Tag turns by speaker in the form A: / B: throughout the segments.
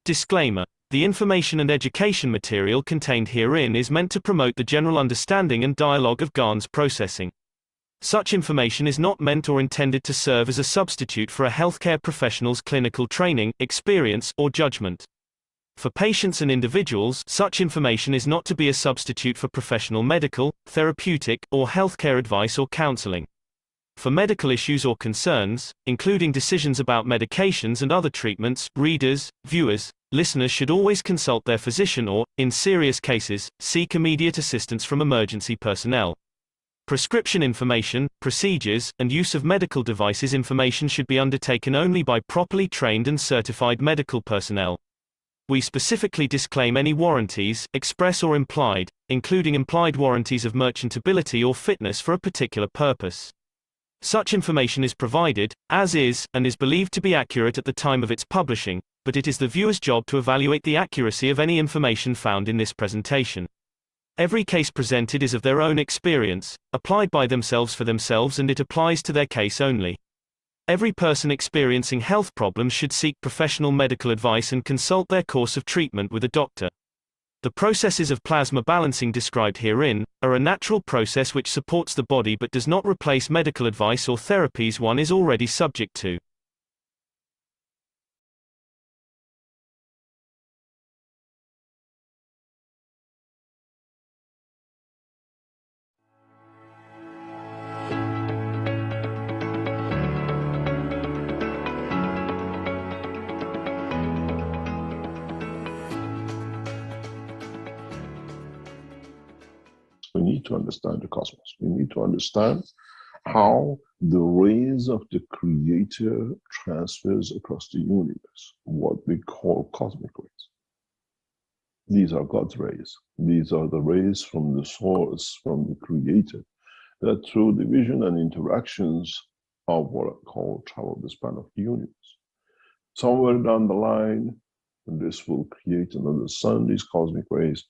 A: Disclaimer. The information and education material contained herein is meant to promote the general understanding and dialogue of GAN's processing. Such information is not meant or intended to serve as a substitute for a healthcare professional's clinical training, experience, or judgment. For patients and individuals, such information is not to be a substitute for professional medical, therapeutic, or healthcare advice or counseling. For medical issues or concerns, including decisions about medications and other treatments, readers, viewers, listeners should always consult their physician or, in serious cases, seek immediate assistance from emergency personnel. Prescription information, procedures, and use of medical devices information should be undertaken only by properly trained and certified medical personnel. We specifically disclaim any warranties, express or implied, including implied warranties of merchantability or fitness for a particular purpose. Such information is provided, as is, and is believed to be accurate at the time of its publishing, but it is the viewer's job to evaluate the accuracy of any information found in this presentation. Every case presented is of their own experience, applied by themselves for themselves, and it applies to their case only. Every person experiencing health problems should seek professional medical advice and consult their course of treatment with a doctor. The processes of plasma balancing described herein are a natural process which supports the body but does not replace medical advice or therapies one is already subject to.
B: We need to understand the cosmos. We need to understand how the rays of the Creator transfers across the universe, what we call cosmic rays. These are God's rays. These are the rays from the source, from the Creator, that through division and interactions of what I call travel the span of the universe. Somewhere down the line, this will create another sun, these cosmic rays,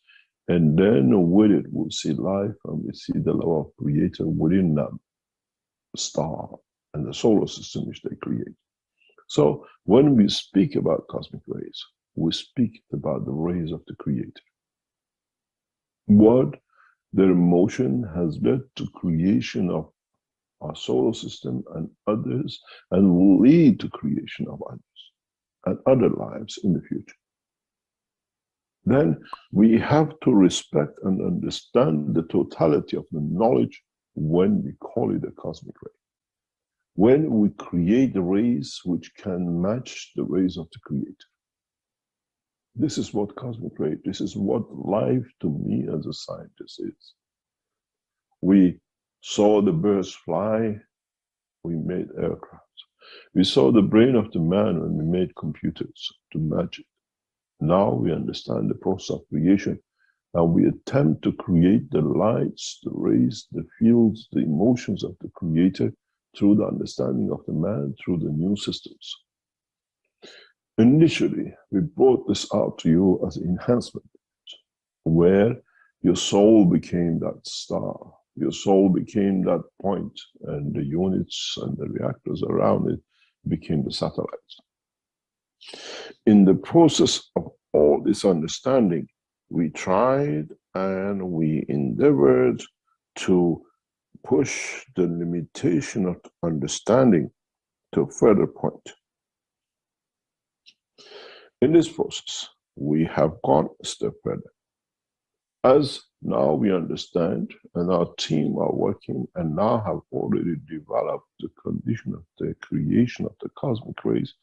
B: and then with it we'll see life, and we see the love of Creator within that star and the solar system which they create. So when we speak about cosmic rays, we speak about the rays of the Creator. What their motion has led to creation of our solar system and others, and will lead to creation of others and other lives in the future. Then we have to respect and understand the totality of the knowledge when we call it a cosmic ray. When we create rays which can match the rays of the Creator. This is what cosmic ray, this is what life to me as a scientist is. We saw the birds fly, we made aircraft. We saw the brain of the man when we made computers to match it. Now we understand the process of creation, and we attempt to create the lights, the rays, the fields, the emotions of the Creator through the understanding of the man, through the new systems. Initially, we brought this out to you as enhancement, where your soul became that star, your soul became that point, and the units and the reactors around it became the satellites. In the process of all this understanding, we tried and we endeavored to push the limitation of understanding to a further point. In this process, we have gone a step further. As now we understand, and our team are working and now have already developed the condition of the creation of the cosmic rays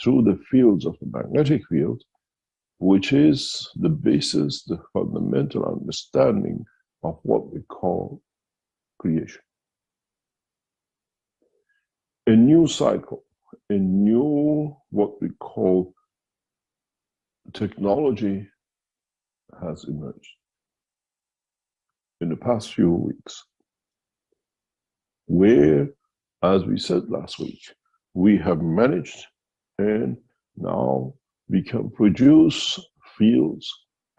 B: through the fields of the magnetic field, which is the basis, the fundamental understanding of what we call creation. A new cycle, a new what we call technology has emerged in the past few weeks, where, as we said last week, we have managed, and now we can produce fields,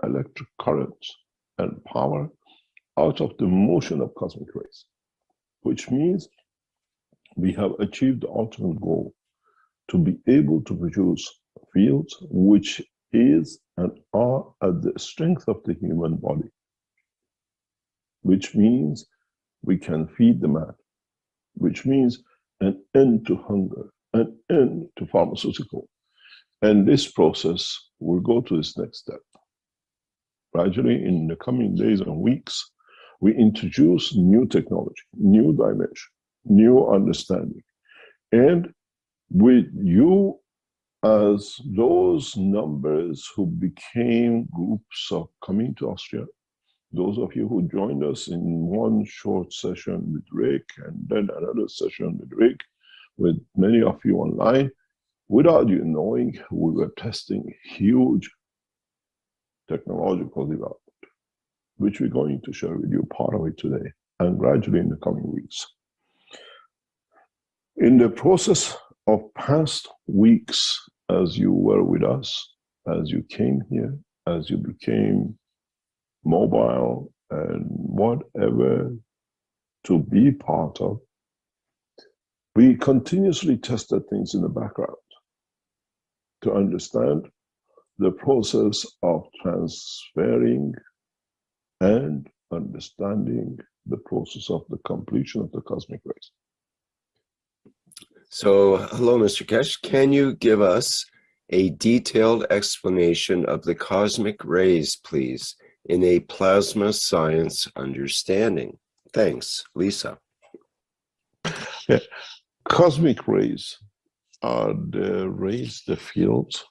B: electric currents, and power out of the motion of cosmic rays, which means we have achieved the ultimate goal to be able to produce fields which is and are at the strength of the human body, which means we can feed the man, which means an end to hunger, an end to pharmaceutical. And this process will go to its next step. Gradually, in the coming days and weeks, we introduce new technology, new dimension, new understanding. And with you as those numbers who became groups of coming to Austria, those of you who joined us in one short session with Rick and then another session with Rick, with many of you online, without you knowing, we were testing huge technological development, which we're going to share with you part of it today and gradually in the coming weeks. In the process of past weeks, as you were with us, as you came here, as you became mobile and whatever to be part of, we continuously tested things in the background to understand the process of transferring and understanding the process of the completion of the cosmic rays.
C: So, hello, Mr. Keshe. Can you give us a detailed explanation of the cosmic rays, please, in a plasma science understanding? Thanks, Lisa.
B: Yeah. Cosmic rays are the rays, the fields,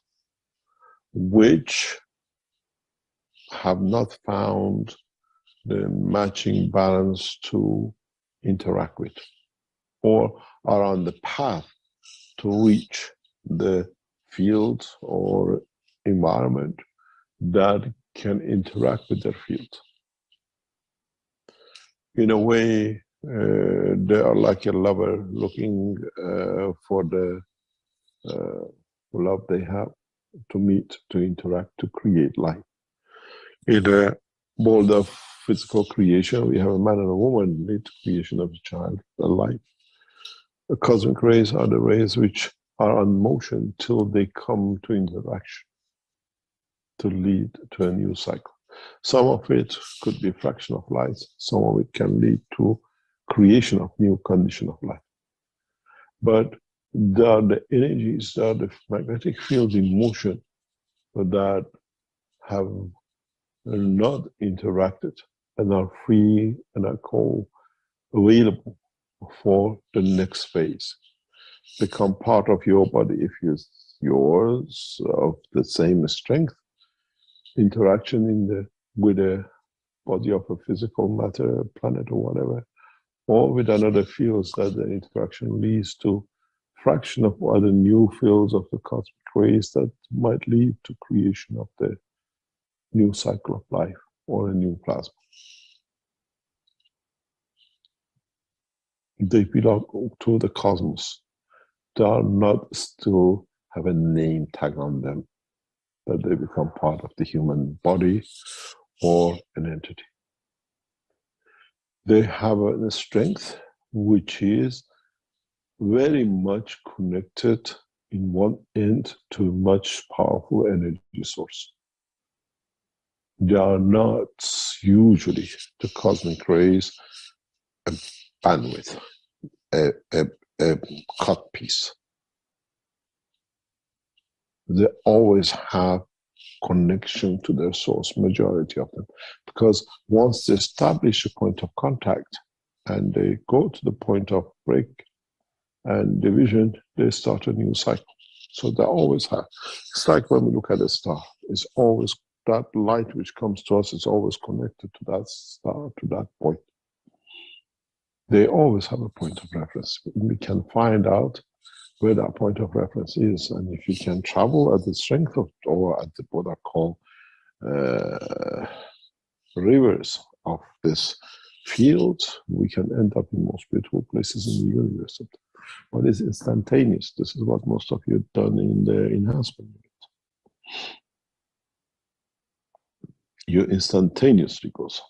B: which have not found the matching balance to interact with, or are on the path to reach the field or environment that can interact with their field. In a way, they are like a lover looking for the love they have to meet, to interact, to create life. In the world of physical creation, we have a man and a woman lead to creation of a child, a life. The cosmic rays are the rays which are on motion till they come to interaction, to lead to a new cycle. Some of it could be a fraction of light, some of it can lead to creation of new condition of life. But there are the energies, there are the magnetic fields in motion that have not interacted and are free and are called available for the next phase. Become part of your body if it's yours, of the same strength, interaction in the with a body of a physical matter, planet or whatever, or with another fields that the interaction leads to fraction of other new fields of the cosmic rays that might lead to creation of the new cycle of life or a new plasma. They belong to the cosmos. They are not still have a name tag on them, that they become part of the human body or an entity. They have a strength which is very much connected in one end to a much powerful energy source. They are not usually the cosmic rays a bandwidth, a cut piece. They always have connection to their source, majority of them, because once they establish a point of contact and they go to the point of break and division, they start a new cycle. So they always have. It's like when we look at a star, it's always that light which comes to us is always connected to that star, to that point. They always have a point of reference. We can find out where that point of reference is, and if you can travel at the strength of, or at the, what are called rivers of this field, we can end up in most beautiful places in the universe. But it's instantaneous. This is what most of you have done in the enhancement unit. You instantaneously go somewhere.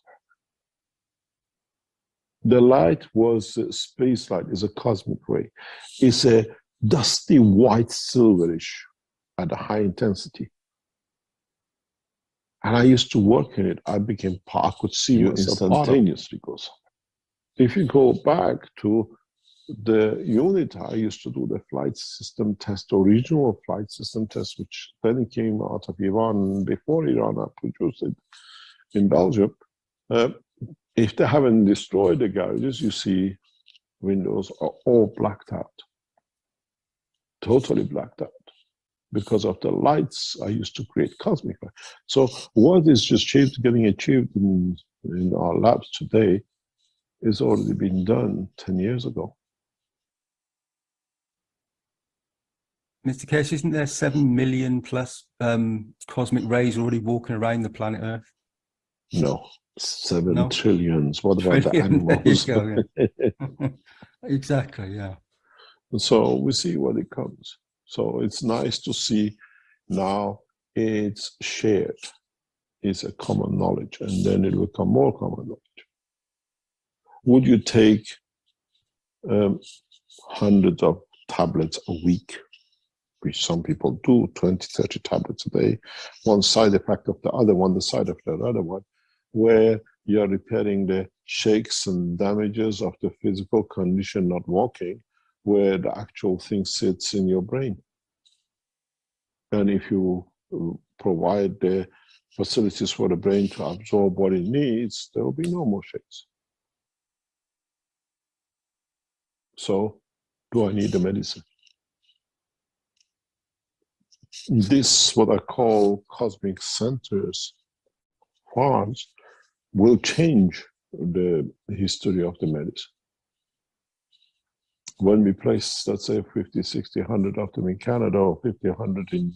B: The light was space light, is a cosmic ray. It's a dusty white silverish at a high intensity. And I used to work in it. I could see
D: You
B: myself instantaneously goes. If you go back to the unit, I used to do the flight system test, original flight system test, which then came out of Iran. Before Iran, I produced it in Belgium. If they haven't destroyed the garages, you see windows are all blacked out, totally blacked out. Because of the lights, I used to create cosmic light. So what is just getting achieved in our labs today is already been done 10 years ago.
D: Mr. Keshe, isn't there 7 million plus cosmic rays already walking around the planet Earth?
B: No, 7 trillions. What about the
D: Trillion,
B: animals?
D: there you go, yeah. Exactly, yeah.
B: So we see what it comes. So it's nice to see now it's shared. It's a common knowledge, and then it will become more common knowledge. Would you take hundreds of tablets a week, which some people do, 20, 30 tablets a day, one side effect of the other one, the side effect of the other one, where you're repairing the shakes and damages of the physical condition not working, where the actual thing sits in your brain. And if you provide the facilities for the brain to absorb what it needs, there will be no more shakes. So, do I need the medicine? This, what I call cosmic centers, farms, will change the history of the medicine. When we place, let's say, 50, 60, 100 of them in Canada, or 50, 100 in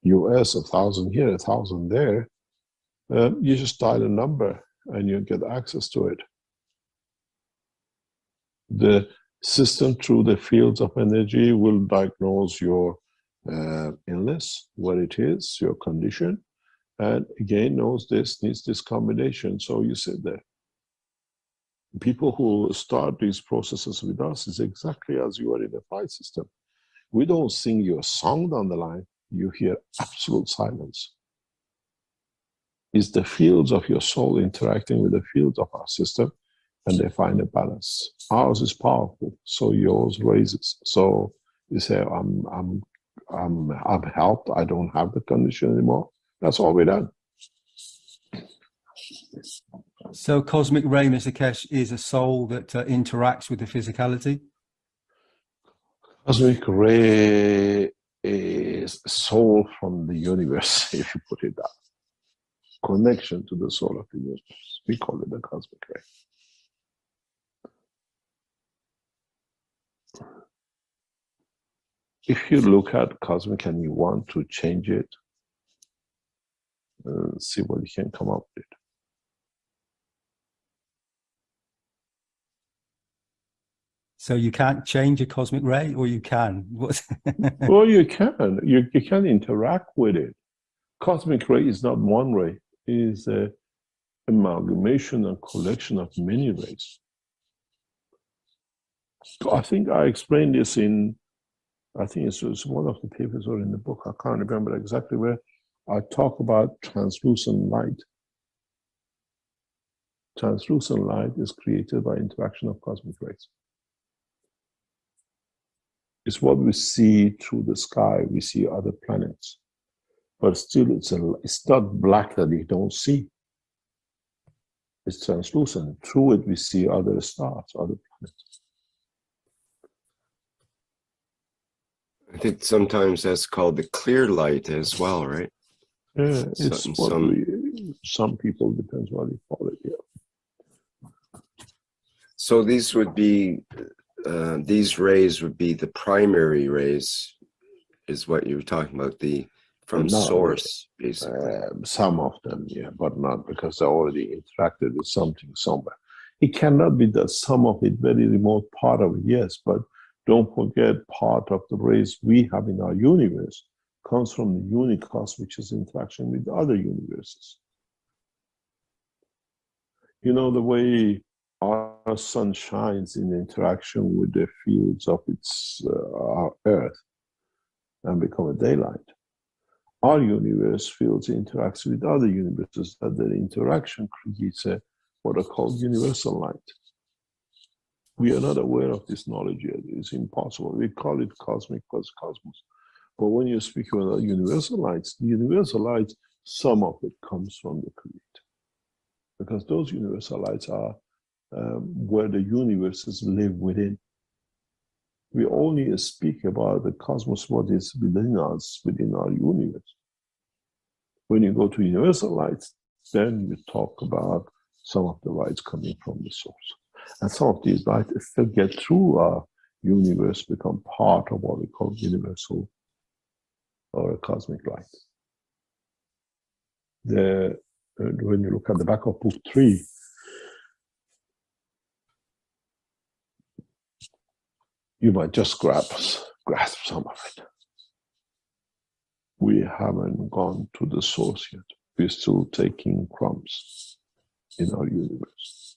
B: US, 1,000 here, 1,000 there, you just dial a number and you get access to it. The system through the fields of energy will diagnose your illness, what it is, your condition, and again knows this needs this combination. So you sit there. People who start these processes with us is exactly as you are in the flight system. We don't sing you a song down the line, you hear absolute silence. It's the fields of your soul interacting with the fields of our system, and they find a balance. Ours is powerful, so yours raises. So you say, I'm helped, I don't have the condition anymore. That's all we're done.
D: So cosmic ray, Mr. Keshe, is a soul that interacts with the physicality?
B: Cosmic ray is a soul from the universe, if you put it that. Connection to the soul of the universe. We call it the cosmic ray. If you look at cosmic and you want to change it, see what you can come up with.
D: So you can't change a cosmic ray, or you can?
B: Well, you can. You can interact with it. Cosmic ray is not one ray. It is an amalgamation and collection of many rays. I think I explained this in, I think it's one of the papers or in the book, I can't remember exactly where, I talk about translucent light. Translucent light is created by interaction of cosmic rays. It's what we see through the sky. We see other planets, but still it's not black that you don't see. It's translucent. Through it we see other stars, other planets.
C: I think sometimes that's called the clear light as well, right?
B: Yeah, it's some people, depends what you call it. Yeah.
C: So these would be these rays would be the primary rays, is what you were talking about, from source, basically.
B: Some of them, yeah, but not because they already interacted with something somewhere. It cannot be that some of it, very remote part of it, yes, but don't forget part of the rays we have in our universe comes from the unicos, which is interaction with other universes. You know, the way our sun shines in interaction with the fields of our Earth and become a daylight. our universe fields interacts with other universes, that the interaction creates what are called universal light. We are not aware of this knowledge yet. It's impossible. We call it cosmic plus cosmos. But when you speak about universal lights, the universal lights, some of it comes from the Creator. Because those universal lights are where the universes live within. We only speak about the cosmos, what is within us, within our universe. When you go to universal lights, then you talk about some of the lights coming from the source. And some of these lights, if they get through our universe, become part of what we call universal or a cosmic light. When you look at the back of book 3, you might just grasp some of it. We haven't gone to the source yet. We're still taking crumbs in our universe.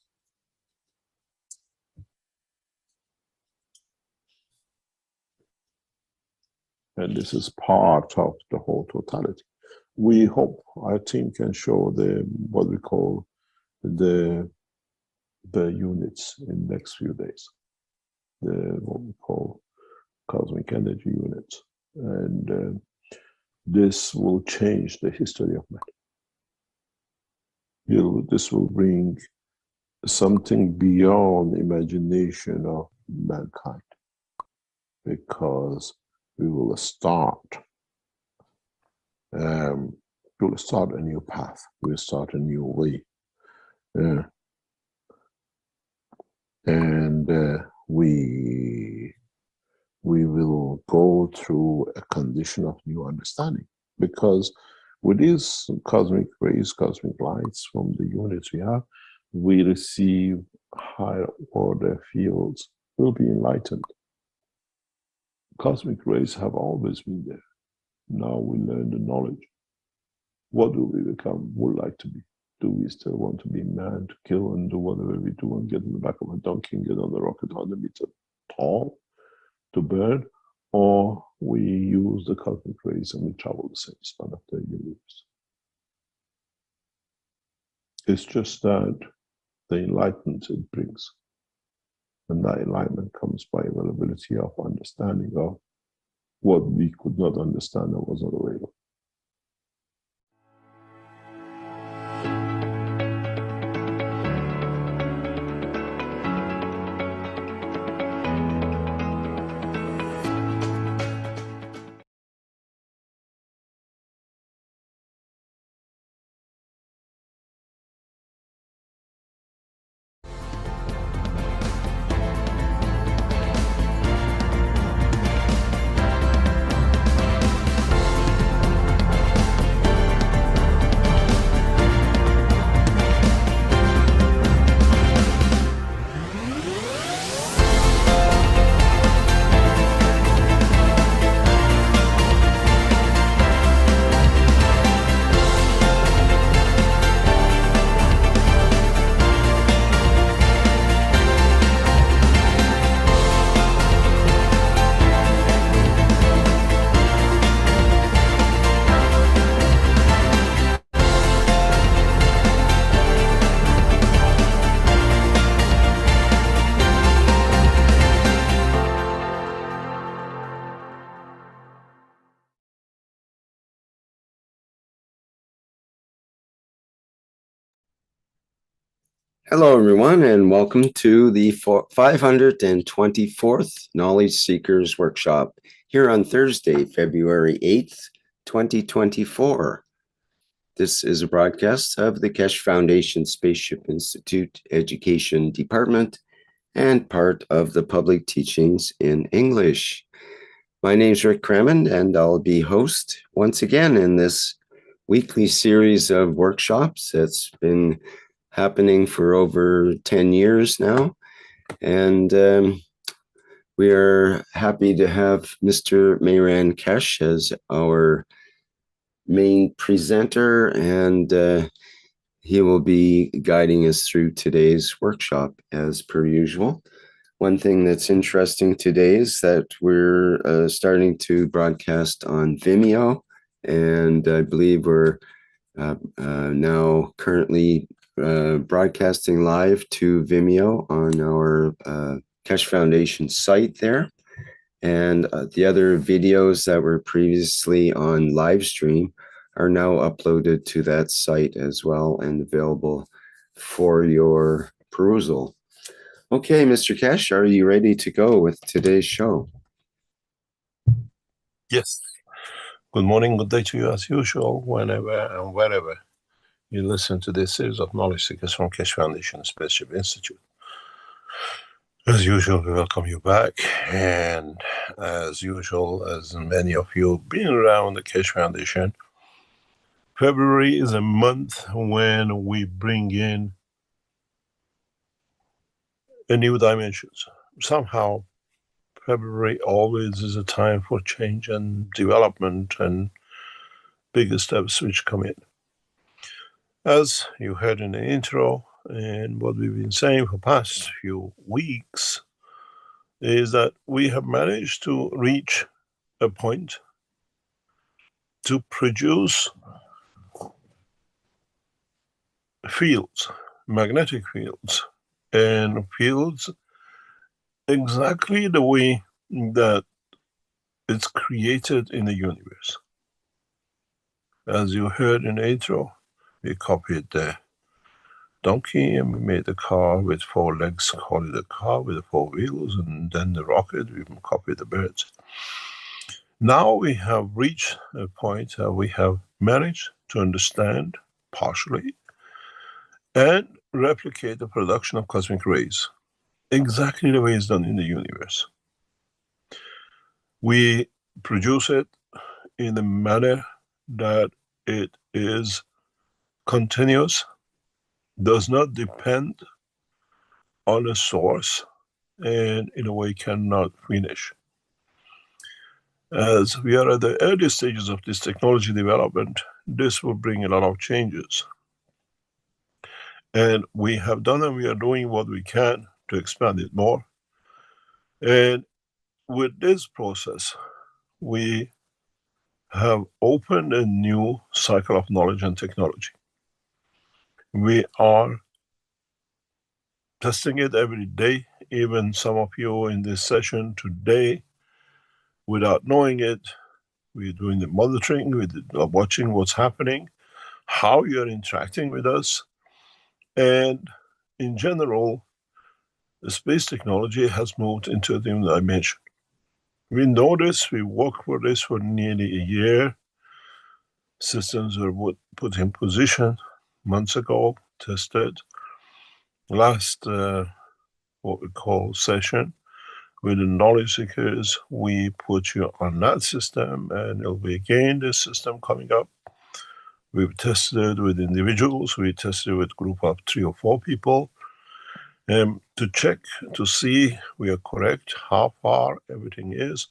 B: And this is part of the whole totality. We hope our team can show what we call the units in the next few days. What we call cosmic energy units. And this will change the history of matter. This will bring something beyond imagination of mankind, because we will start a new path. We'll start a new way. And we will go through a condition of new understanding, because with these cosmic rays, cosmic lights from the units we have, we receive higher order fields. We'll be enlightened. Cosmic rays have always been there. Now we learn the knowledge. What do we become, would like to be? Do we still want to be man, to kill and do whatever we do and get in the back of a donkey and get on the rocket 100 meters tall to burn? Or we use the cosmic rays and we travel the same span of the universe? It's just that the enlightenment it brings. And that enlightenment comes by availability of understanding of what we could not understand that was not available.
C: Hello, everyone, and welcome to the 524th Knowledge Seekers Workshop here on Thursday, February 8th, 2024. This is a broadcast of the Keshe Foundation Spaceship Institute Education Department and part of the public teachings in English. My name is Rick Crammond, and I'll be host once again in this weekly series of workshops that's been happening for over 10 years now. And we are happy to have Mr. Mehran Keshe as our main presenter, and he will be guiding us through today's workshop as per usual. One thing that's interesting today is that we're starting to broadcast on Vimeo And I believe we're now currently broadcasting live to Vimeo on our Keshe Foundation site there. And the other videos that were previously on live stream are now uploaded to that site as well and available for your perusal. Okay, Mr. Keshe, are you ready to go with today's show?
B: Yes. Good morning, good day to you as usual, whenever and wherever you listen to this series of knowledge seekers from Keshe Foundation Spaceship Institute. As usual, we welcome you back. And as usual, as many of you have been around the Keshe Foundation, February is a month when we bring in a new dimensions. Somehow, February always is a time for change and development and bigger steps which come in. As you heard in the intro, and what we've been saying for the past few weeks, is that we have managed to reach a point to produce fields, magnetic fields, and fields exactly the way that it's created in the universe. As you heard in the intro, we copied the donkey and we made a car with 4 legs, call it a car with 4 wheels, and then the rocket, we copied the birds. Now we have reached a point where we have managed to understand partially and replicate the production of cosmic rays exactly the way it's done in the universe. We produce it in a manner that it is continuous, does not depend on a source, and in a way cannot finish. As we are at the early stages of this technology development, this will bring a lot of changes. And we have done and we are doing what we can to expand it more. And with this process, we have opened a new cycle of knowledge and technology. We are testing it every day. Even some of you in this session today, without knowing it, we're doing the monitoring, we're watching what's happening, how you're interacting with us. And in general, the space technology has moved into a new dimension. We know this, we worked for this for nearly a year. Systems were put in position months ago, tested. Last, what we call session, with the knowledge seekers, we put you on that system, and there'll be again this system coming up. We've tested with individuals, we tested with a group of 3 or 4 people, to check, to see we are correct, how far everything is,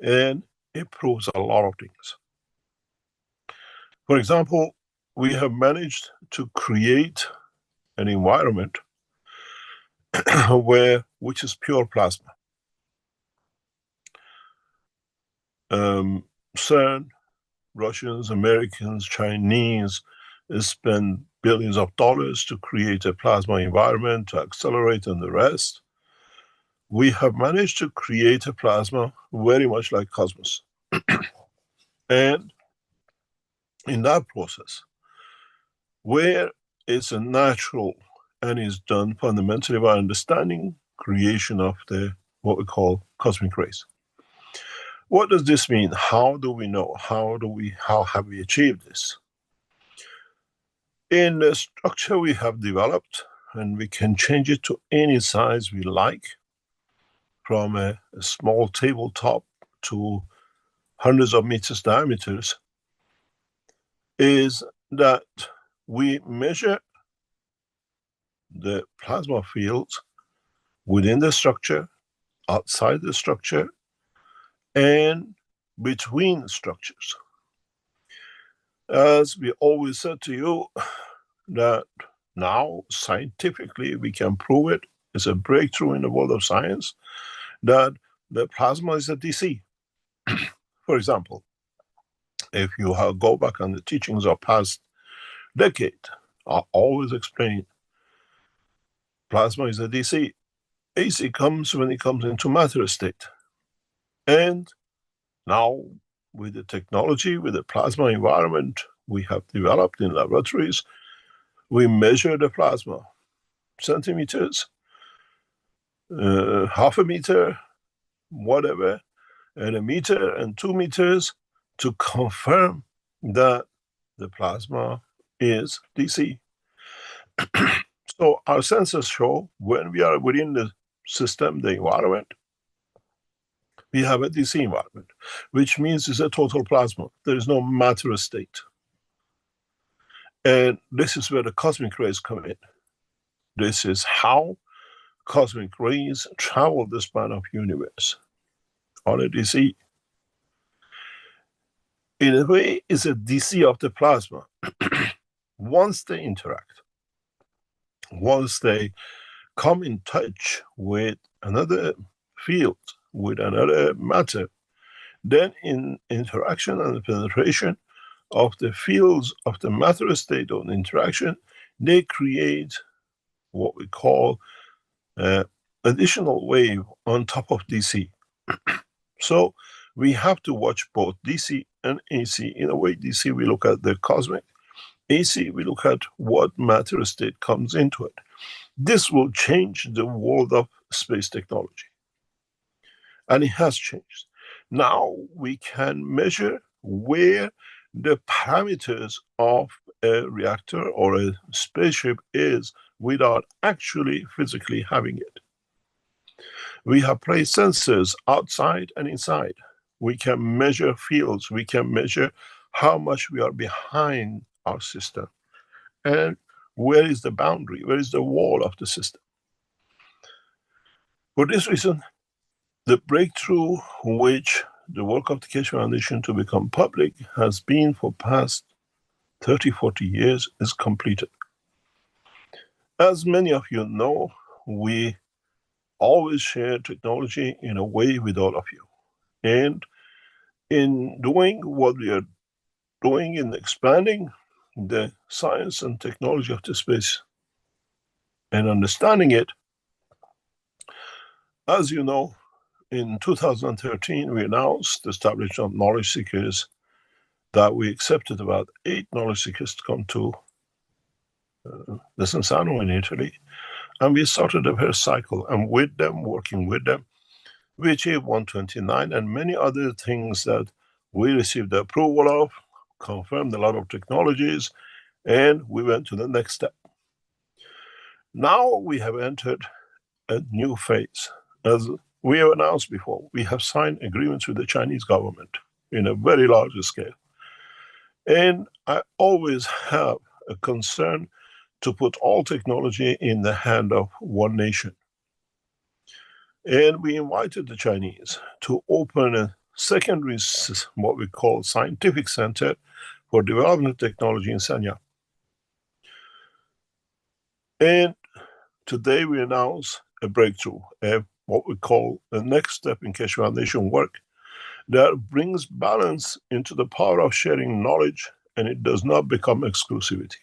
B: and it proves a lot of things. For example, we have managed to create an environment which is pure plasma. CERN, Russians, Americans, Chinese spend billions of dollars to create a plasma environment, to accelerate and the rest. We have managed to create a plasma very much like cosmos. And in that process, where it's a natural and is done fundamentally by understanding creation of the what we call cosmic rays. What does this mean? How do we know? How have we achieved this? In the structure we have developed, and we can change it to any size we like, from a small tabletop to hundreds of meters diameters, is that we measure the plasma fields within the structure, outside the structure, and between structures. As we always said to you, that now scientifically we can prove it. It's a breakthrough in the world of science that the plasma is a DC. For example, if you go back on the teachings of past decade, I always explain plasma is a DC. AC comes when it comes into matter state. And now with the technology, with the plasma environment we have developed in laboratories, we measure the plasma centimeters, half a meter, whatever, and a meter and 2 meters to confirm that the plasma is DC. So our sensors show when we are within the system, the environment, we have a DC environment, which means it's a total plasma. There is no matter state. And this is where the cosmic rays come in. This is how cosmic rays travel the span of universe on a DC. In a way, it's a DC of the plasma. Once they interact, once they come in touch with another field, with another matter, then in interaction and penetration of the fields of the matter state of interaction, they create what we call additional wave on top of DC. So we have to watch both DC and AC. In a way, DC, we look at the cosmic. AC, we look at what matter state comes into it. This will change the world of space technology. And it has changed. Now we can measure where the parameters of a reactor or a spaceship is without actually physically having it. We have placed sensors outside and inside. We can measure fields. We can measure how much we are behind our system. And where is the boundary? Where is the wall of the system? For this reason, the breakthrough which the work of the Keshe Foundation to become public has been for past 30, 40 years is completed. As many of you know, we always share technology in a way with all of you. And in doing what we are doing in expanding the science and technology of the space and understanding it, as you know, in 2013, we announced the establishment of knowledge seekers, that we accepted about 8 knowledge seekers to come to Desenzano in Italy. And we started the first cycle, and with them, working with them, we achieved 129 and many other things that we received the approval of, confirmed a lot of technologies, and we went to the next step. Now we have entered a new phase. As we have announced before, we have signed agreements with the Chinese government in a very large scale. And I always have a concern to put all technology in the hand of one nation. And we invited the Chinese to open a secondary, what we call scientific center for development technology in Sanya. And today we announce a breakthrough, what we call the next step in Keshe Foundation work that brings balance into the power of sharing knowledge, and it does not become exclusivity.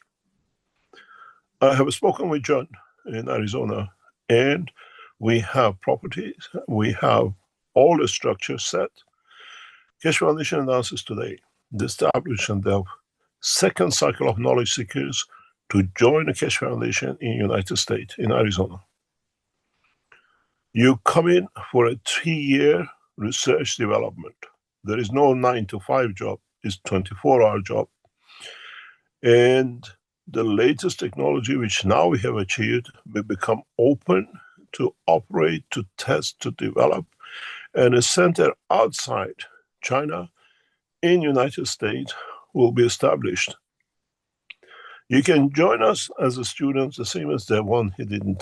B: I have spoken with John in Arizona, and we have properties, we have all the structures set. Keshe Foundation announces today the establishment of second cycle of knowledge seekers to join the Keshe Foundation in the United States, in Arizona. You come in for a 3-year research development. There is no 9-to-5 job, it's 24-hour job. And the latest technology which now we have achieved will become open to operate, to test, to develop, and a center outside China in United States will be established. You can join us as a student, the same as the one he did in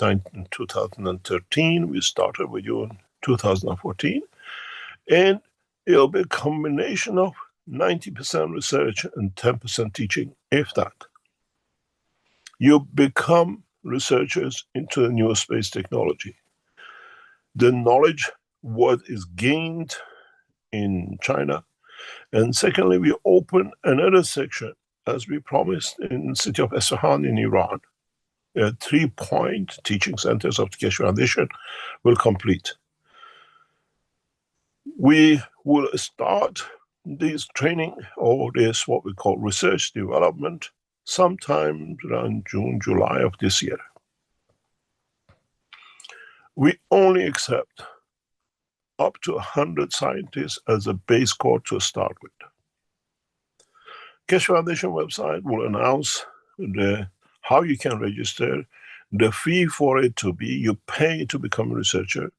B: 2013. We started with you in 2014. And it'll be a combination of 90% research and 10% teaching, if that. You become researchers into the new space technology. The knowledge, what is gained in China, And secondly, we open another section, as we promised, in the city of Isfahan in Iran. 3-point teaching centers of the Keshe Foundation will complete. We will start this training, or this what we call research development, sometime around June, July of this year. We only accept up to 100 scientists as a base course to start with. Keshe Foundation website will announce how you can register, the fee for it to be, you pay to become a researcher,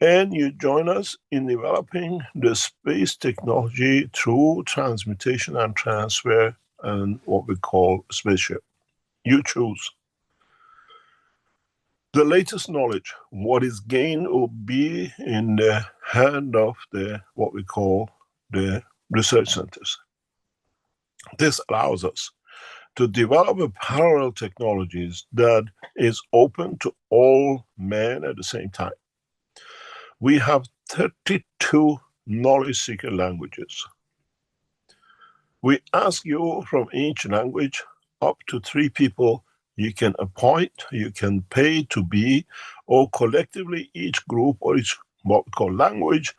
B: and you join us in developing the space technology through transmutation and transfer and what we call Spaceship. You choose. The latest knowledge, what is gained, will be in the hand of what we call the research centers. This allows us to develop a parallel technologies that is open to all men at the same time. We have 32 knowledge seeker languages. We ask you from each language up to 3 people you can appoint, you can pay to be, or collectively each group or each what we call language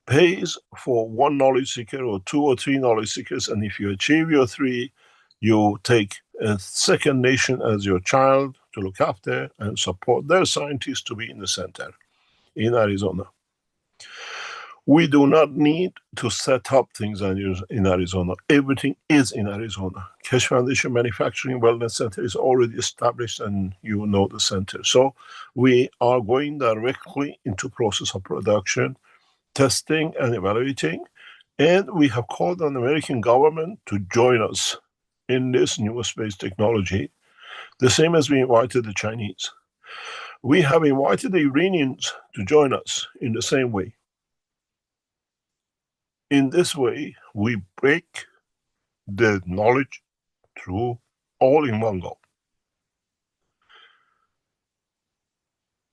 B: pays for 1 knowledge seeker or 2 or 3 knowledge seekers, and if you achieve your 3, you take a second nation as your child to look after and support their scientists to be in the center in Arizona. We do not need to set up things in Arizona. Everything is in Arizona. Keshe Foundation Manufacturing Wellness Center is already established, and you know the center. So we are going directly into process of production, testing and evaluating, and we have called on the American government to join us in this new space technology, the same as we invited the Chinese. We have invited the Iranians to join us in the same way. In this way, we break the knowledge through all in one go.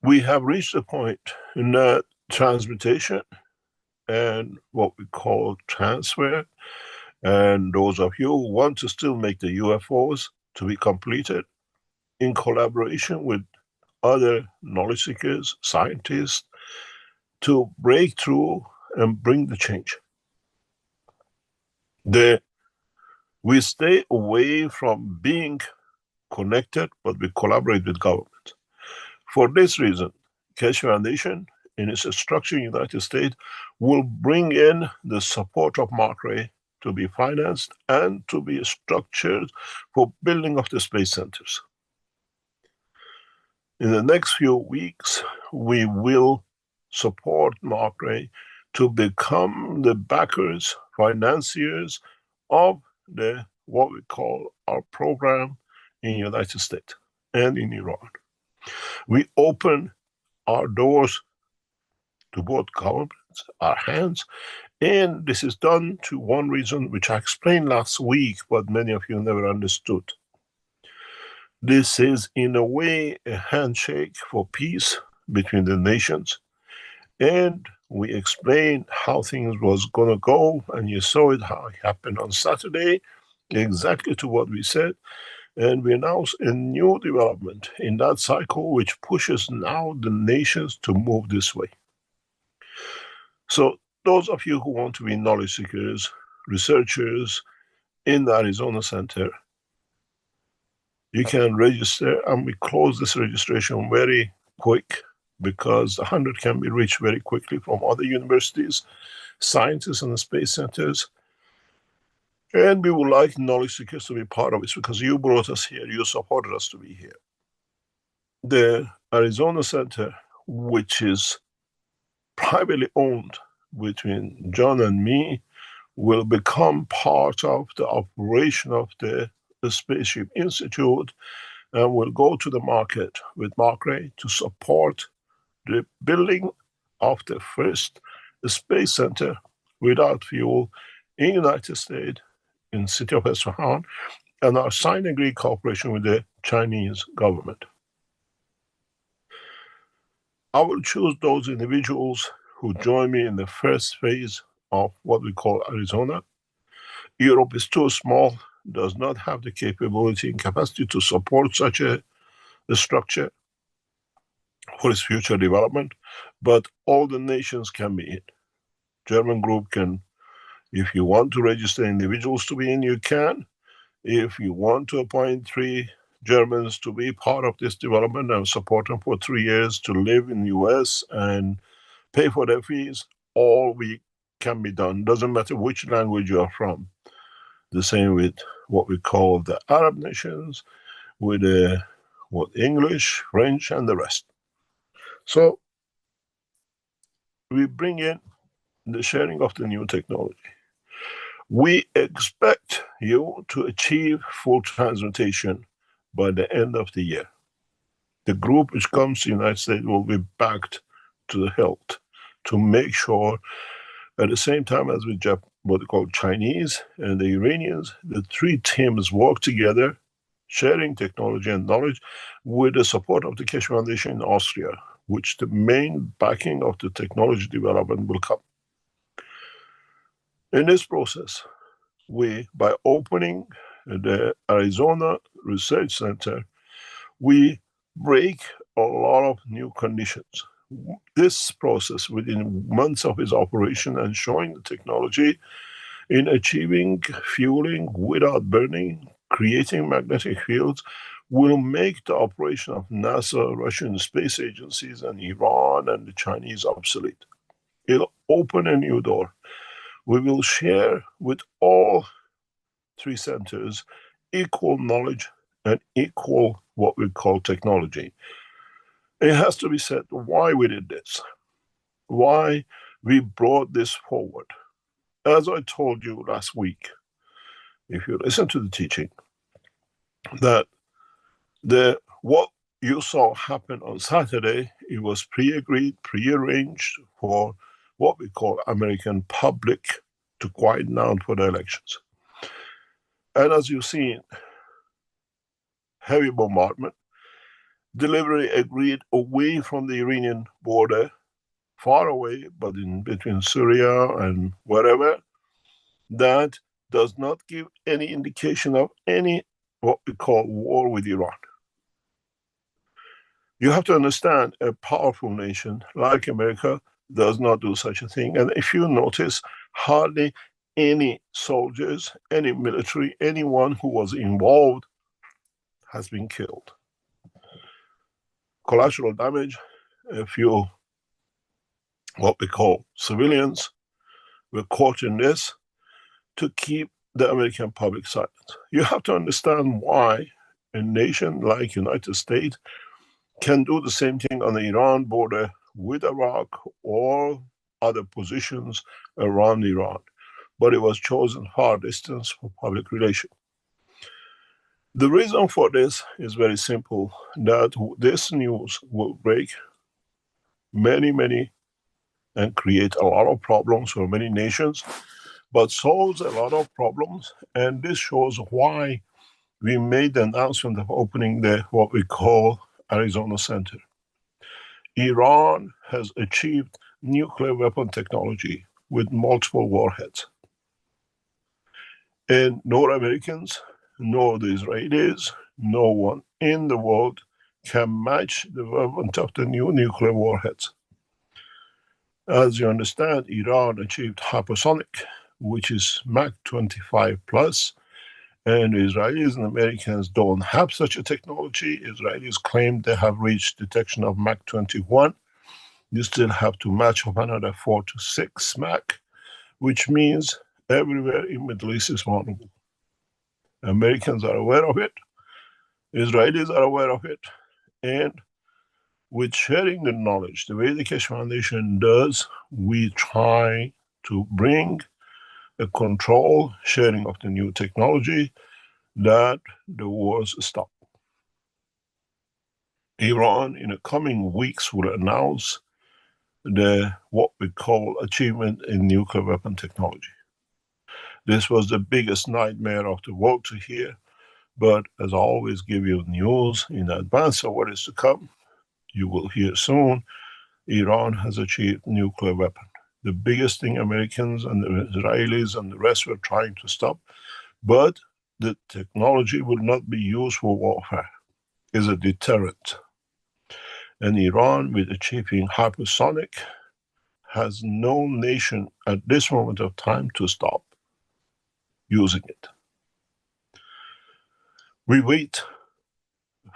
B: We have reached a point in that transmutation and what we call transfer, and those of you who want to still make the UFOs to be completed in collaboration with other knowledge seekers, scientists, to break through and bring the change. We stay away from being connected, but we collaborate with government. For this reason, Keshe Foundation, in its structure in the United States, will bring in the support of Mark Ray to be financed and to be structured for building of the space centers. In the next few weeks, we will support Mark Ray to become the backers, financiers of what we call our program in the United States and in Iran. We open our doors to both governments, our hands, and this is done to one reason, which I explained last week, but many of you never understood. This is, in a way, a handshake for peace between the nations, and we explained how things was going to go, and you saw it, how it happened on Saturday, exactly to what we said. And we announced a new development in that cycle, which pushes now the nations to move this way. So those of you who want to be knowledge seekers, researchers in the Arizona Center, you can register, and we close this registration very quick because 100 can be reached very quickly from other universities, scientists and the space centers. And we would like knowledge seekers to be part of it because you brought us here, you supported us to be here. The Arizona Center, which is privately owned between John and me, will become part of the operation of the Spaceship Institute and will go to the market with Mark Ray to support the building of the first space center without fuel in the United States, in the city of Isfahan, and our signed agreed cooperation with the Chinese government. I will choose those individuals who join me in the first phase of what we call Arizona. Europe is too small, does not have the capability and capacity to support such a structure for its future development, but all the nations can be in. German group can, if you want to register individuals to be in, you can. If you want to appoint 3 Germans to be part of this development and support them for 3 years to live in the US and pay for their fees, all we can be done. Doesn't matter which language you are from. The same with what we call the Arab nations, with English, French, and the rest. So we bring in the sharing of the new technology. We expect you to achieve full transmutation by the end of the year. The group which comes to the United States will be backed to the hilt to make sure, at the same time as with what they call Chinese and the Iranians, the 3 teams work together, sharing technology and knowledge with the support of the Keshe Foundation in Austria, which the main backing of the technology development will come. In this process, we, by opening the Arizona Research Center, we break a lot of new conditions. This process, within months of its operation and showing the technology in achieving fueling without burning, creating magnetic fields, will make the operation of NASA, Russian space agencies, and Iran and the Chinese obsolete. It'll open a new door. We will share with all 3 centers equal knowledge and equal what we call technology. It has to be said why we did this, why we brought this forward. As I told you last week, if you listen to the teaching, that what you saw happen on Saturday, it was pre-agreed, pre-arranged for what we call American public to quiet down for the elections. And as you've seen, heavy bombardment, delivery agreed away from the Iranian border, far away, but in between Syria and wherever, that does not give any indication of any what we call war with Iran. You have to understand, a powerful nation like America does not do such a thing. And if you notice, hardly any soldiers, any military, anyone who was involved has been killed. Collateral damage, a few what we call civilians were caught in this to keep the American public silent. You have to understand why a nation like United States can do the same thing on the Iran border with Iraq or other positions around Iran. But it was chosen far distance for public relations. The reason for this is very simple, that this news will break many, and create a lot of problems for many nations, but solves a lot of problems. And this shows why we made the announcement of opening what we call Arizona Center. Iran has achieved nuclear weapon technology with multiple warheads. And nor Americans, nor the Israelis, no one in the world can match the weapons of the new nuclear warheads. As you understand, Iran achieved hypersonic, which is Mach 25 plus, and Israelis and Americans don't have such a technology. Israelis claim they have reached detection of Mach 21. You still have to match up another 4 to 6 Mach, which means everywhere in Middle East is vulnerable. Americans are aware of it, Israelis are aware of it, and with sharing the knowledge, the way the Keshe Foundation does, we try to bring a control sharing of the new technology that the wars stop. Iran in the coming weeks will announce what we call achievement in nuclear weapon technology. This was the biggest nightmare of the world to hear, but as I always give you news in advance of what is to come, you will hear soon, Iran has achieved nuclear weapon. the biggest thing Americans and the Israelis and the rest were trying to stop. But the technology will not be used for warfare. It's a deterrent. And Iran, with achieving hypersonic, has no nation at this moment of time to stop using it. We wait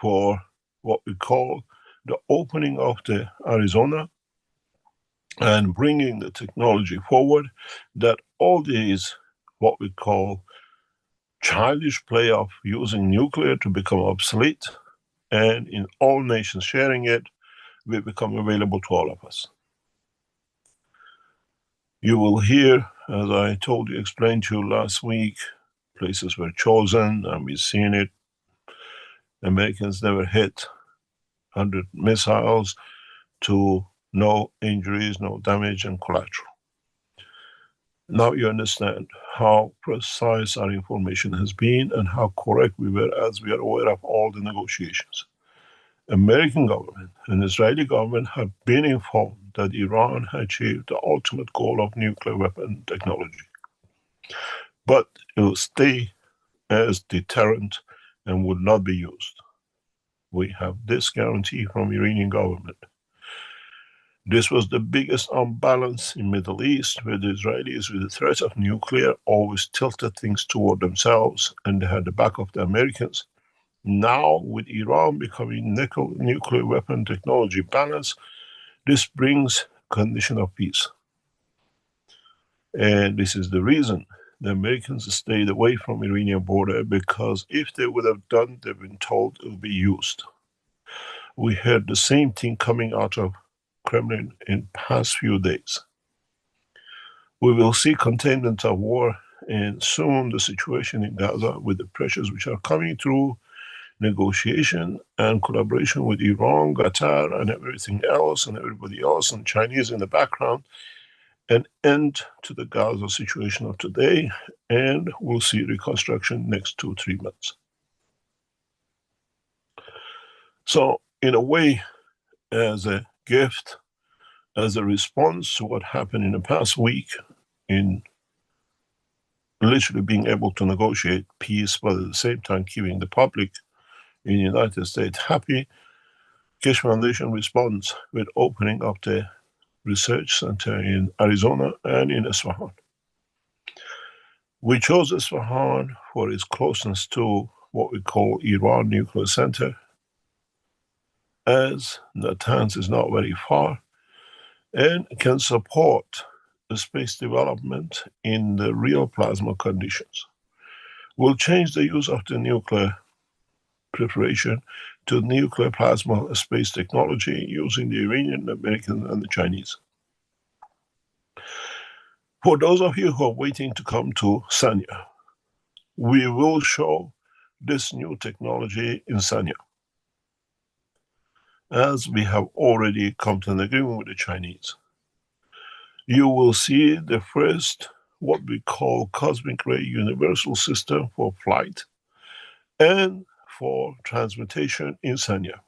B: for what we call the opening of the Arizona and bringing the technology forward, that all these, what we call childish play of using nuclear to become obsolete, and in all nations sharing it, will become available to all of us. You will hear, as I told you, explained to you last week, places were chosen, and we've seen it. Americans never hit 100 missiles to no injuries, no damage, and collateral. Now you understand how precise our information has been and how correct we were, as we are aware of all the negotiations. American government and Israeli government have been informed that Iran achieved the ultimate goal of nuclear weapon technology. But it will stay as deterrent and would not be used. We have this guarantee from Iranian government. This was the biggest unbalance in Middle East, where the Israelis, with the threat of nuclear, always tilted things toward themselves, and they had the back of the Americans. Now, with Iran becoming nuclear weapon technology balance, this brings condition of peace. And this is the reason the Americans stayed away from Iranian border, because if they would have done, they've been told it will be used. We heard the same thing coming out of Kremlin in past few days. We will see containment of war, and soon the situation in Gaza, with the pressures which are coming through negotiation and collaboration with Iran, Qatar, and everything else, and everybody else, and Chinese in the background, an end to the Gaza situation of today, and we'll see reconstruction next 2-3 months. So, in a way, as a gift, as a response to what happened in the past week, in literally being able to negotiate peace, but at the same time keeping the public in the United States happy, Keshe Foundation responds with opening up the research center in Arizona and in Isfahan. We chose Isfahan for its closeness to what we call Iran Nuclear Center, as Natanz is not very far and can support the space development in the real plasma conditions. We'll change the use of the nuclear preparation to nuclear plasma space technology using the Iranian, American, and the Chinese. For those of you who are waiting to come to Sanya, we will show this new technology in Sanya, as we have already come to an agreement with the Chinese. You will see the first, what we call cosmic ray universal system for flight and for transmutation in Sanya.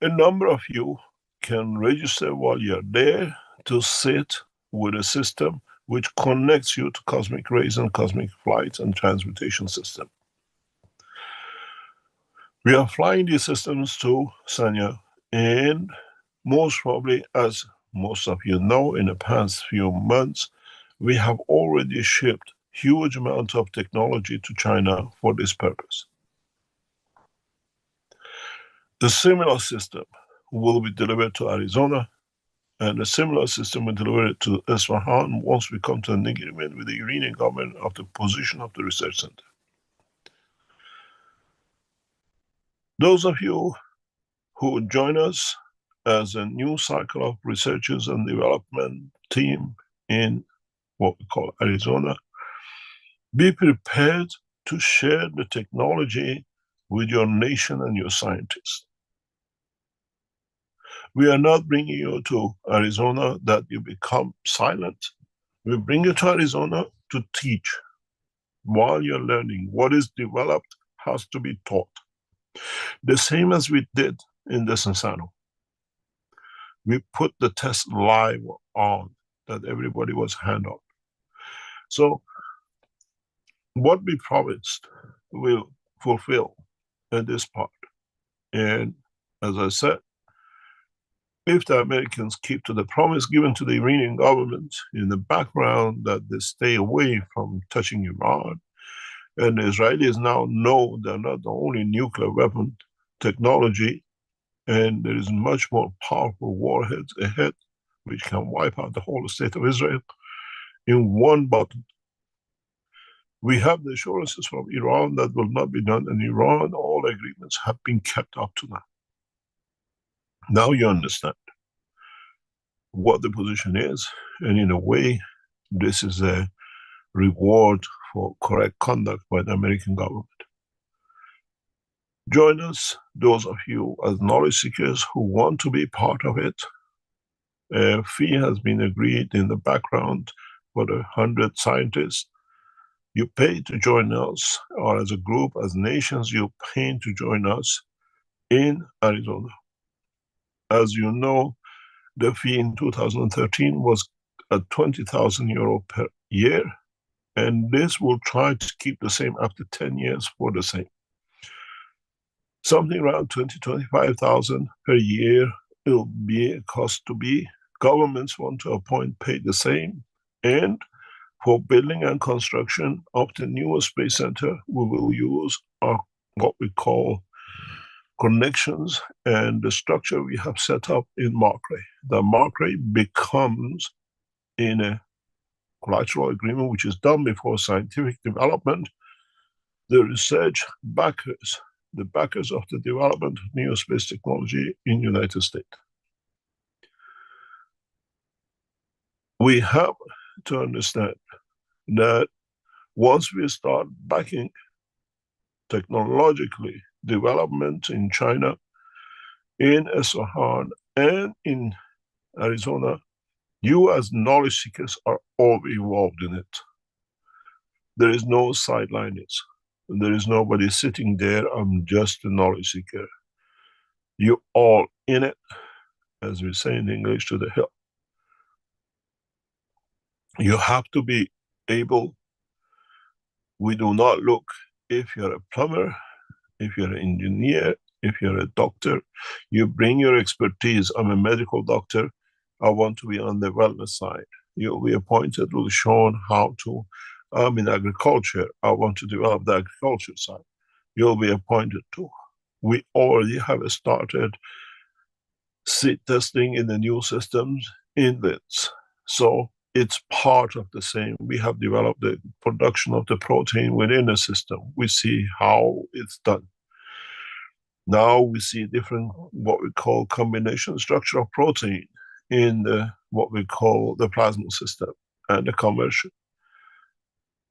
B: A number of you can register while you're there to sit with a system which connects you to cosmic rays and cosmic flight and transmutation system. We are flying these systems to Sanya, and most probably, as most of you know, in the past few months, we have already shipped huge amounts of technology to China for this purpose. The similar system will be delivered to Arizona, and a similar system will be delivered to Isfahan once we come to an agreement with the Iranian government of the position of the research center. Those of you who would join us as a new cycle of researchers and development team in what we call Arizona, be prepared to share the technology with your nation and your scientists. We are not bringing you to Arizona that you become silent. We bring you to Arizona to teach while you're learning. What is developed has to be taught. The same as we did in the Sensano. We put the test live on, that everybody was hand-on. So what we promised, we'll fulfill in this part. And as I said, if the Americans keep to the promise given to the Iranian government in the background that they stay away from touching Iran, and the Israelis now know they're not the only nuclear weapon technology, and there is much more powerful warheads ahead, which can wipe out the whole state of Israel in one button. We have the assurances from Iran that will not be done, and Iran, all agreements have been kept up to now. Now you understand what the position is, and in a way, this is a reward for correct conduct by the American government. Join us, those of you as knowledge seekers who want to be part of it. A fee has been agreed in the background for the 100 scientists. You pay to join us, or as a group, as nations, you pay to join us in Arizona. As you know, the fee in 2013 was at 20,000 euro per year, and this will try to keep the same after 10 years for the same. Something around 25,000 per year will be a cost to be. Governments want to appoint, pay the same, and for building and construction of the newer space center, we will use our, what we call connections and the structure we have set up in Markray. The Markray becomes, in a collateral agreement, which is done before scientific development, the research backers, the backers of the development of new space technology in the United States. We have to understand that once we start backing technologically development in China, in Isfahan, and in Arizona, you as knowledge seekers are all involved in it. There is no sideliners. There is nobody sitting there, I'm just a knowledge seeker. You're all in it, as we say in English, to the hill. You have to be able, we do not look if you're a plumber, if you're an engineer, if you're a doctor, you bring your expertise. I'm a medical doctor, I want to be on the wellness side. You'll be appointed, will shown how to, I'm in agriculture, I want to develop the agriculture side. You'll be appointed to. We already have started seed testing in the new systems in this. So it's part of the same. We have developed the production of the protein within the system. We see how it's done. Now we see different, what we call combination structure of protein in the, what we call the plasma system and the conversion.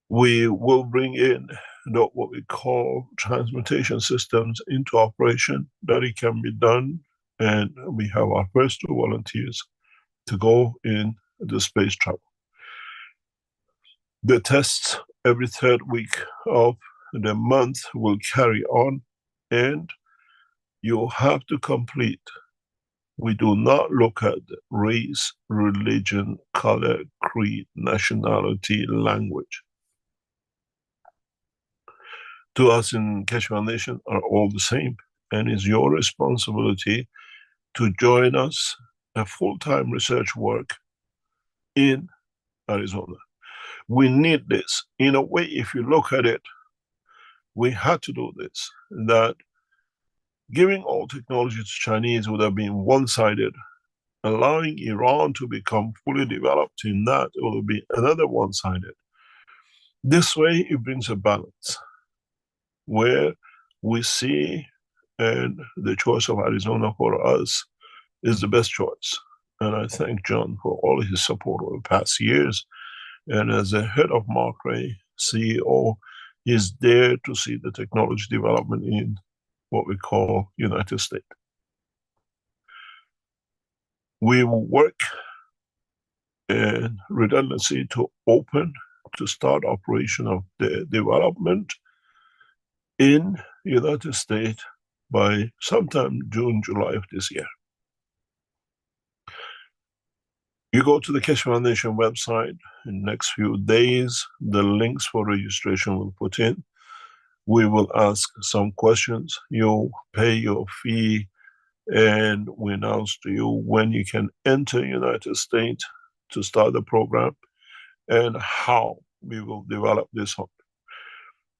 B: We will bring in what we call transmutation systems into operation, that it can be done, and we have our first 2 volunteers to go in the space travel. The tests every 3rd week of the month will carry on, and you have to complete. We do not look at race, religion, color, creed, nationality, language. To us in Keshe Foundation are all the same, and it's your responsibility to join us a full-time research work in Arizona. We need this. In a way, if you look at it, we had to do this. That giving all technology to Chinese would have been one-sided. Allowing Iran to become fully developed in that will be another one-sided. This way, it brings a balance where we see, and the choice of Arizona for us is the best choice. And I thank John for all his support over the past years. And as the head of Markray, CEO, is there to see the technology development in what we call United States. We will work in redundancy to start operation of the development in United States by sometime June, July of this year. You go to the Keshe Foundation website in the next few days, the links for registration will put in. We will ask some questions. You pay your fee, and we announce to you when you can enter the United States to start the program and how we will develop this.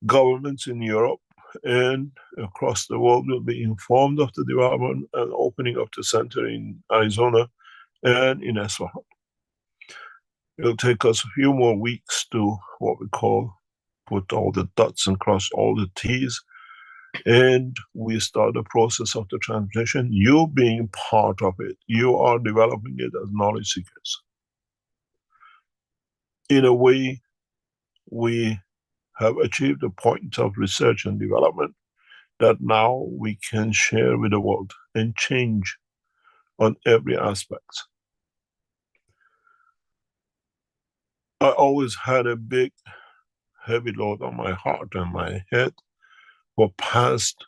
B: Governments in Europe and across the world will be informed of the development and opening of the center in Arizona and in Isfahan. It'll take us a few more weeks to what we call put all the dots and cross all the T's, and we start the process of the transition. You being part of it, you are developing it as knowledge seekers. In a way, we have achieved a point of research and development that now we can share with the world and change on every aspect. I always had a big, heavy load on my heart and my head for past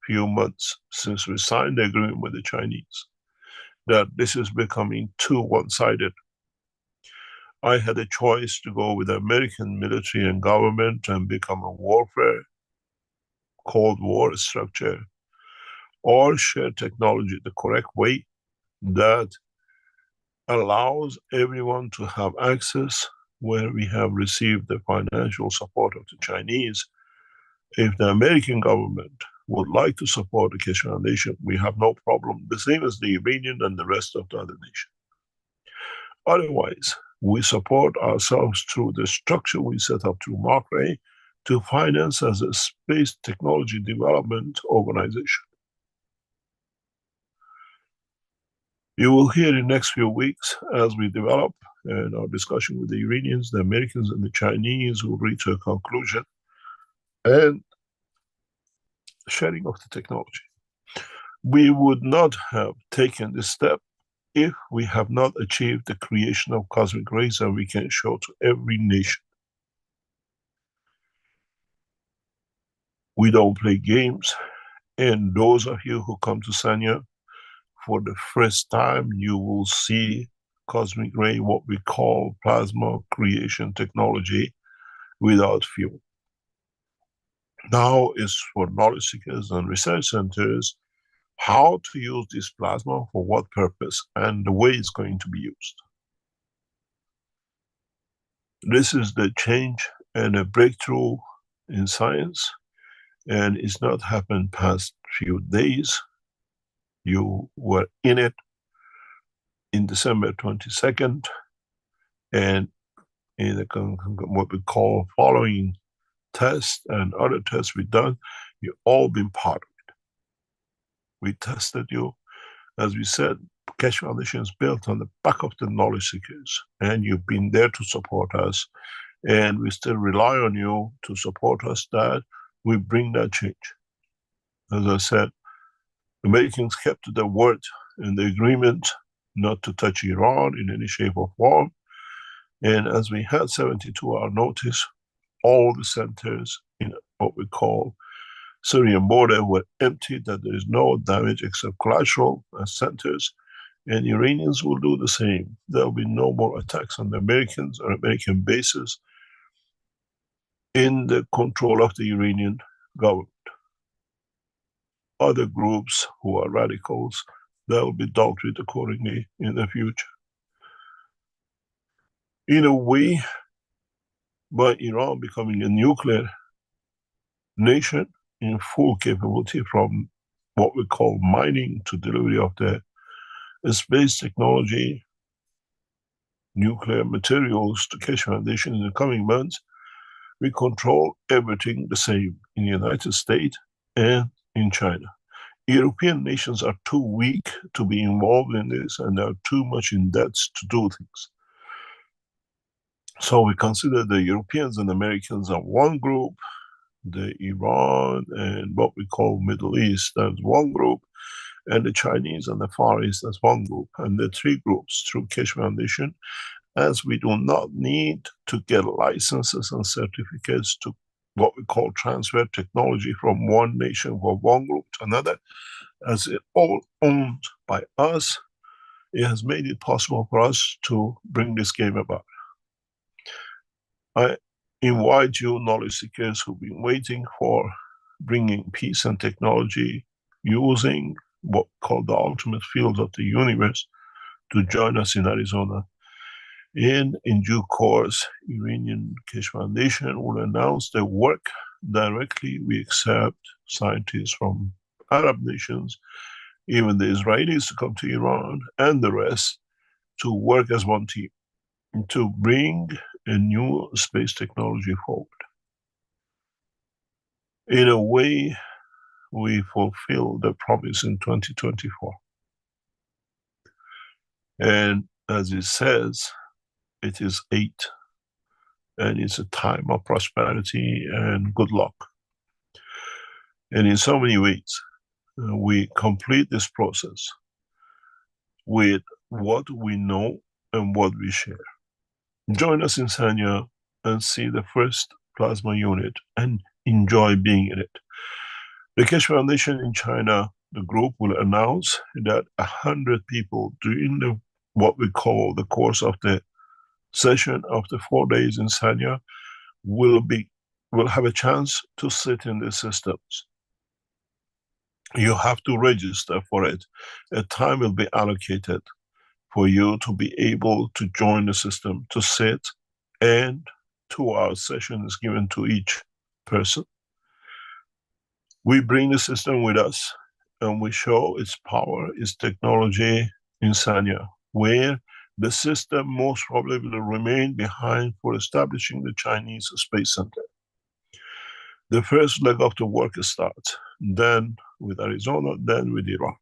B: few months since we signed the agreement with the Chinese, that this is becoming too one-sided. I had a choice to go with the American military and government and become a warfare, Cold War structure, or share technology the correct way that allows everyone to have access, where we have received the financial support of the Chinese. If the American government would like to support the Keshe Foundation, we have no problem, the same as the Iranian and the rest of the other nations. Otherwise, we support ourselves through the structure we set up through Mark Ray to finance as a space technology development organization. You will hear in the next few weeks as we develop and our discussion with the Iranians, the Americans, and the Chinese will reach a conclusion and sharing of the technology. We would not have taken this step if we have not achieved the creation of cosmic rays that we can show to every nation. We don't play games, and those of you who come to Sanya, for the first time, you will see cosmic ray, what we call plasma creation technology, without fuel. Now is for knowledge seekers and research centers how to use this plasma for what purpose and the way it's going to be used. This is the change and a breakthrough in science, and it's not happened past few days. You were in it in December 22nd, and in the, what we call following tests and other tests we've done, you've all been part of it. We tested you. As we said, Keshe Foundation is built on the back of the knowledge seekers, and you've been there to support us, and we still rely on you to support us, that we bring that change. As I said, Americans kept to their word in the agreement not to touch Iran in any shape or form, and as we had 72-hour notice, all the centers in what we call Syrian border were emptied, that there is no damage except collateral centers, and Iranians will do the same. There will be no more attacks on the Americans or American bases in the control of the Iranian government. Other groups who are radicals, they will be dealt with accordingly in the future. In a way, by Iran becoming a nuclear nation in full capability, from what we call mining to delivery of the space technology, nuclear materials to Keshe Foundation in the coming months, we control everything the same in the United States and in China. European nations are too weak to be involved in this, and they are too much in debt to do things. So we consider the Europeans and Americans are one group, the Iran and what we call Middle East as one group, and the Chinese and the Far East as one group, and the three groups through Keshe Foundation, as we do not need to get licenses and certificates to what we call transfer technology from one nation or one group to another, as it all owned by us, it has made it possible for us to bring this game about. I invite you, knowledge seekers who've been waiting for bringing peace and technology using what we call the ultimate field of the universe, to join us in Arizona. In due course, Iranian Keshe Foundation will announce their work directly. We accept scientists from Arab nations, even the Israelis to come to Iran, and the rest to work as one team to bring a new space technology forward. In a way, we fulfill the promise in 2024. And as it says, it is 8, and it's a time of prosperity and good luck. And in so many ways, we complete this process with what we know and what we share. Join us in Sanya and see the first plasma unit and enjoy being in it. The Keshe Foundation in China, the group will announce that 100 people during what we call the course of the session of the 4 days in Sanya will have a chance to sit in the systems. You have to register for it. A time will be allocated for you to be able to join the system, to sit, and 2-hour session is given to each person. We bring the system with us, and we show its power, its technology in Sanya, where the system most probably will remain behind for establishing the Chinese Space Center. The first leg of the work starts, then with Arizona, then with Iran.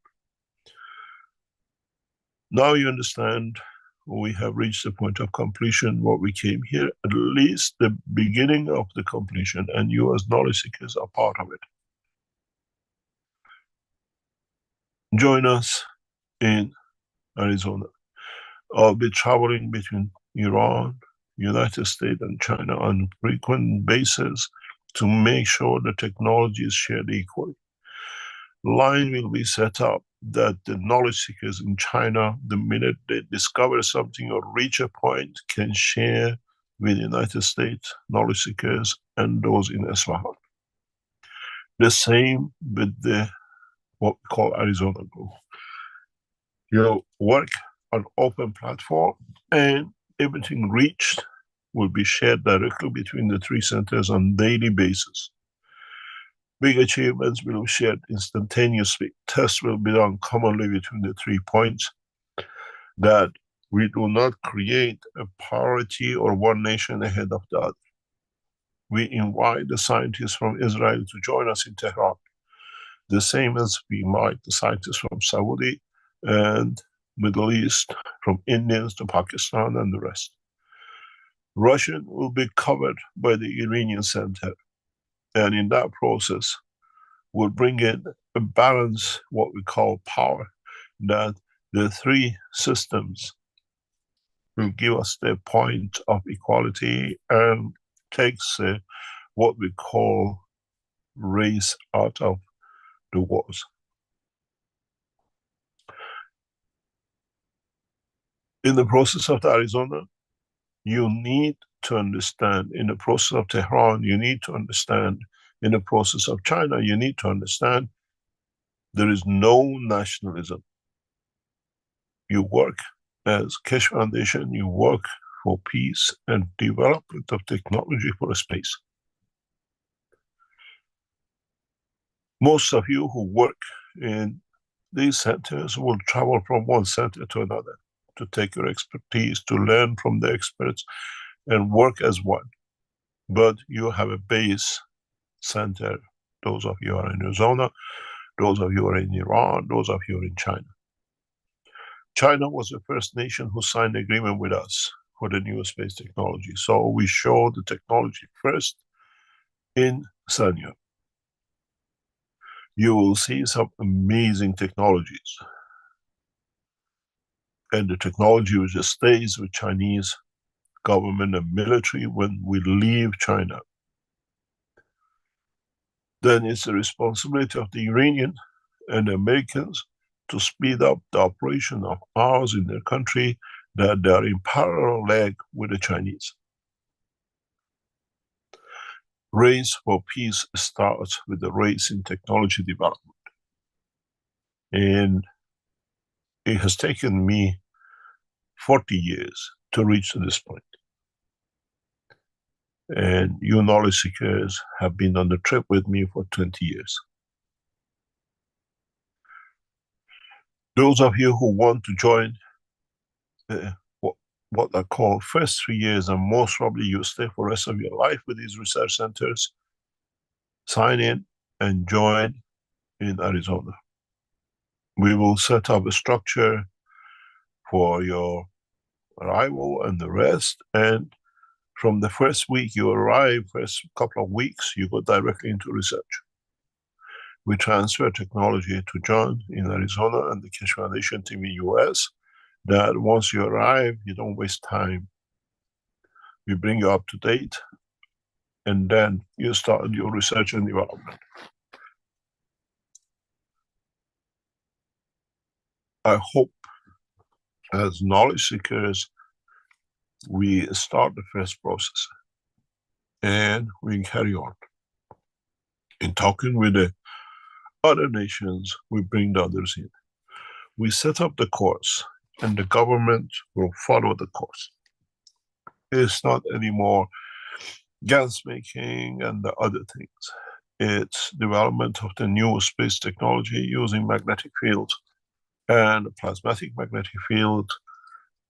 B: Now you understand we have reached the point of completion, what we came here, at least the beginning of the completion, and you as knowledge seekers are part of it. Join us in Arizona. I'll be traveling between Iran, United States, and China on a frequent basis to make sure the technology is shared equally. Line will be set up that the knowledge seekers in China, the minute they discover something or reach a point, can share with the United States knowledge seekers and those in Isfahan. The same with the what we call Arizona group. You work on open platform, and everything reached will be shared directly between the 3 centers on daily basis. Big achievements will be shared instantaneously. Tests will be done commonly between the 3 points, that we do not create a priority or one nation ahead of the other. We invite the scientists from Israel to join us in Tehran, the same as we invite the scientists from Saudi and Middle East, from Indians to Pakistan and the rest. Russian will be covered by the Iranian Center, and in that process, we'll bring in a balance, what we call power, that the 3 systems will give us the point of equality and takes what we call race out of the wars. In the process of Arizona, you need to understand. In the process of Tehran, you need to understand. In the process of China, you need to understand there is no nationalism. You work as Keshe Foundation, you work for peace and development of technology for space. Most of you who work in these centers will travel from one center to another to take your expertise, to learn from the experts and work as one. But you have a base center. Those of you are in Arizona, those of you are in Iran, those of you are in China. China was the first nation who signed an agreement with us for the new space technology. So we show the technology first in Sanya. You will see some amazing technologies. And the technology which stays with Chinese government and military when we leave China. Then it's the responsibility of the Iranian and the Americans to speed up the operation of ours in their country, that they are in parallel leg with the Chinese. Race for peace starts with the race in technology development. And it has taken me 40 years to reach to this point. And you knowledge seekers have been on the trip with me for 20 years. Those of you who want to join what I call first 3 years, and most probably you stay for the rest of your life with these research centers, sign in and join in Arizona. We will set up a structure for your arrival and the rest, and from the first week you arrive, first couple of weeks, you go directly into research. We transfer technology to John in Arizona and the Keshe Foundation team in US, that once you arrive, you don't waste time. We bring you up to date, and then you start your research and development. I hope as knowledge seekers, we start the first process and we carry on. In talking with the other nations, we bring the others in. We set up the course and the government will follow the course. It's not anymore gas making and the other things. It's development of the new space technology using magnetic field and plasmatic magnetic field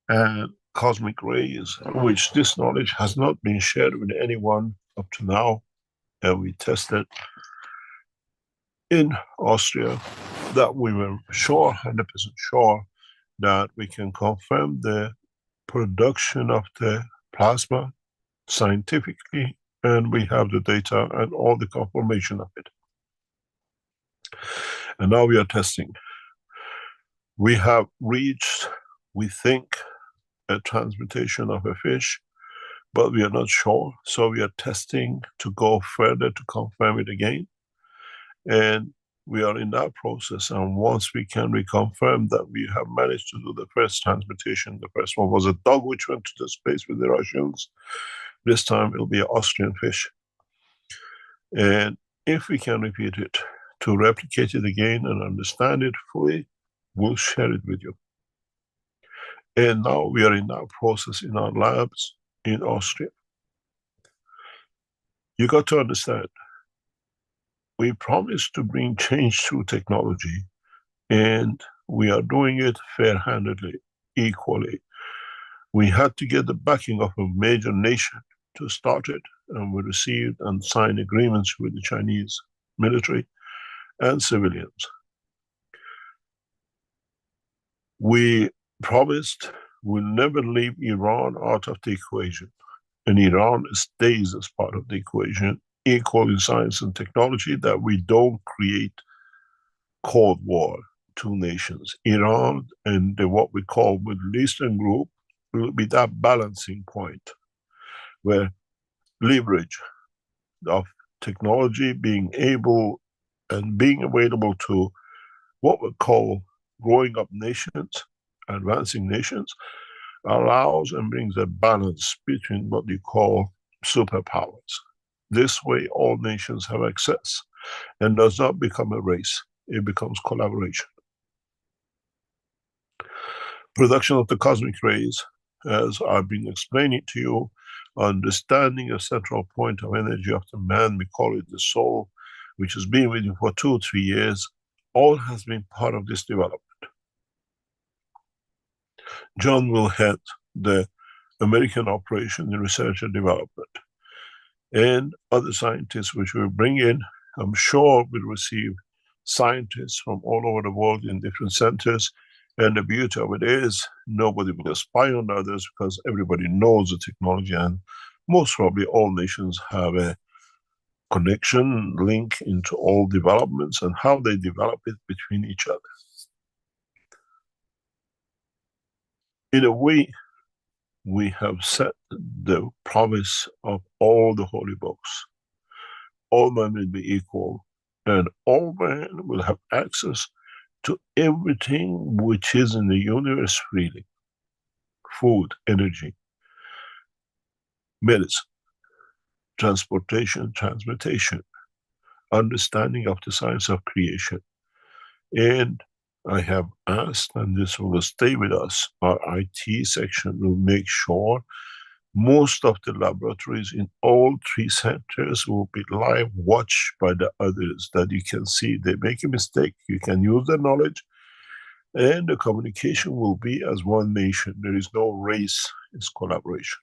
B: and cosmic rays, which this knowledge has not been shared with anyone up to now. And we tested in Austria that we were sure, 100% sure, that we can confirm the production of the plasma scientifically, and we have the data and all the confirmation of it. And now we are testing. We have reached, we think, a transmutation of a fish, but we are not sure. So we are testing to go further to confirm it again. And we are in that process. And once we can reconfirm that we have managed to do the first transmutation, the first one was a dog which went to the space with the Russians. This time it'll be an Austrian fish. And if we can repeat it, to replicate it again and understand it fully, we'll share it with you. And now we are in that process in our labs in Austria. You got to understand, we promised to bring change through technology, and we are doing it fair-handedly, equally. We had to get the backing of a major nation to start it, and we received and signed agreements with the Chinese military and civilians. We promised we'll never leave Iran out of the equation, and Iran stays as part of the equation, equal in science and technology, that we don't create Cold War, two nations. Iran and what we call Middle Eastern group will be that balancing point where leverage of technology being able and being available to what we call growing up nations, advancing nations, allows and brings a balance between what you call superpowers. This way all nations have access and does not become a race, it becomes collaboration. Production of the cosmic rays, as I've been explaining to you, understanding a central point of energy of the man, we call it the soul, which has been with you for 2 or 3 years, all has been part of this development. John will head the American operation in research and development. And other scientists which we'll bring in, I'm sure we'll receive scientists from all over the world in different centers. And the beauty of it is nobody will spy on others because everybody knows the technology, and most probably all nations have a connection, link into all developments and how they develop it between each other. In a way, we have set the promise of all the holy books. All men will be equal, and all men will have access to everything which is in the universe freely. Food, energy, medicine, transportation, transmutation, understanding of the science of creation. And I have asked, and this will stay with us, our IT section will make sure most of the laboratories in all 3 centers will be live watched by the others, that you can see they make a mistake, you can use the knowledge, and the communication will be as one nation. There is no race, it's collaboration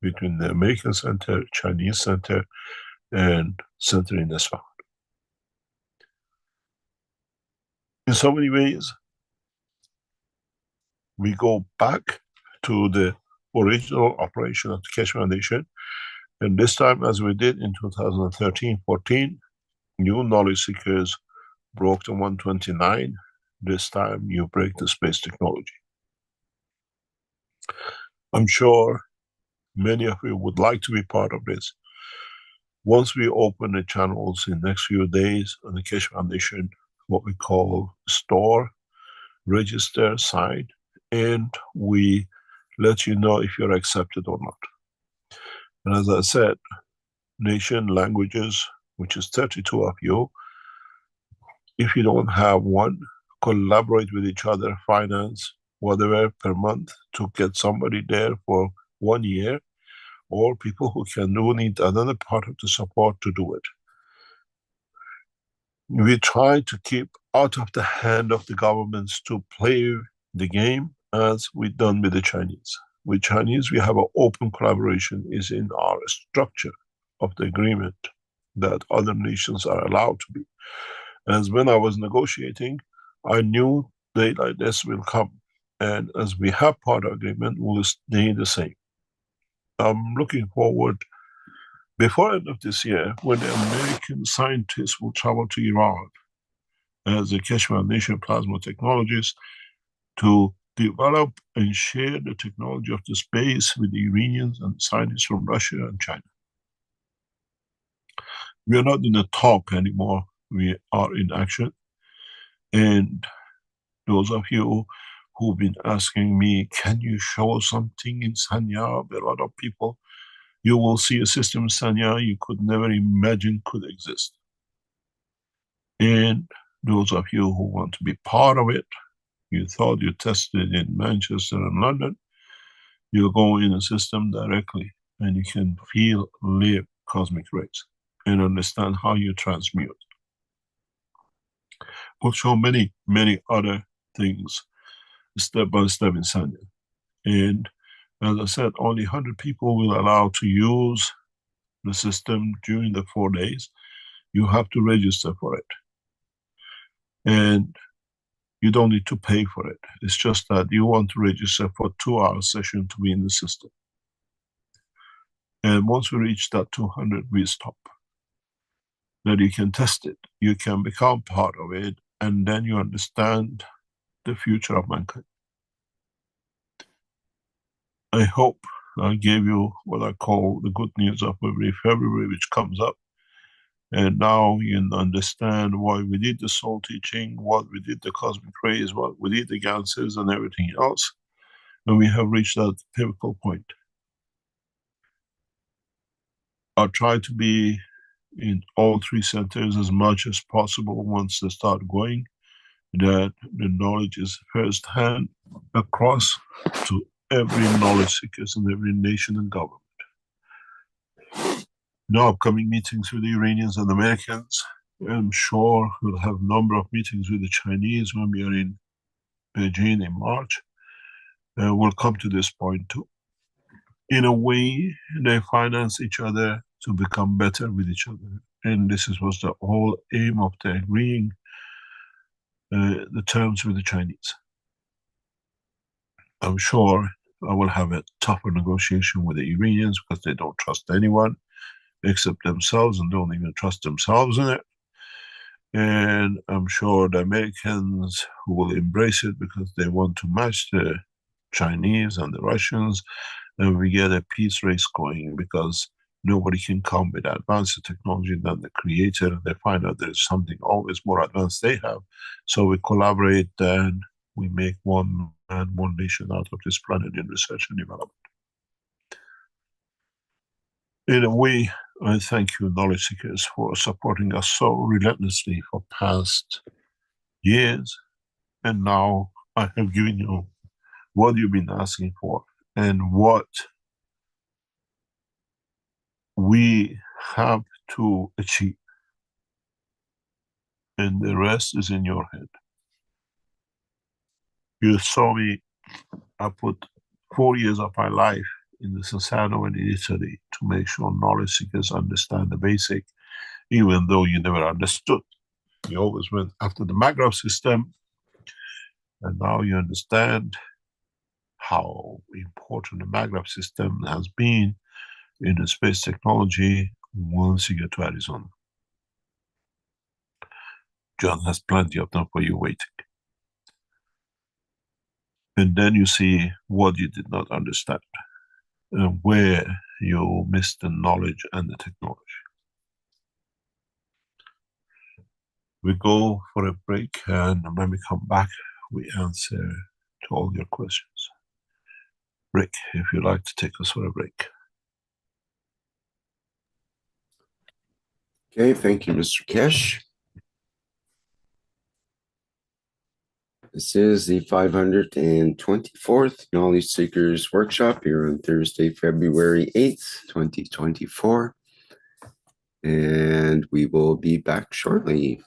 B: between the American center, Chinese center, and center in Isfahan. In so many ways, we go back to the original operation of the Keshe Foundation, and this time, as we did in 2013-14, new knowledge seekers broke the 129. This time you break the space technology. I'm sure many of you would like to be part of this. Once we open the channels in the next few days on the Keshe Foundation, what we call store, register, sign, and we let you know if you're accepted or not. And as I said, nation, languages, which is 32 of you, if you don't have one, collaborate with each other, finance, whatever per month to get somebody there for 1 year, or people who can do need another part of the support to do it. We try to keep out of the hand of the governments to play the game as we've done with the Chinese. With Chinese, we have an open collaboration is in our structure of the agreement that other nations are allowed to be. As when I was negotiating, I knew day like this will come. And as we have part of agreement, we'll stay the same. I'm looking forward, before end of this year, when the American scientists will travel to Iran as a Keshe Foundation plasma technologists to develop and share the technology of the space with the Iranians and scientists from Russia and China. We are not in the talk anymore, we are in action. And those of you who've been asking me, can you show something in Sanya? There are a lot of people. You will see a system in Sanya you could never imagine could exist. And those of you who want to be part of it, you thought you tested in Manchester and London, you go in a system directly and you can feel, live cosmic rays and understand how you transmute. We'll show many, many other things step by step in Sanya. And as I said, only 100 people will allow to use the system during the 4 days. You have to register for it. And you don't need to pay for it. It's just that you want to register for a 2-hour session to be in the system. And once we reach that 200, we stop. Then you can test it. You can become part of it, and then you understand the future of mankind. I hope I gave you what I call the good news of every February, which comes up. And now you understand why we did the soul teaching, what we did the cosmic rays, what we did the ganses and everything else. And we have reached that pivotal point. I'll try to be in all 3 centers as much as possible once they start going, that the knowledge is first hand across to every knowledge seekers in every nation and government. No upcoming meetings with the Iranians and Americans. I'm sure we'll have a number of meetings with the Chinese when we are in Beijing in March. We'll come to this point too. In a way, they finance each other to become better with each other. And this was the whole aim of the agreeing the terms with the Chinese. I'm sure I will have a tougher negotiation with the Iranians because they don't trust anyone except themselves and don't even trust themselves in it. And I'm sure the Americans who will embrace it because they want to match the Chinese and the Russians, and we get a peace race going because Nobody can come with advanced technology than the creator, and they find out there is something always more advanced they have. So we collaborate and we make one man, one nation out of this planet in research and development. In a way, I thank you, knowledge seekers, for supporting us so relentlessly for past years. And now I have given you what you've been asking for and what we have to achieve. And the rest is in your head. You saw me, I put 4 years of my life in the Sassano and in Italy to make sure knowledge seekers understand the basic, even though you never understood. You always went after the Maghreb system, and now you understand how important the Maghreb system has been in the space technology once you get to Arizona. John has plenty of them for you waiting. And then you see what you did not understand, and where you missed the knowledge and the technology. We go for a break, and when we come back, we answer to all your questions. Rick, if you'd like to take us for a break.
C: Okay, thank you, Mr. Keshe. This is the 524th Knowledge Seekers Workshop here on Thursday, February 8th, 2024. And we will be back shortly.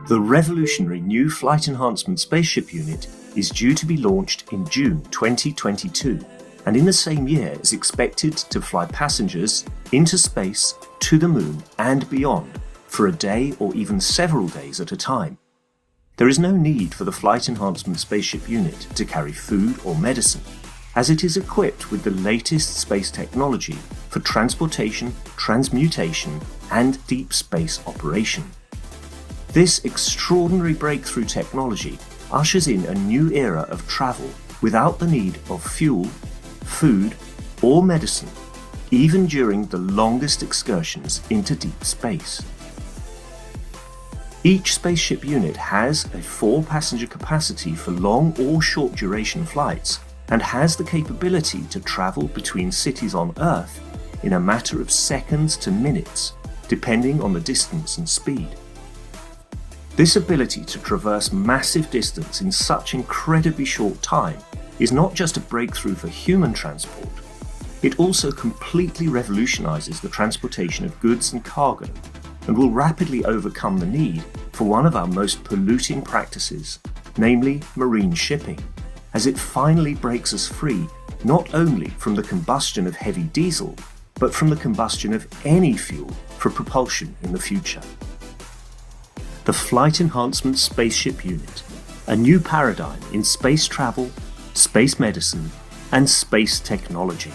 A: The revolutionary new Flight Enhancement Spaceship unit is due to be launched in June 2022, and in the same year is expected to fly passengers into space, to the moon and beyond for a day or even several days at a time. There is no need for the Flight Enhancement Spaceship unit to carry food or medicine, as it is equipped with the latest space technology for transportation, transmutation and deep space operation. This extraordinary breakthrough technology ushers in a new era of travel without the need of fuel, food, or medicine, even during the longest excursions into deep space. Each spaceship unit has a 4-passenger capacity for long or short duration flights and has the capability to travel between cities on Earth in a matter of seconds to minutes, depending on the distance and speed. This ability to traverse massive distance in such incredibly short time is not just a breakthrough for human transport,
E: It also completely revolutionizes the transportation of goods and cargo, and will rapidly overcome the need for one of our most polluting practices, namely marine shipping, as it finally breaks us free not only from the combustion of heavy diesel, but from the combustion of any fuel for propulsion in the future. The Flight Enhancement Spaceship Unit, a new paradigm in space travel, space medicine, and space technology.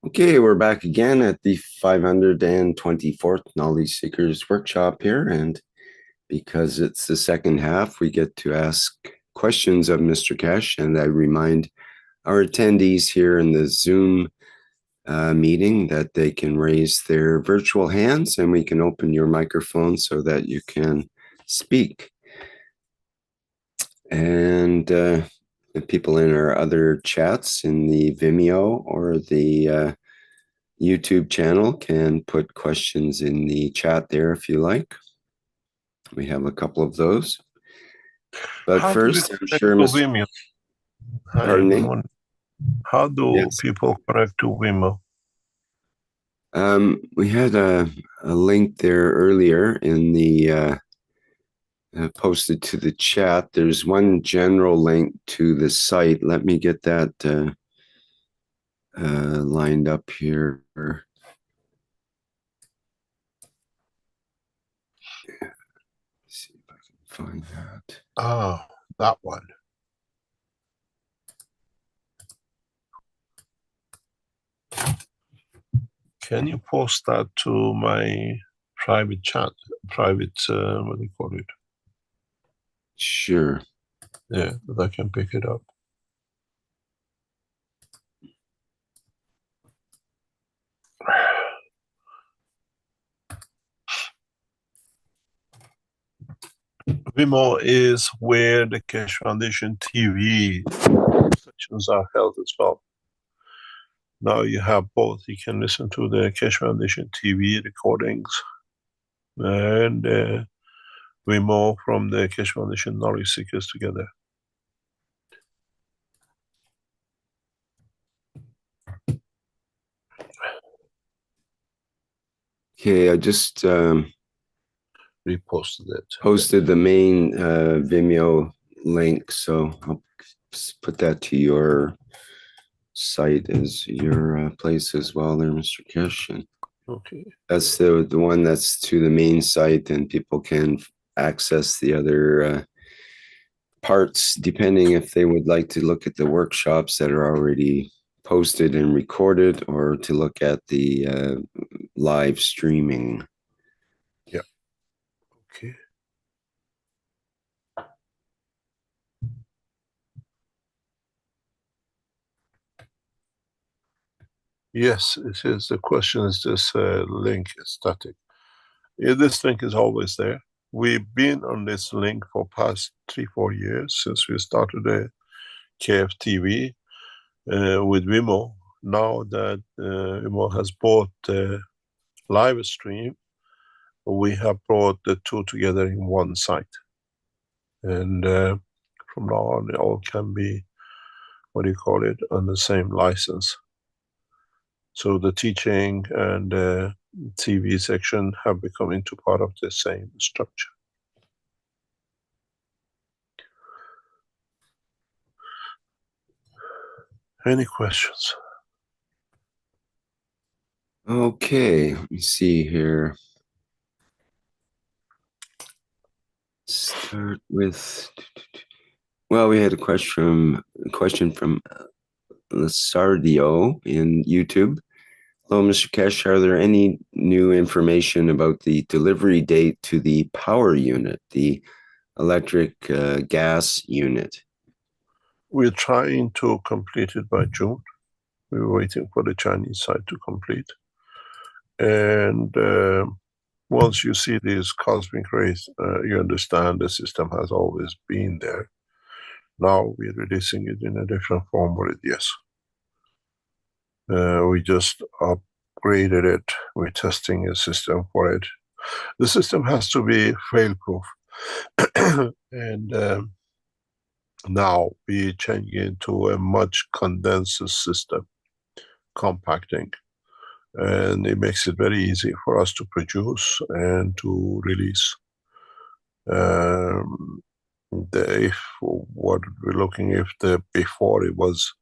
C: Okay, we're back again at the 524th Knowledge Seekers Workshop here, and because it's the second half, we get to ask questions of Mr. Keshe, and I remind our attendees here in the Zoom meeting that they can raise their virtual hands and we can open your microphone so that you can speak. And the people in our other chats in the Vimeo or the YouTube channel can put questions in the chat there if you like. We have a couple of those. But
B: How
C: first,
B: do
C: I'm sure Mr.
B: Vimeo?
C: Pardon me?
B: How do
C: Yes.
B: people connect to Vimeo?
C: We had a link there earlier in the posted to the chat. There's one general link to the site. Let me get that lined up here. See if I can find that.
B: Ah, that one. Can you post that to my private chat? Private, what do you call it?
C: Sure.
B: Yeah, that I can pick it up. Vimeo is where the Keshe Foundation TV sessions are held as well. Now you have both. You can listen to the Keshe Foundation TV recordings and Wimo from the Keshe Foundation Knowledge Seekers Together.
C: Okay, I just
B: Reposted it.
C: posted the main Vimeo link, so I'll put that to your site as your place as well there, Mr. Keshe.
B: Okay.
C: That's the one that's to the main site, and people can access the other parts depending if they would like to look at the workshops that are already posted and recorded, or to look at the live streaming.
B: Yeah. Okay. Yes, it is. The question is, this link is static? Yeah, this link is always there. We've been on this link for past 3-4 years since we started the KF TV with Wimo. Now that Wimo has bought the live stream, we have brought the two together in one site. And from now on, it all can be, what do you call it, on the same license. So the teaching and the TV section have become into part of the same structure. Any questions?
C: Okay, let me see here. Start with, well, we had a question from Lasardio in YouTube. Hello, Mr. Keshe. Are there any new information about the delivery date to the power unit, the electric gas unit?
B: We're trying to complete it by June. We're waiting for the Chinese side to complete. And once you see these cosmic rays, you understand the system has always been there. Now we're releasing it in a different form, but yes. We just upgraded it. We're testing a system for it. The system has to be fail-proof. And now we're changing into a much condensed system, compacting. And it makes it very easy for us to produce and to release. What we're looking, before it was,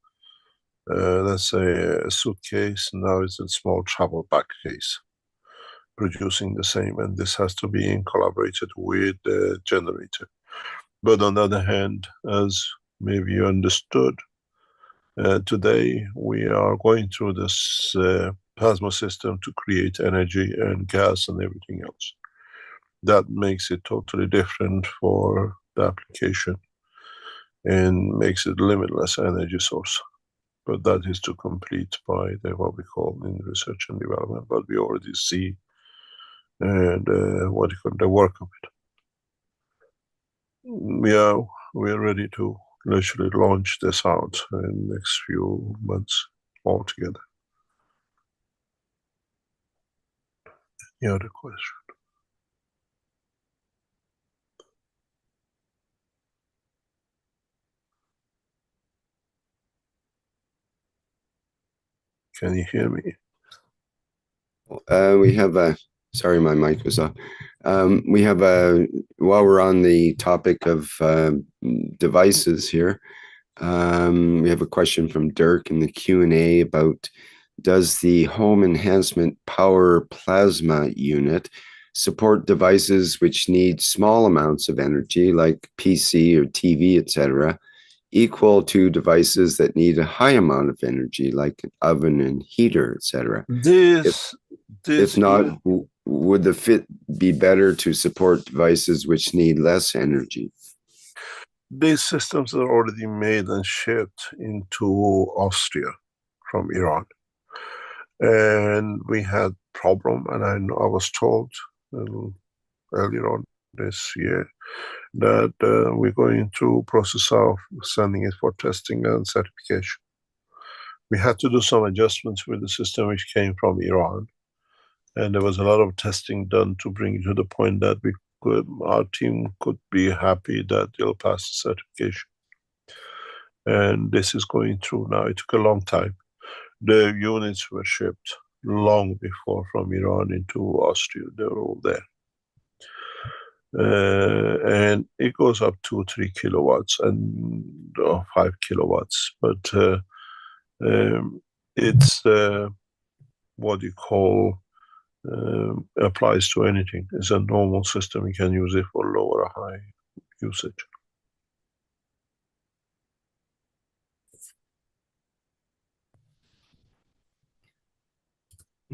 B: let's say, a suitcase, now it's a small travel bag case, producing the same, and this has to be in collaborated with the generator. But on the other hand, as maybe you understood, today we are going through this plasma system to create energy and gas and everything else. That makes it totally different for the application and makes it limitless energy source. But that is to complete by what we call in research and development, but we already see the work of it. We are ready to literally launch this out in the next few months altogether. Any other question? Can you hear me?
C: We have a, sorry, my mic was off. We have a, while we're on the topic of devices here, we have a question from Dirk in the Q&A about, does the home enhancement power plasma unit support devices which need small amounts of energy, like PC or TV, etc., equal to devices that need a high amount of energy, like an oven and heater, etc.? If not, would the fit be better to support devices which need less energy?
B: These systems are already made and shipped into Austria from Iran. And we had problem, and I was told earlier on this year that we're going through process of sending it for testing and certification. We had to do some adjustments with the system which came from Iran, and there was a lot of testing done to bring it to the point that we our team could be happy that they'll pass the certification. And this is going through now. It took a long time. The units were shipped long before from Iran into Austria. They were all there. And it goes up to 3 kilowatts and 5 kilowatts. But it's what you call applies to anything. It's a normal system. You can use it for low or high usage.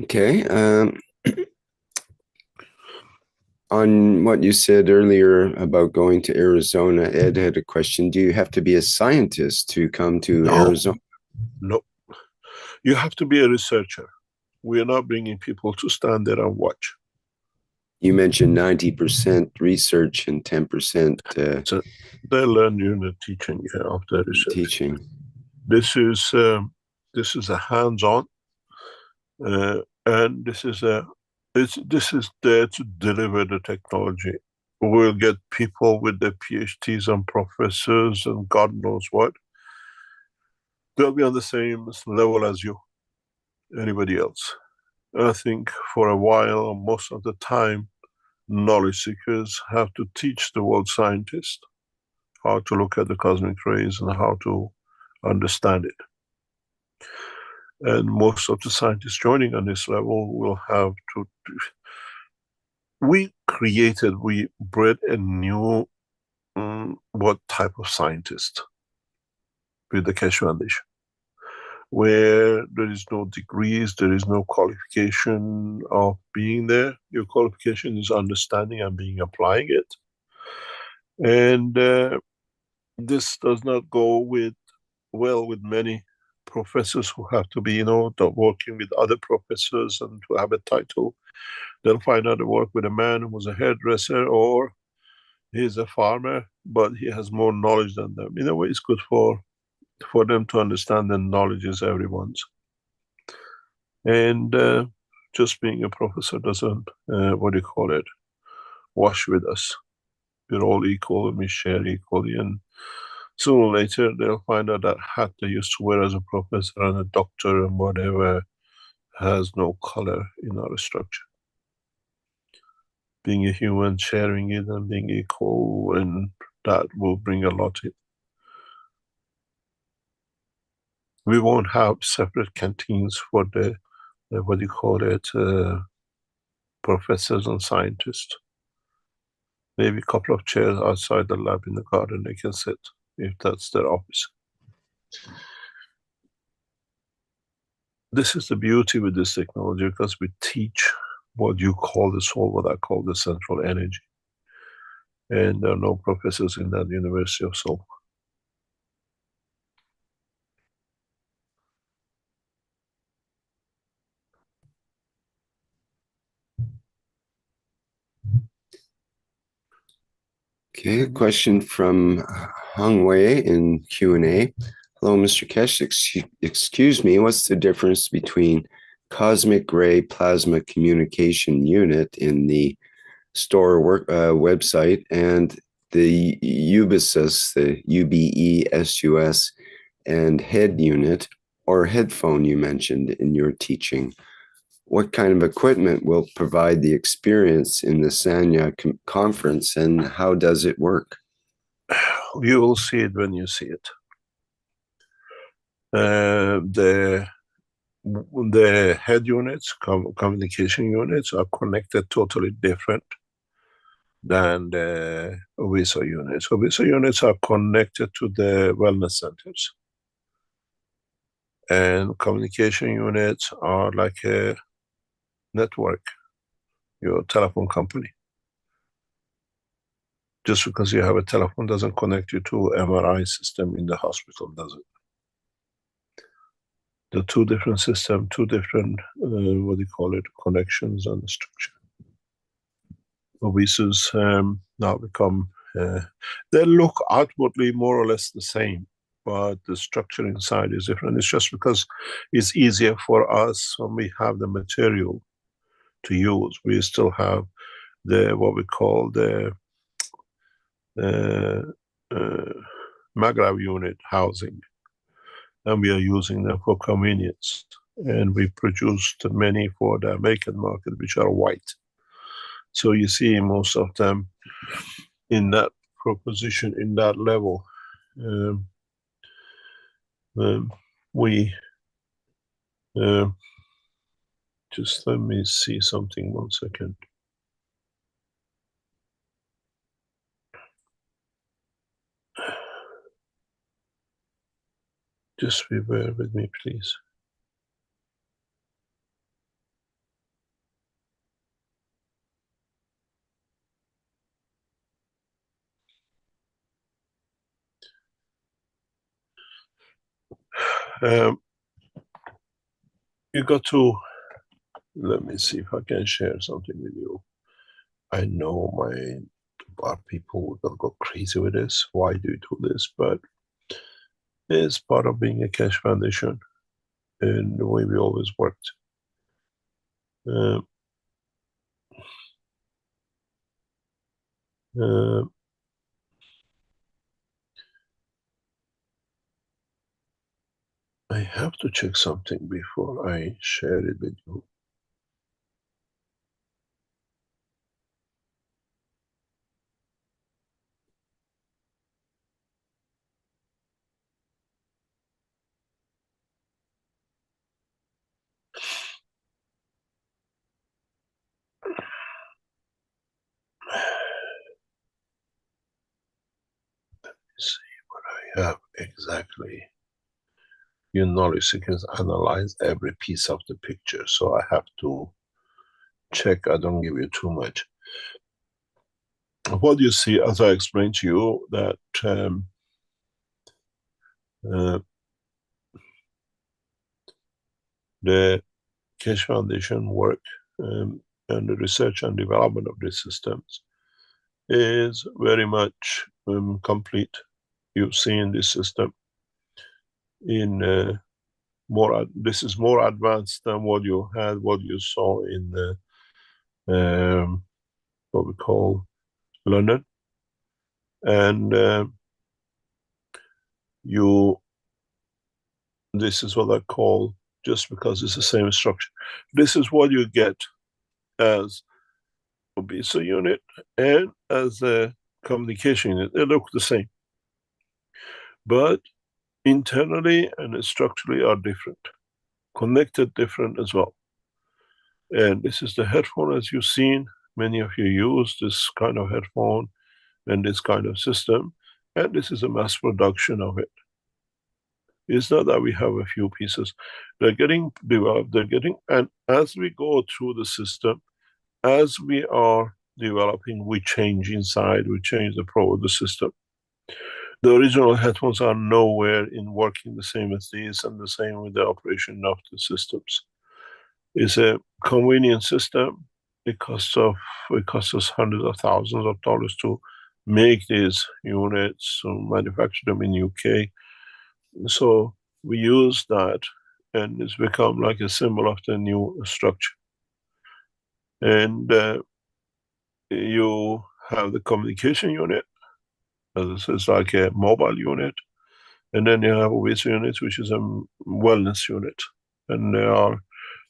C: Okay. On what you said earlier about going to Arizona, Ed had a question. Do you have to be a scientist to come to Arizona?
B: No. You have to be a researcher. We are not bringing people to stand there and watch.
C: You mentioned 90% research and 10%
B: so they learn during the teaching of the research.
C: Teaching.
B: This is a hands-on, and this is there to deliver the technology. We'll get people with their PhDs and professors and God knows what. They'll be on the same level as you, anybody else. I think for a while, most of the time, knowledge seekers have to teach the world scientists how to look at the cosmic rays and how to understand it. And most of the scientists joining on this level will have to. We bred a new what type of scientist with the Keshe Foundation, where there is no degrees, there is no qualification of being there. Your qualification is understanding and applying it. And this does not go well with many professors who have to be, working with other professors and to have a title. They'll find out they work with a man who was a hairdresser, or he's a farmer, but he has more knowledge than them. In a way, it's good for them to understand that knowledge is everyone's. And just being a professor doesn't, wash with us. We're all equal and we share equally. And sooner or later, they'll find out that hat they used to wear as a professor and a doctor and whatever has no color in our structure. Being a human, sharing it and being equal, and that will bring a lot in. We won't have separate canteens for the, professors and scientists. Maybe a couple of chairs outside the lab in the garden they can sit, if that's their office. This is the beauty with this technology, because we teach what you call the soul, what I call the central energy. And there are no professors in that University of Soul.
C: Okay, a question from Hong Wei in Q&A. Hello, Mr. Keshe. Excuse me, what's the difference between cosmic ray plasma communication unit in the store website and the UBESUS, the UBESUS, and head unit or headphone you mentioned in your teaching? What kind of equipment will provide the experience in the Sanya conference, and how does it work?
B: You will see it when you see it. The head units, communication units, are connected totally different than the OBESO units. OBESO units are connected to the wellness centers. And communication units are like a network, your telephone company. Just because you have a telephone doesn't connect you to MRI system in the hospital, does it? The two different systems, two different, connections and the structure. OBESUS now become, they look outwardly more or less the same, but the structure inside is different. It's just because it's easier for us when we have the material to use. We still have what we call the maggrav unit housing, and we are using them for convenience. And we produced many for the American market, which are white. So you see most of them in that proposition, in that level. We just let me see something 1 second. Just bear with me, please. You got to, let me see if I can share something with you. I know our people will go crazy with this. Why do you do this? But it's part of being a Keshe Foundation and the way we always worked. I have to check something before I share it with you. See what I have exactly. Your knowledge seekers analyze every piece of the picture, so I have to check. I don't give you too much. What you see, as I explained to you, that the Keshe Foundation work and the research and development of these systems is very much complete. You've seen this system in this is more advanced than what you saw in what we call London, and this is what I call, just because it's the same structure, this is what you get as obesa unit and as a communication unit. They look the same, but internally and structurally are different, connected different as well. And this is the headphone, as you've seen. Many of you use this kind of headphone and this kind of system, and this is a mass production of it. It's not that we have a few pieces. They're getting developed, and as we go through the system, as we are developing, we change inside, we change the system. The original headphones are nowhere in working the same as these, and the same with the operation of the systems. It's a convenient system. It costs us hundreds of thousands of dollars to make these units, to manufacture them in UK. So we use that, and it's become like a symbol of the new structure. And you have the communication unit. This is like a mobile unit. And then you have a obesa unit, which is a wellness unit. And they are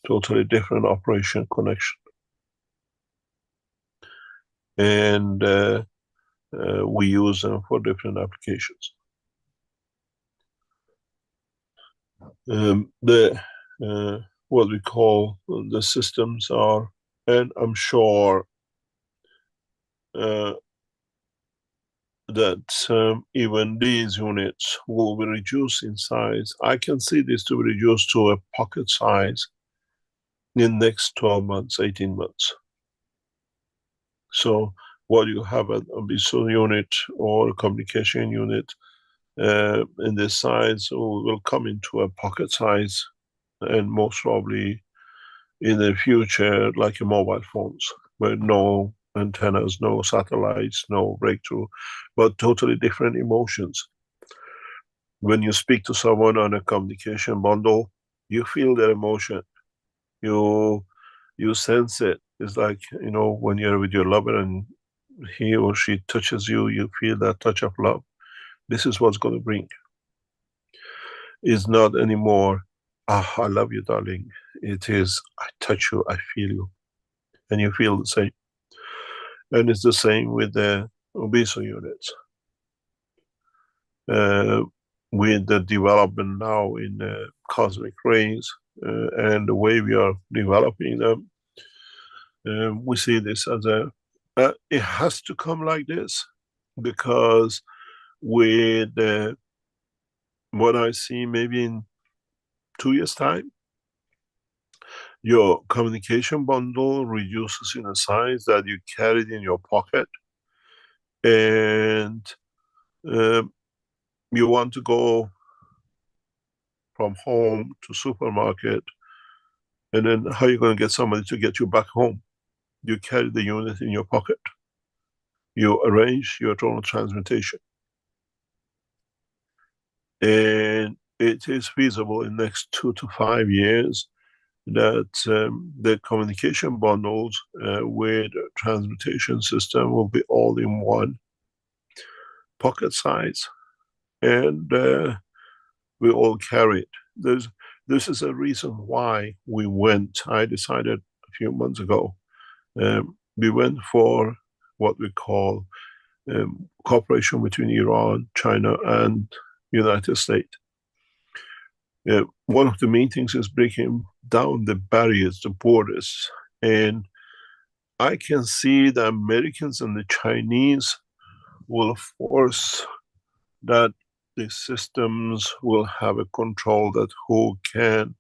B: totally different operation connection. And we use them for different applications. What we call the systems are, and I'm sure that even these units will be reduced in size. I can see this to be reduced to a pocket size in the next 12 months, 18 months. So what you have an obesa unit or a communication unit in this size will come into a pocket size, and most probably in the future like a mobile phones, with no antennas, no satellites, no breakthrough, but totally different emotions. When you speak to someone on a communication bundle, you feel their emotion, you sense it, It's like, you know, when you're with your lover and he or she touches you, you feel that touch of love. This is what's going to bring. It's not anymore, ah, I love you, darling. It is, I touch you, I feel you, and you feel the same. And it's the same with the obeso units. With the development now in cosmic rays and the way we are developing them, we see this as a, it has to come like this, because with what I see maybe in 2 years' time, your communication bundle reduces in a size that you carry it in your pocket, and you want to go from home to supermarket, and then how are you going to get somebody to get you back home? You carry the unit in your pocket. You arrange your total transmutation. And it is feasible in the next 2 to 5 years that the communication bundles with transmutation system will be all in one pocket size, and we all carry it. This is a reason why I decided a few months ago, we went for what we call cooperation between Iran, China, and United States. One of the main things is breaking down the barriers, the borders, and I can see the Americans and the Chinese will force that the systems will have a control that who can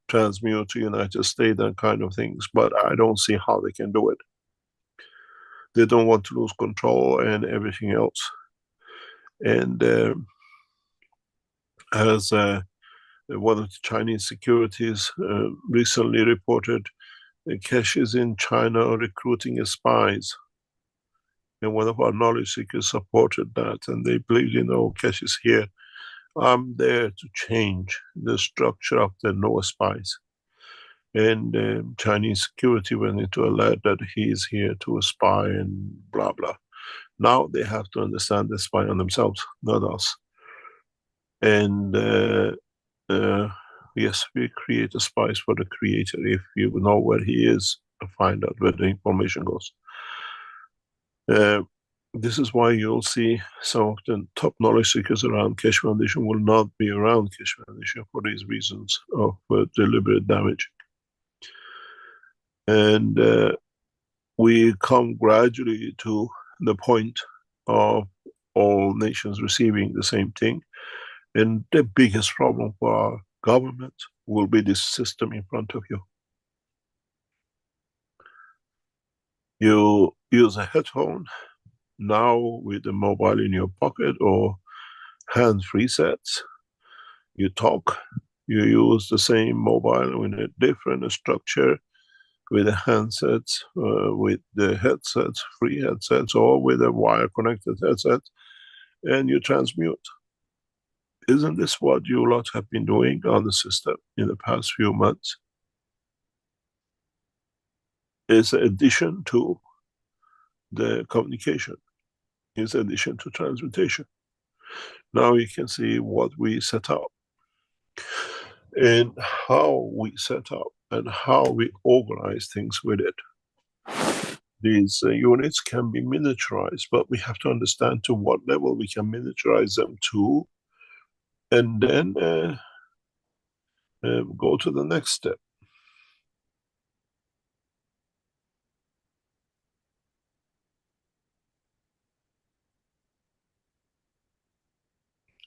B: transmute to United States and kind of things, but I don't see how they can do it. They don't want to lose control and everything else. And as one of the Chinese securities recently reported, Keshe is in China recruiting spies. And one of our knowledge seekers supported that, and they believe, you know, Keshe is here. I'm there to change the structure of the no spies. And Chinese security went into alert that he is here to spy and blah, blah. Now they have to understand they spy on themselves, not us. And yes, we create a spies for the creator. If you know where he is, find out where the information goes. This is why you'll see some of the top knowledge seekers around Keshe Foundation will not be around Keshe Foundation for these reasons of deliberate damage. And we come gradually to the point of all nations receiving the same thing. And the biggest problem for our government will be this system in front of you. You use a headphone now with a mobile in your pocket or hand-free sets. You talk, you use the same mobile in a different structure with the handsets, with the headsets, free headsets, or with a wire-connected headset, and you transmute. Isn't this what you lot have been doing on the system in the past few months? It's an addition to the communication. It's an addition to transmutation. Now you can see what we set up and how we set up and how we organize things with it. These units can be miniaturized, but we have to understand to what level we can miniaturize them to, and then go to the next step.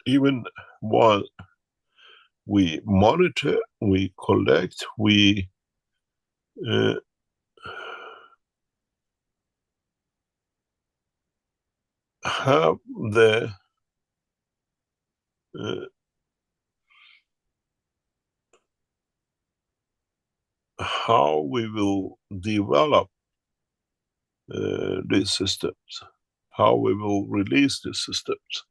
B: Even while we monitor, we collect, we have the how we will develop these systems, how we will release these systems.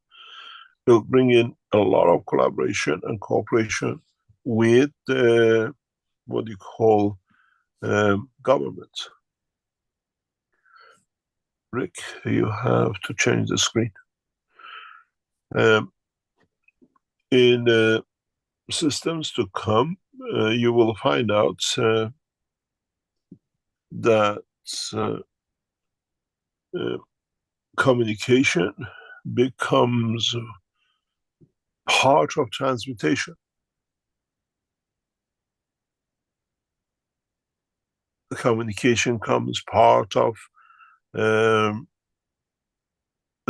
B: It'll bring in a lot of collaboration and cooperation with what you call governments. Rick, you have to change the screen. In systems to come, you will find out that communication becomes part of transmutation. The communication comes part of the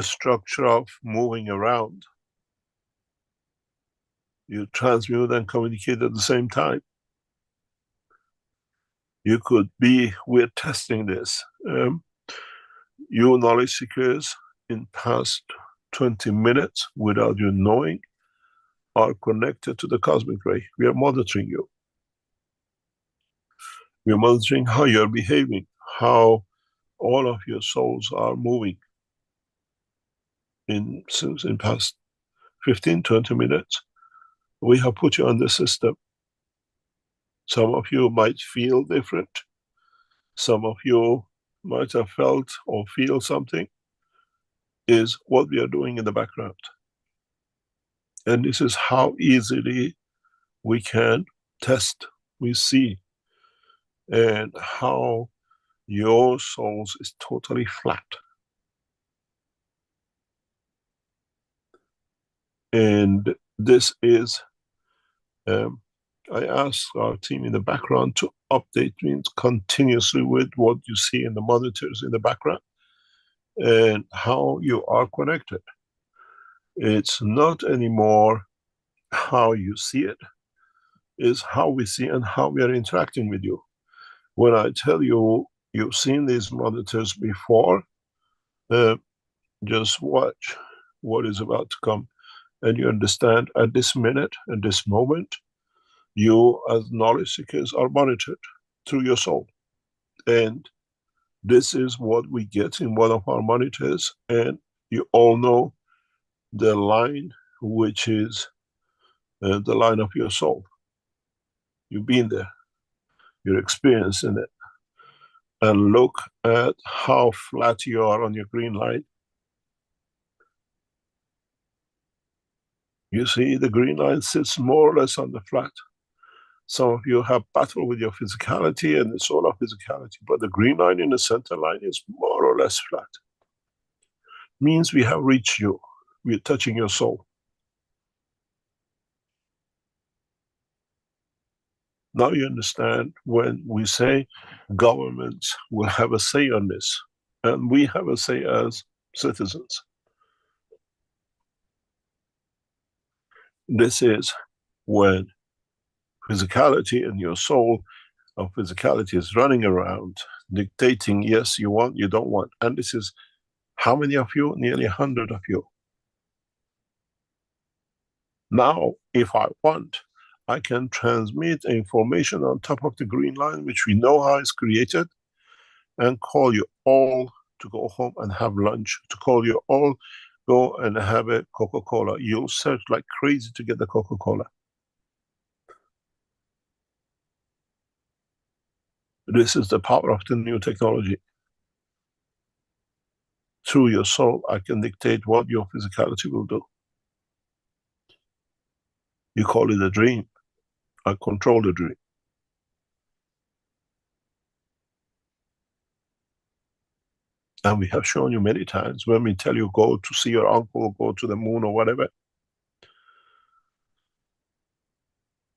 B: structure of moving around. You transmute and communicate at the same time. You could be, we're testing this. You knowledge seekers in past 20 minutes, without you knowing, are connected to the cosmic ray. We are monitoring you. We are monitoring how you're behaving, how all of your souls are moving in past 15, 20 minutes. We have put you on the system. Some of you might feel different. Some of you might have felt or feel something, is what we are doing in the background. And this is how easily we can test, we see, and how your souls is totally flat. And this is, I asked our team in the background to update me continuously with what you see in the monitors in the background and how you are connected. It's not anymore how you see it, it's how we see and how we are interacting with you. When I tell you, you've seen these monitors before, just watch what is about to come. And you understand at this minute, at this moment, you as knowledge seekers are monitored through your soul. And this is what we get in one of our monitors. And you all know the line, which is the line of your soul. You've been there, you're experiencing it. And look at how flat you are on your green line. You see, the green line sits more or less on the flat. Some of you have battled with your physicality and the solar physicality, but the green line in the center line is more or less flat. Means we have reached you. We're touching your soul. Now you understand when we say governments will have a say on this, and we have a say as citizens. This is when physicality and your soul of physicality is running around, dictating, yes, you want, you don't want. And this is how many of you? Nearly 100 of you. Now, if I want, I can transmit information on top of the green line, which we know how it's created, and call you all to go home and have lunch, to call you all go and have a Coca-Cola. You'll search like crazy to get the Coca-Cola. This is the power of the new technology. Through your soul, I can dictate what your physicality will do. You call it a dream. I control the dream. And we have shown you many times when we tell you go to see your uncle, go to the moon or whatever.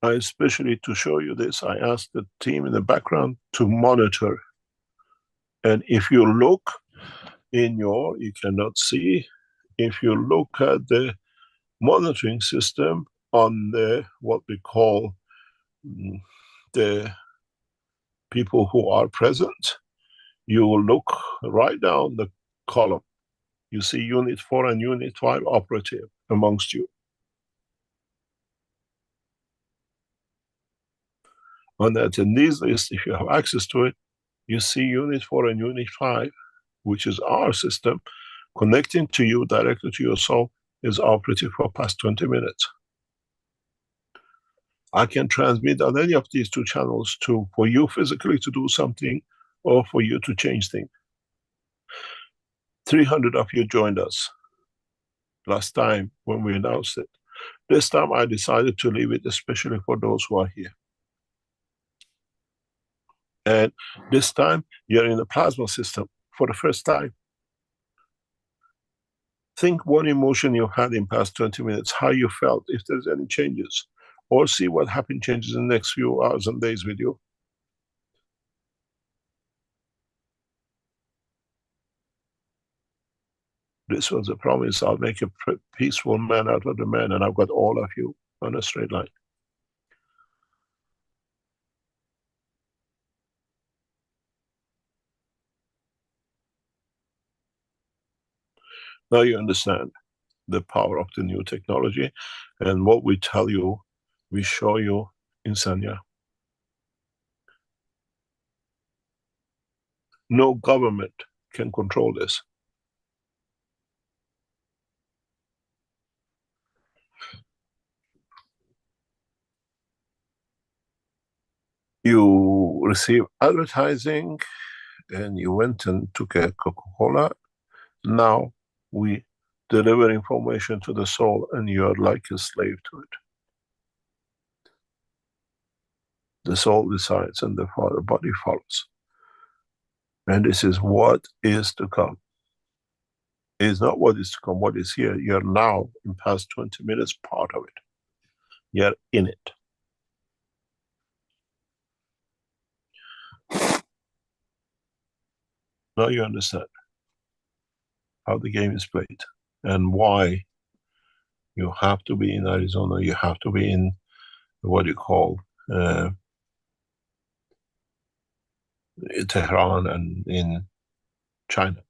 B: I especially, to show you this, I asked the team in the background to monitor. And if you look in your, you cannot see, if you look at the monitoring system on the, what we call the people who are present, you will look right down the column. You see Unit 4 and Unit 5 operative amongst you. On the attendees list, if you have access to it, you see Unit 4 and Unit 5, which is our system, connecting to you directly to your soul, is operative for past 20 minutes. I can transmit on any of these two channels for you physically to do something or for you to change things. 300 of you joined us last time when we announced it. This time I decided to leave it especially for those who are here. And this time you're in the plasma system for the first time. Think one emotion you had in past 20 minutes, how you felt, if there's any changes, or see what happened changes in the next few hours and days with you. This was a promise. I'll make a peaceful man out of the man, and I've got all of you on a straight line. Now you understand the power of the new technology, and what we tell you, we show you in Sanya. No government can control this. You receive advertising and you went and took a Coca-Cola. Now we deliver information to the soul and you're like a slave to it. The soul decides and the body follows. And this is what is to come. It's not what is to come, what is here. You're now, in past 20 minutes, part of it. You're in it. Now you understand how the game is played and why you have to be in Arizona, you have to be in what you call Tehran and in China.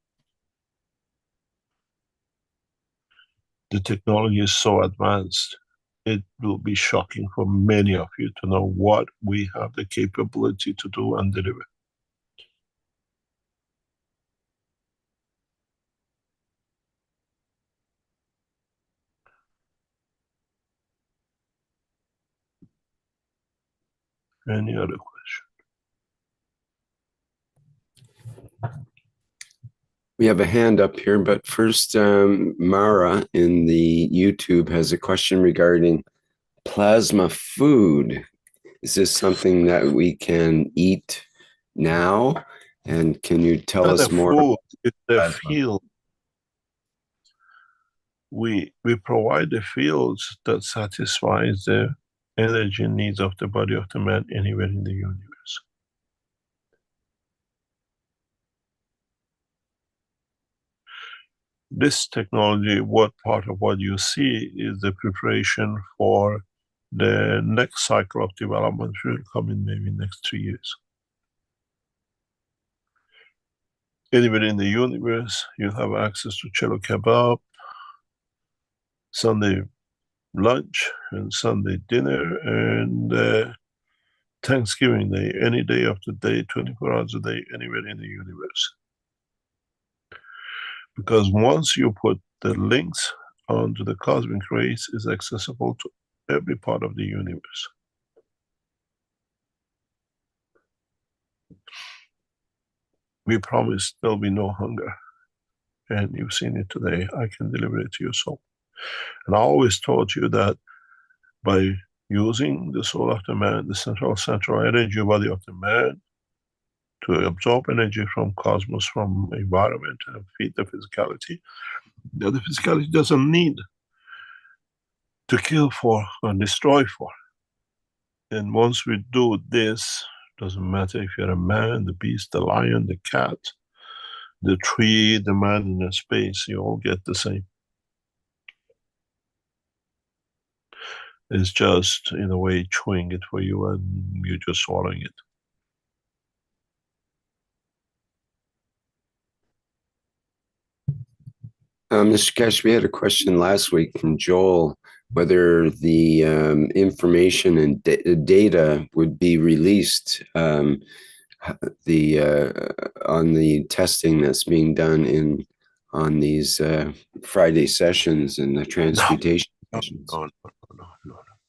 B: The technology is so advanced, it will be shocking for many of you to know what we have the capability to do and deliver. Any other question?
C: We have a hand up here, but first, Mara in the YouTube has a question regarding plasma food. Is this something that we can eat now? And can you tell us more?
B: Food, it's the field. We provide the fields that satisfies the energy needs of the body of the man anywhere in the universe. This technology, what part of what you see is the preparation for the next cycle of development, which will come in maybe next 3 years. Anywhere in the universe, you have access to cello kebab, Sunday lunch and Sunday dinner, and Thanksgiving Day, any day of the day, 24 hours a day, anywhere in the universe. Because once you put the links onto the cosmic rays, it's accessible to every part of the universe. We promise there'll be no hunger. And you've seen it today. I can deliver it to your soul. And I always told you that by using the soul of the man, the central energy body of the man, to absorb energy from cosmos, from environment, and feed the physicality, the other physicality doesn't need to kill for and destroy for. And once we do this, doesn't matter if you're a man, the beast, the lion, the cat, the tree, the man in the space, you all get the same. It's just, in a way, chewing it for you and you're just swallowing it.
C: Mr. Keshe, we had a question last week from Joel, whether the information and data would be released on the testing that's being done on these Friday sessions and the transmutation sessions.
B: No.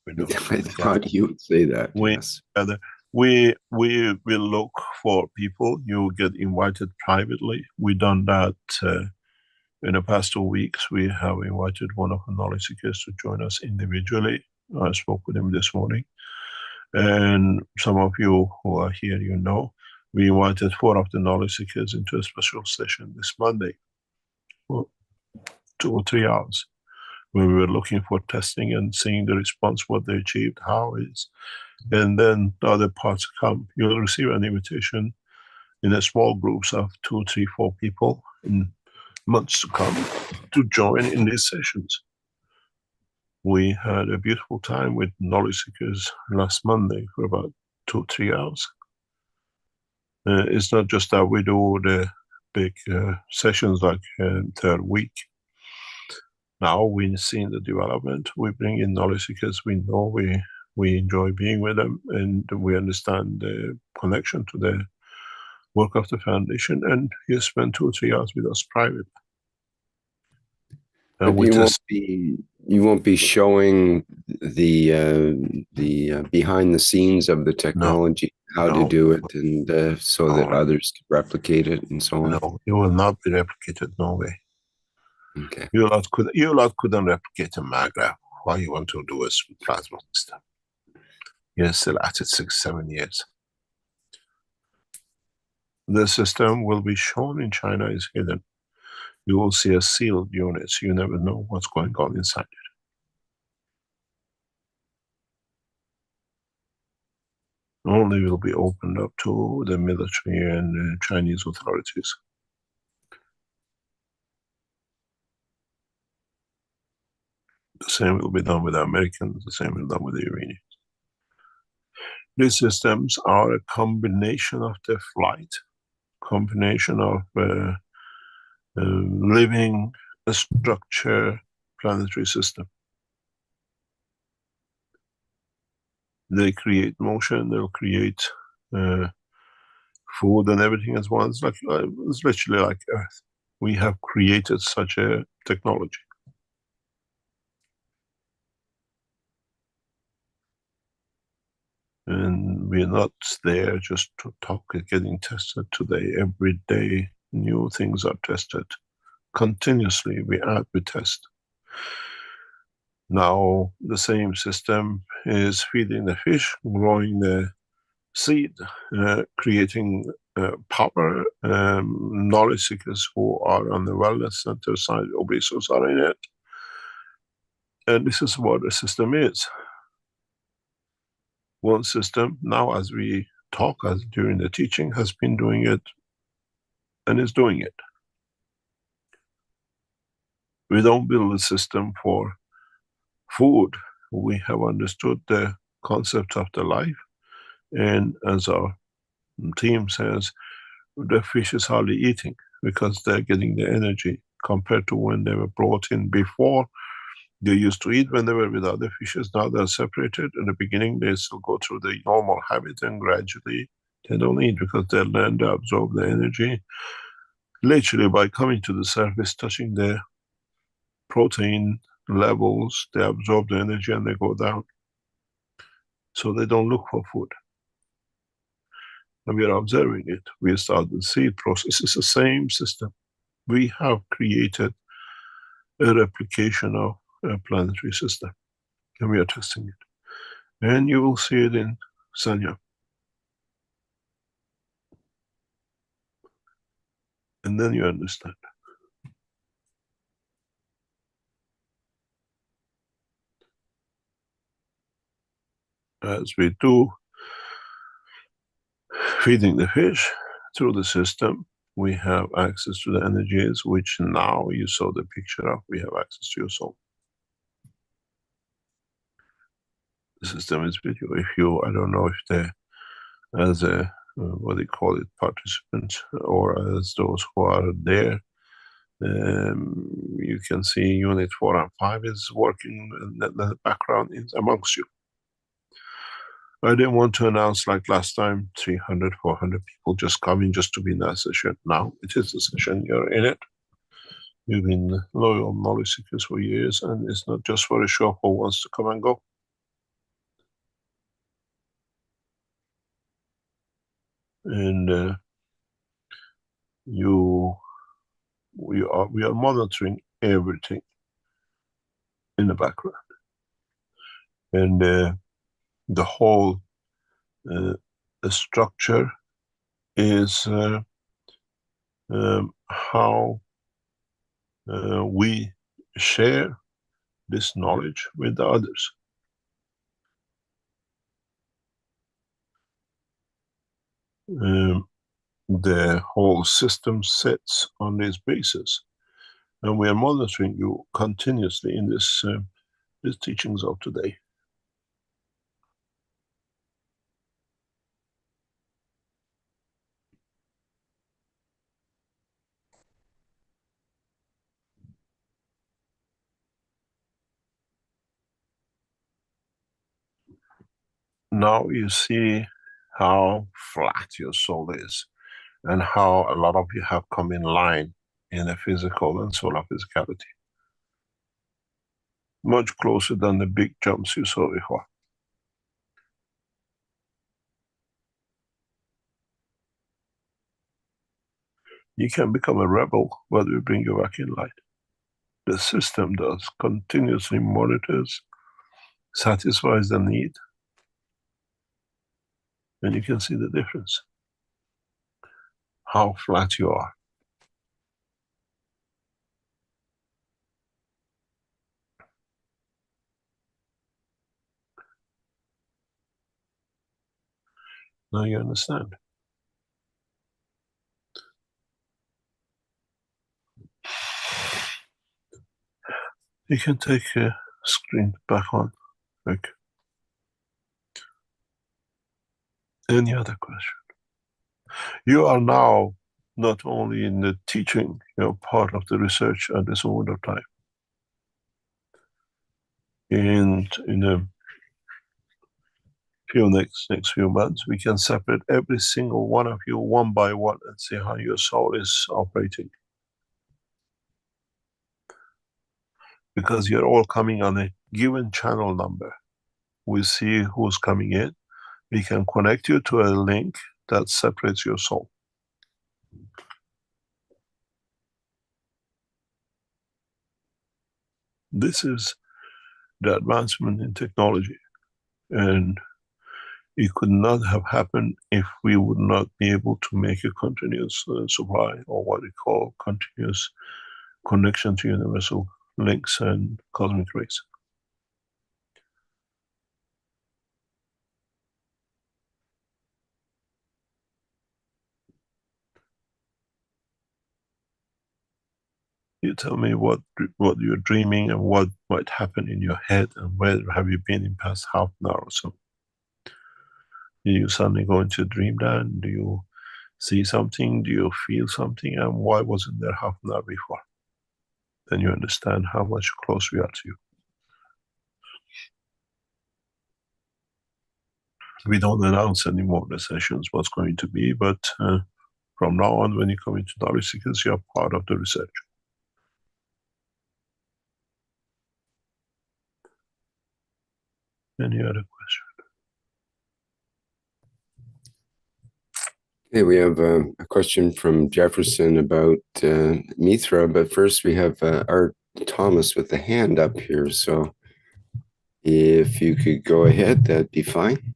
C: I thought you would say that. Yes.
B: We will look for people. You get invited privately. We done that In the past 2 weeks, we have invited one of the knowledge seekers to join us individually. I spoke with him this morning. And some of you who are here, you know, we invited 4 of the knowledge seekers into a special session this Monday for 2 or 3 hours, where we were looking for testing and seeing the response, what they achieved, how it is. And then the other parts come. You'll receive an invitation in a small groups of 2, 3, 4 people in months to come to join in these sessions. We had a beautiful time with knowledge seekers last Monday for about 2 or 3 hours. It's not just that we do the big sessions like third week. Now we've seen the development. We bring in knowledge seekers. We know we enjoy being with them, and we understand the connection to the work of the foundation. And you spend 2 or 3 hours with us privately.
C: But you won't be showing the behind the scenes of the technology, how to do it, and so that others can replicate it and so on.
B: No, it will not be replicated. No way.
C: Okay.
B: You lot couldn't replicate a maggraph. Why you want to do a plasma system? You're still at it 6, 7 years. The system will be shown in China is hidden. You will see a sealed unit, so you never know what's going on inside it. Only will be opened up to the military and the Chinese authorities. The same will be done with the Americans, the same will be done with the Iranians. These systems are a combination of the flight, combination of living structure planetary system. They create motion, they'll create food and everything as well. It's literally like Earth. We have created such a technology. And we're not there just to talk, getting tested today. Every day, new things are tested. Continuously, we add, we test. Now, the same system is feeding the fish, growing the seed, creating power. Knowledge seekers who are on the wellness center side, obesos are in it. And this is what the system is. One system, now as we talk, as during the teaching, has been doing it and is doing it. We don't build a system for food. We have understood the concept of the life, and as our team says, the fish is hardly eating because they're getting the energy compared to when they were brought in before. They used to eat when they were with other fishes. Now they're separated. In the beginning, they still go through the normal habit, and gradually they don't eat because they learn to absorb the energy. Literally, by coming to the surface, touching the protein levels, they absorb the energy and they go down. So they don't look for food. And we are observing it. We start the seed process. It's the same system. We have created a replication of a planetary system, and we are testing it. And you will see it in Sanya. And then you understand. As we do feeding the fish through the system, we have access to the energies, which now you saw the picture of. We have access to your soul. The system is with you. If you, I don't know if they, as a, what do you call it, participants, or as those who are there, you can see unit 4 and 5 is working, the background is amongst you. I didn't want to announce like last time, 300, 400 people just coming just to be in that session. Now it is a session, you're in it. You've been loyal knowledge seekers for years, and it's not just for a show who wants to come and go. And you we are monitoring everything in the background, and the whole structure is how we share this knowledge with the others. The whole system sets on this basis, and we are monitoring you continuously in this these teachings of today. Now you see how flat your soul is, and how a lot of you have come in line in the physical and solar physicality. Much closer than the big jumps you saw before. You can become a rebel, but we bring you back in line. The system does, continuously monitors, satisfies the need, and you can see the difference. How flat you are. Now you understand. You can take a screen back on. Like, any other question? You are now not only in the teaching, you're part of the research at this moment of time. And in a few next few months, we can separate every single one of you one by one and see how your soul is operating. Because you're all coming on a given channel number. We see who's coming in. We can connect you to a link that separates your soul. This is the advancement in technology, and it could not have happened if we would not be able to make a continuous supply, or what we call continuous connection to universal links and cosmic rays. You tell me what you're dreaming and what might happen in your head, and where have you been in past half an hour or so. Do you suddenly go into dreamland? Do you see something? Do you feel something? And why wasn't there half an hour before? Then you understand how much closer we are to you. We don't announce anymore the sessions, what's going to be, but from now on, when you come into knowledge seekers, you're part of the research. Any other question?
C: Okay, we have a question from Jefferson about Mithra, but first we have Art Thomas with the hand up here. So if you could go ahead, that'd be fine.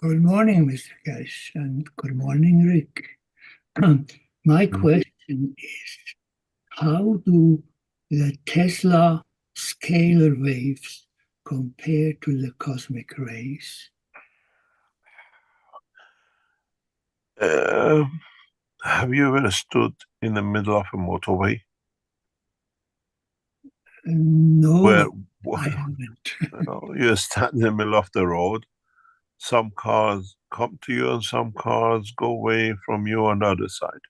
F: Good morning, Mr. Keshe, and good morning, Rick. My question is, how do the Tesla scalar waves compare to the cosmic rays?
B: Have you ever stood in the middle of a motorway?
F: No, I haven't.
B: You stand in the middle of the road. Some cars come to you and some cars go away from you on the other side.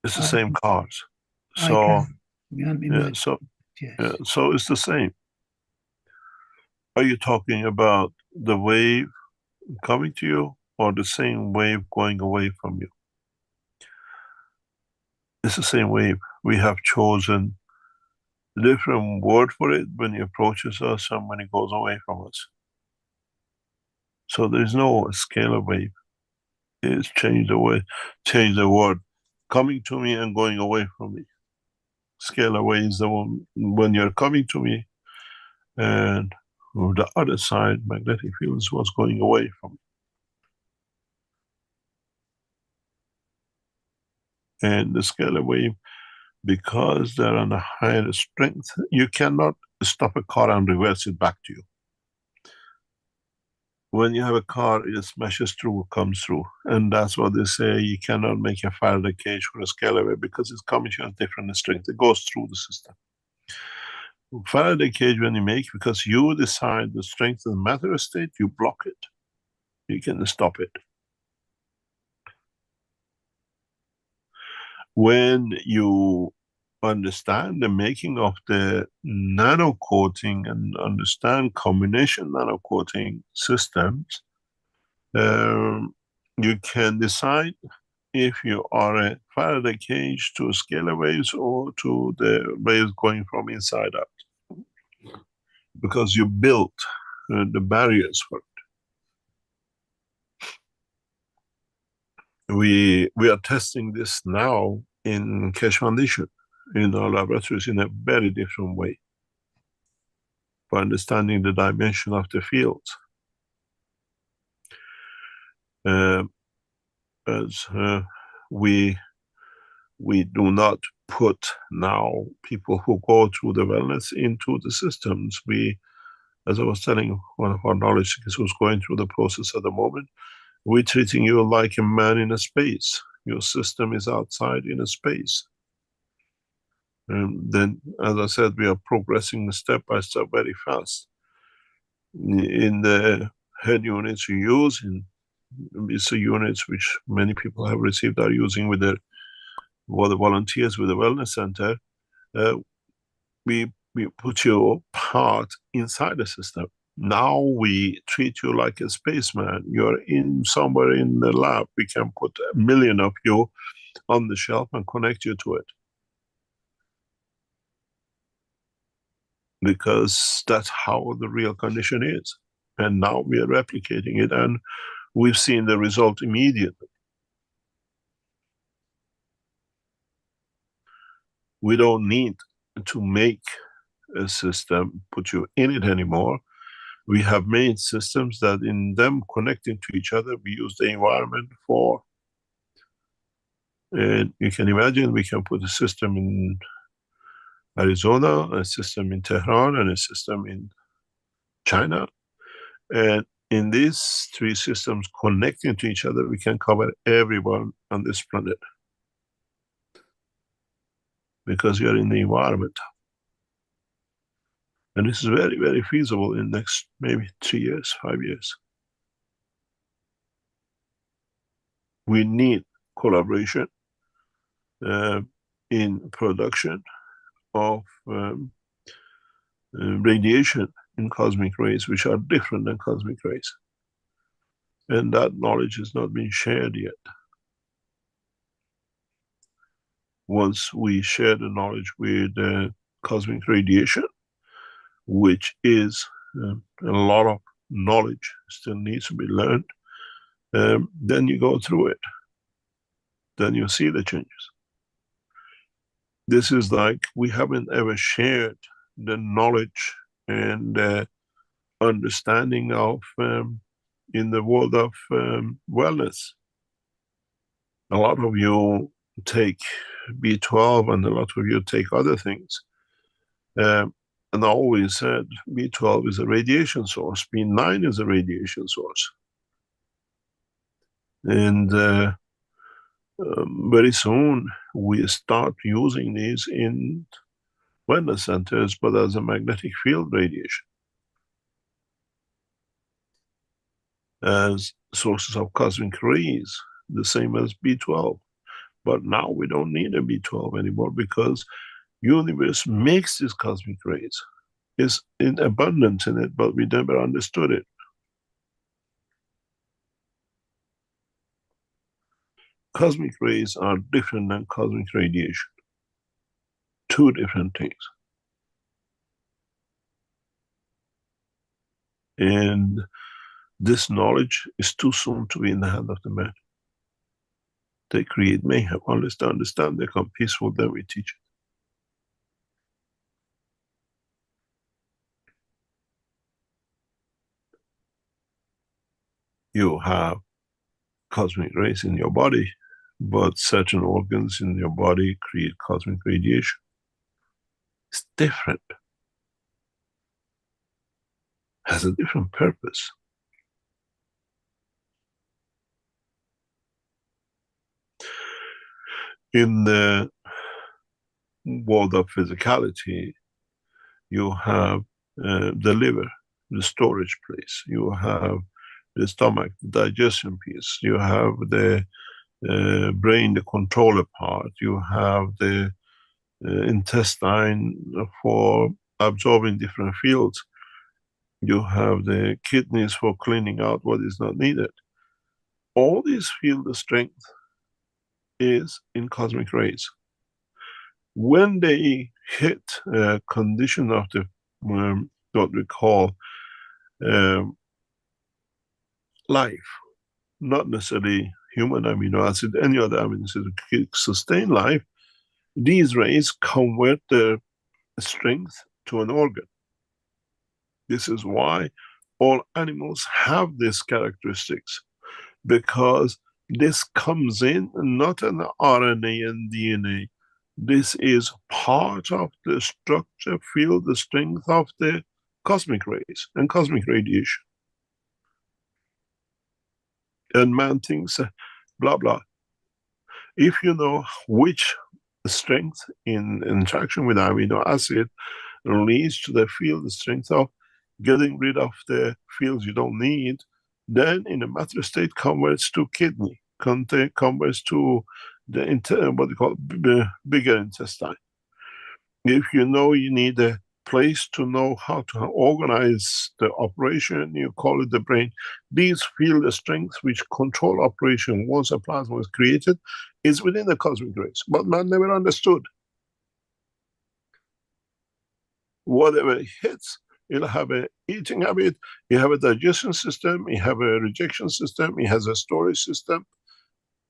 B: It's the same cars. So, so it's the same. Are you talking about the wave coming to you, or the same wave going away from you? It's the same wave. We have chosen a different word for it when it approaches us and when it goes away from us. So there's no scalar wave. is change the word. Coming to me and going away from me. Scalar wave is the one when you're coming to me, and on the other side, magnetic field is what's going away from me. And the scalar wave, because they're on a higher strength, you cannot stop a car and reverse it back to you. When you have a car, it smashes through, comes through. And that's what they say, you cannot make a Faraday cage for a scalar wave because it's coming to a different strength. It goes through the system. Faraday cage, when you make, because you decide the strength of the matter state, you block it. You can stop it. When you understand the making of the nano coating and understand combination nano coating systems, you can decide if you are a Faraday cage to scalar waves or to the waves going from inside out, because you built the barriers for it. We are testing this now in Keshe Foundation, in our laboratories, in a very different way, for understanding the dimension of the fields. As we do not put now people who go through the wellness into the systems. We, as I was telling one of our knowledge seekers who's going through the process at the moment, we're treating you like a man in a space. Your system is outside in a space. And then, as I said, we are progressing step by step very fast. In the head units you use, in these units which many people have received are using with the volunteers with the wellness center, we put your part inside the system. Now we treat you like a spaceman. You're in somewhere in the lab. We can put 1 million of you on the shelf and connect you to it. Because that's how the real condition is. And now we are replicating it, and we've seen the result immediately. We don't need to make a system, put you in it anymore. We have made systems that in them connecting to each other, we use the environment for. And you can imagine we can put a system in Arizona, a system in Tehran, and a system in China. And in these 3 systems connecting to each other, we can cover everyone on this planet. Because we are in the environment. And this is very, very feasible in the next maybe 3 years, 5 years. We need collaboration in production of radiation in cosmic rays, which are different than cosmic rays. And that knowledge has not been shared yet. Once we share the knowledge with cosmic radiation, which is a lot of knowledge still needs to be learned, then you go through it. Then you see the changes. This is like we haven't ever shared the knowledge and understanding of in the world of wellness. A lot of you take B12 and a lot of you take other things. And I always said B12 is a radiation source, B9 is a radiation source. And very soon we start using these in wellness centers, but as a magnetic field radiation, as sources of cosmic rays, the same as B12. But now we don't need a B12 anymore because universe makes these cosmic rays. It's in abundance in it, but we never understood it. Cosmic rays are different than cosmic radiation. 2 different things. And this knowledge is too soon to be in the hand of the man. They create mayhem. Unless they understand, they become peaceful, then we teach it. You have cosmic rays in your body, but certain organs in your body create cosmic radiation. It's different. Has a different purpose. In the world of physicality, you have the liver, the storage place. You have the stomach, the digestion piece. You have the brain, the controller part. You have the intestine for absorbing different fields. You have the kidneys for cleaning out what is not needed. All these feel the strength is in cosmic rays. When they hit a condition of the what we call life, not necessarily human amino acid, any other amino acid to sustain life, these rays convert the strength to an organ. This is why all animals have these characteristics, because this comes in not an RNA and DNA. This is part of the structure, field, the strength of the cosmic rays and cosmic radiation. And man thinks, blah, blah. If you know which strength in interaction with amino acid leads to the field, the strength of getting rid of the fields you don't need, then in a matter state converts to kidney, converts to the what you call bigger intestine. If you know you need a place to know how to organize the operation, you call it the brain. These field the strength which control operation once a plasma is created is within the cosmic rays, but man never understood. Whatever it hits, it'll have an eating habit, you have a digestion system, you have a rejection system, it has a storage system,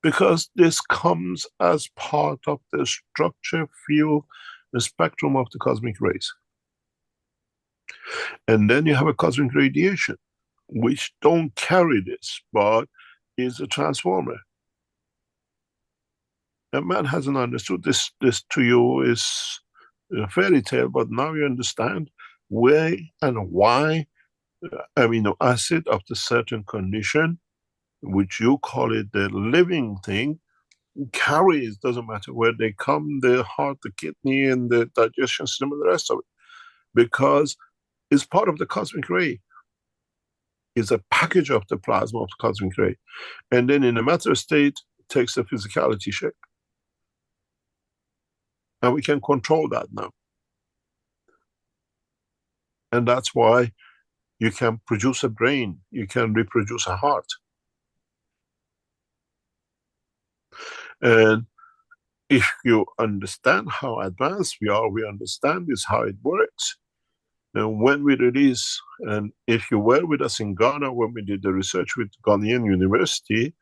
B: because this comes as part of the structure, field, the spectrum of the cosmic rays. And then you have a cosmic radiation, which don't carry this, but is a transformer. And man hasn't understood this. This to you is a fairy tale, but now you understand where and why amino acid of the certain condition, which you call it the living thing, carries, doesn't matter where they come, the heart, the kidney, and the digestion system, and the rest of it, because it's part of the cosmic ray. It's a package of the plasma of the cosmic ray. And then in a matter state, it takes a physicality shape. And we can control that now. And that's why you can produce a brain, you can reproduce a heart. And if you understand how advanced we are, we understand this, how it works. And when we release, and if you were with us in Ghana when we did the research with Ghanaian University,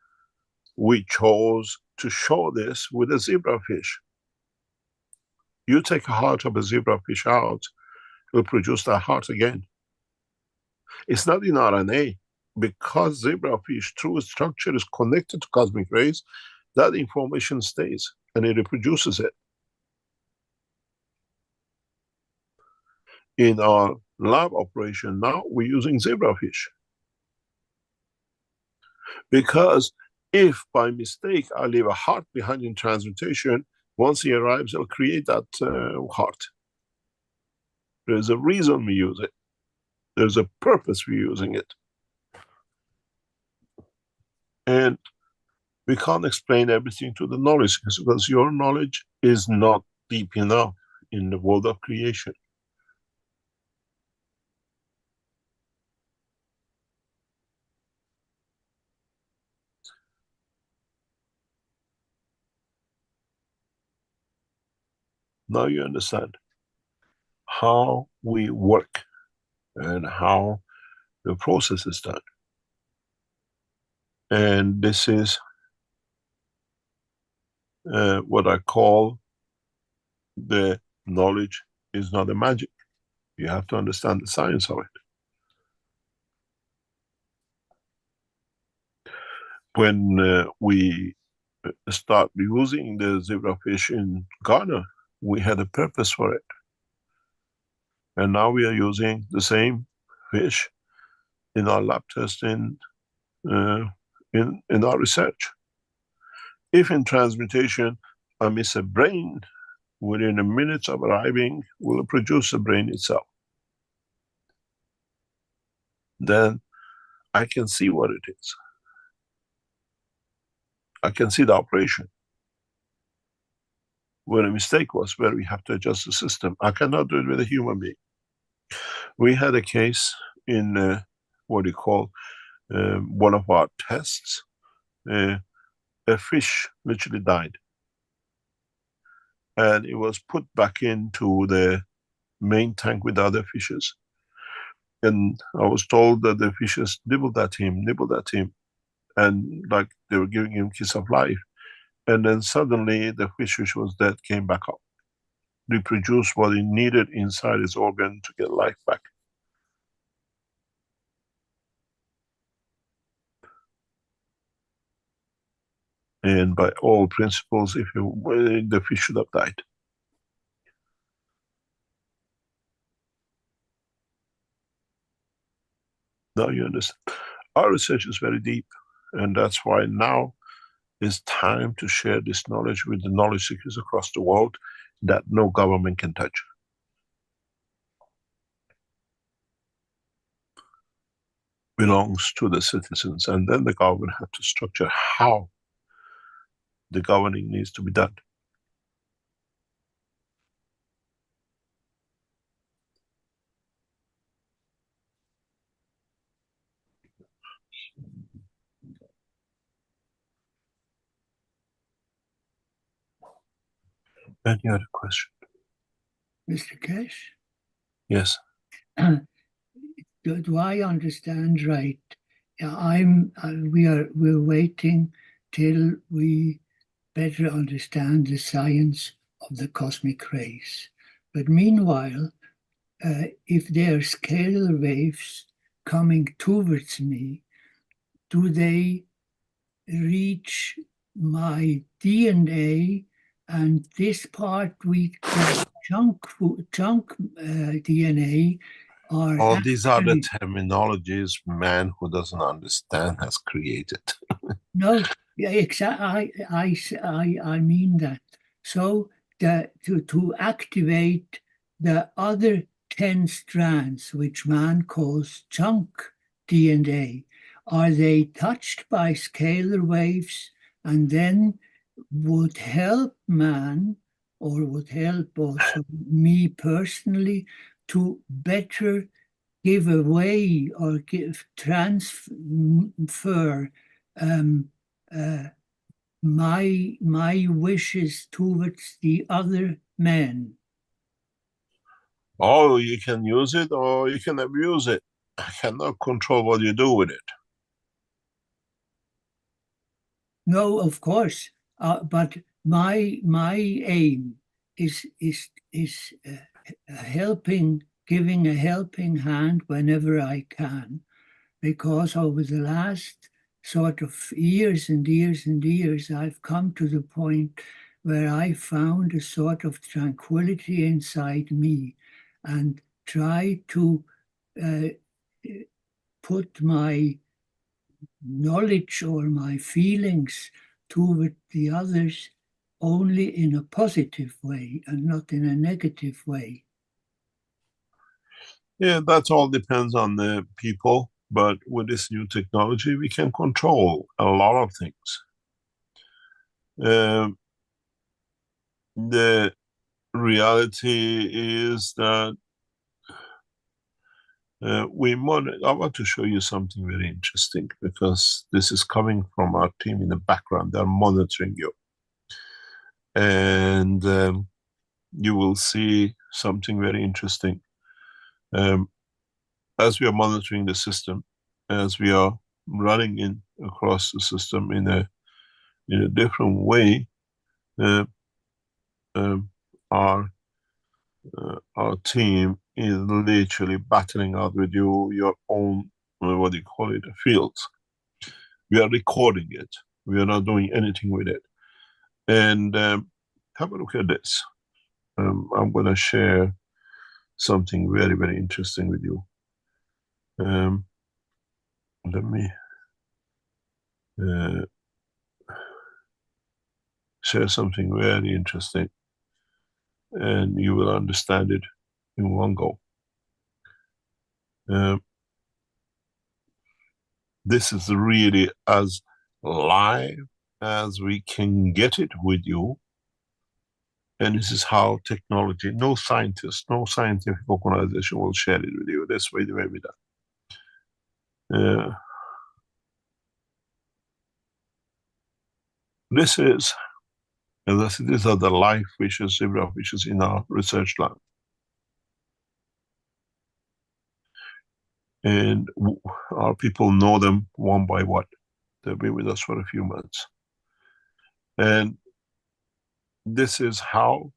B: we chose to show this with a zebrafish. You take a heart of a zebrafish out, it will produce that heart again. It's not in RNA, because zebrafish through its structure is connected to cosmic rays, that information stays and it reproduces it. In our lab operation now, we're using zebrafish. Because if by mistake I leave a heart behind in transmutation, once he arrives, I'll create that heart. There's a reason we use it. There's a purpose we're using it. And we can't explain everything to the knowledge, because your knowledge is not deep enough in the world of creation. Now you understand how we work and how the process is done. And this is what I call the knowledge is not a magic. You have to understand the science of it. When we start using the zebrafish in Ghana, we had a purpose for it. And now we are using the same fish in our lab testing, in our research. If in transmutation I miss a brain, within a minute of arriving, will produce the brain itself. Then I can see what it is. I can see the operation. Where a mistake was, where we have to adjust the system. I cannot do it with a human being. We had a case in what you call one of our tests. A fish literally died. And it was put back into the main tank with other fishes. And I was told that the fishes nibbled at him, and like they were giving him kiss of life. And then suddenly the fish which was dead came back up, reproduced what it needed inside its organ to get life back. And by all principles, the fish should have died. Now you understand. Our research is very deep, and that's why now is time to share this knowledge with the knowledge seekers across the world that no government can touch. Belongs to the citizens, and then the government has to structure how the governing needs to be done. Any other question?
F: Mr. Keshe?
B: Yes.
F: Do I understand right? We're waiting till we better understand the science of the cosmic rays. But meanwhile, if there are scalar waves coming towards me, do they reach my DNA, and this part we call chunk DNA are
B: All these are the
F: actually,
B: terminologies man who doesn't understand has created.
F: no, yeah, exactly. I mean that. So to activate the other 10 strands, which man calls chunk DNA, are they touched by scalar waves and then would help man, or would help also me personally, to better give away or transfer my wishes towards the other men?
B: Oh, you can use it or you can abuse it. I cannot control what you do with it.
F: No, of course, but my aim is helping, giving a helping hand whenever I can, because over the last sort of years and years and years, I've come to the point where I found a sort of tranquility inside me and try to put my knowledge or my feelings toward the others only in a positive way and not in a negative way.
B: Yeah, that all depends on the people, but with this new technology, we can control a lot of things. The reality is that I want to show you something very interesting, because this is coming from our team in the background. They're monitoring you. And you will see something very interesting. As we are monitoring the system, as we are running across the system in a different way, uh, um, our team is literally battling out with you your own, what do you call it, fields. We are recording it. We are not doing anything with it. And have a look at this. I'm going to share something very, very interesting with you. Let me share something very interesting, and you will understand it in one go. This is really as live as we can get it with you. And this is how technology, no scientist, no scientific organization will share it with you. That's the way we done. This is, as I said, these are the live fishes, zebra fishes in our research lab. And our people know them one by one. They've been with us for a few months. And this is how,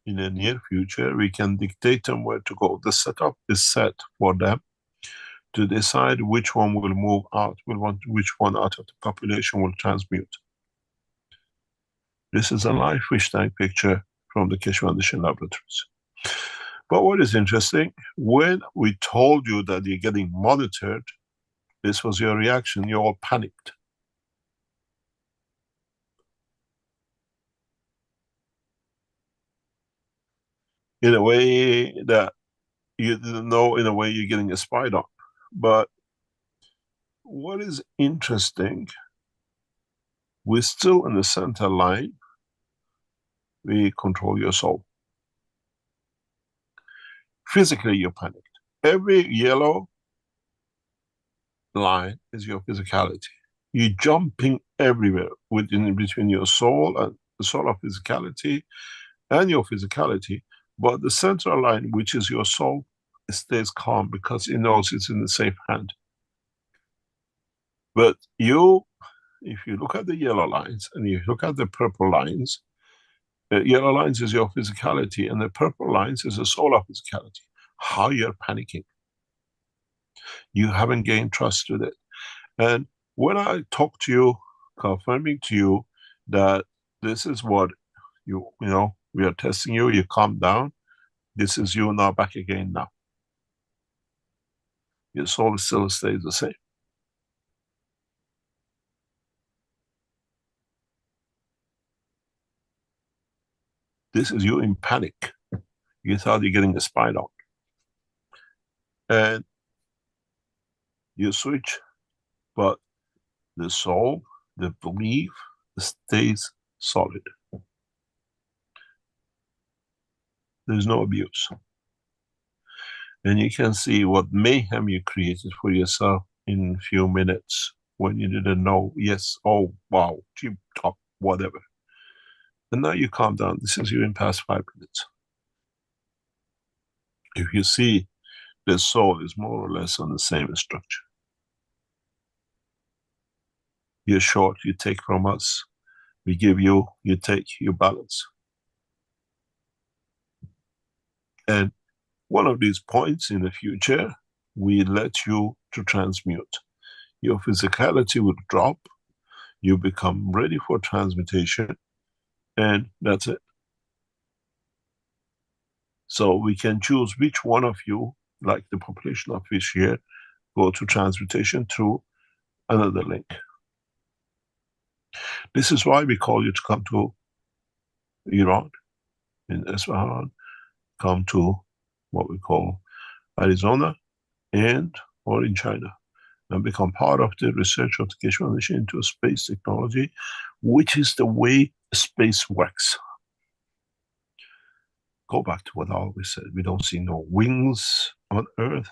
B: in the near future, we can dictate them where to go. The setup is set for them to decide which one will move out, which one out of the population will transmute. This is a live fish tank picture from the Keshe Foundation laboratories. But what is interesting, when we told you that you're getting monitored, this was your reaction, you all panicked. In a way that you didn't know, in a way you're getting spied on. But what is interesting, we're still in the center line. We control your soul. Physically, you're panicked. Every yellow line is your physicality. You're jumping everywhere within between your soul and the soul of physicality and your physicality. But the central line, which is your soul, stays calm because it knows it's in the safe hand. But you, if you look at the yellow lines and you look at the purple lines, the yellow lines is your physicality and the purple lines is the soul of physicality. How you're panicking. You haven't gained trust with it. And when I talk to you, confirming to you that this is what you know, we are testing you, you calm down, this is you now back again now. Your soul still stays the same. This is you in panic. You thought you're getting spied on. And you switch, but the soul, the belief stays solid. There's no abuse. And you can see what mayhem you created for yourself in a few minutes when you didn't know, yes, oh, wow, cheap top, whatever. And now you calm down. This is you in past 5 minutes. If you see, the soul is more or less on the same structure. You're short, you take from us. We give you, you take, you balance. And one of these points in the future, we let you to transmute. Your physicality will drop. You become ready for transmutation. And that's it. So we can choose which one of you, like the population of fish here, go to transmutation through another link. This is why we call you to come to Iran, in Isfahan, come to what we call Arizona, and or in China, and become part of the research of the Keshe Foundation into space technology, which is the way space works. Go back to what I always said, we don't see no wings on Earth,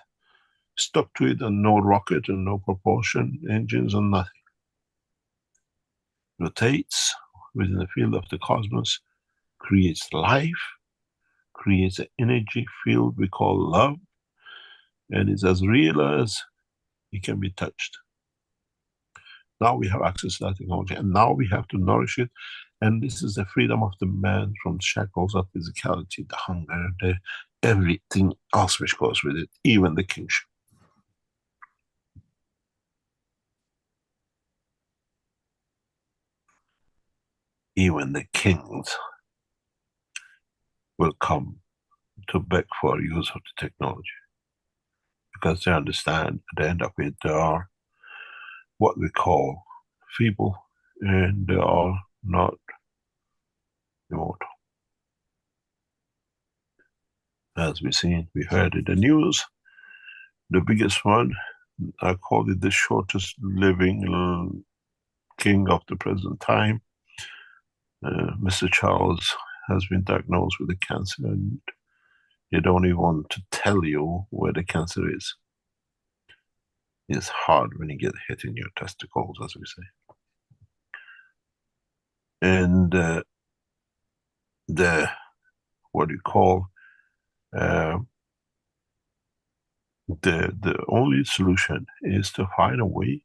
B: stuck to it, and no rocket and no propulsion engines and nothing. Rotates within the field of the cosmos, creates life, creates an energy field we call love, and it's as real as it can be touched. Now we have access to that technology, and now we have to nourish it And this is the freedom of the man from shackles of physicality, the hunger, the everything else which goes with it, even the kingship. Even the kings will come to beg for use of the technology, because they understand at the end of it they are what we call feeble, and they are not immortal. As we seen, we heard in the news, the biggest one, I call it the shortest living king of the present time, Mr. Charles, has been diagnosed with a cancer, and they don't even want to tell you where the cancer is. It's hard when you get hit in your testicles, as we say. And the what you call the only solution is to find a way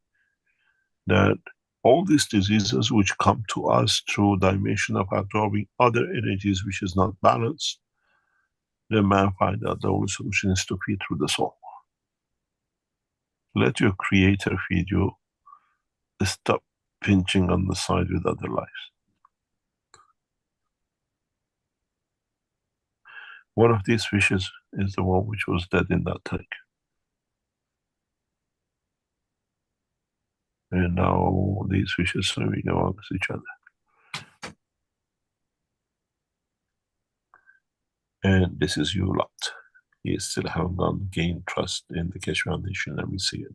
B: that all these diseases which come to us through dimension of absorbing other energies which is not balanced, the man find out the only solution is to feed through the soul. Let your creator feed you. Stop pinching on the side with other lives. One of these fishes is the one which was dead in that tank. And now these fishes are swimming amongst each other. And this is you lot. You still haven't gained trust in the Keshe Foundation, and we see it.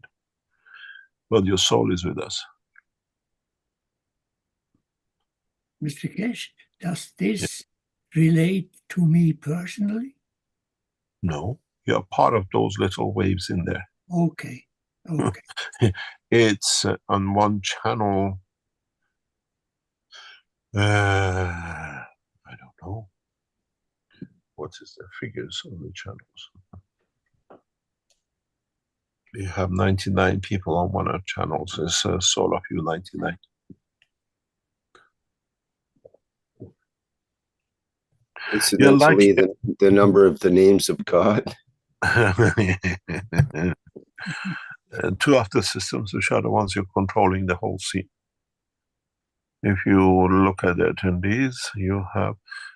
B: But your soul is with us.
F: Mr. Keshe, does this relate to me personally?
B: No, you're part of those little waves in there.
F: Okay, okay.
B: It's on one channel. I don't know. What is the figures on the channels? We have 99 people on one of our channels. It's Soul of You 99.
C: Incidentally, like the number of the names of God.
B: And two of the systems which are the ones you're controlling the whole scene. If you look at the attendees, you have,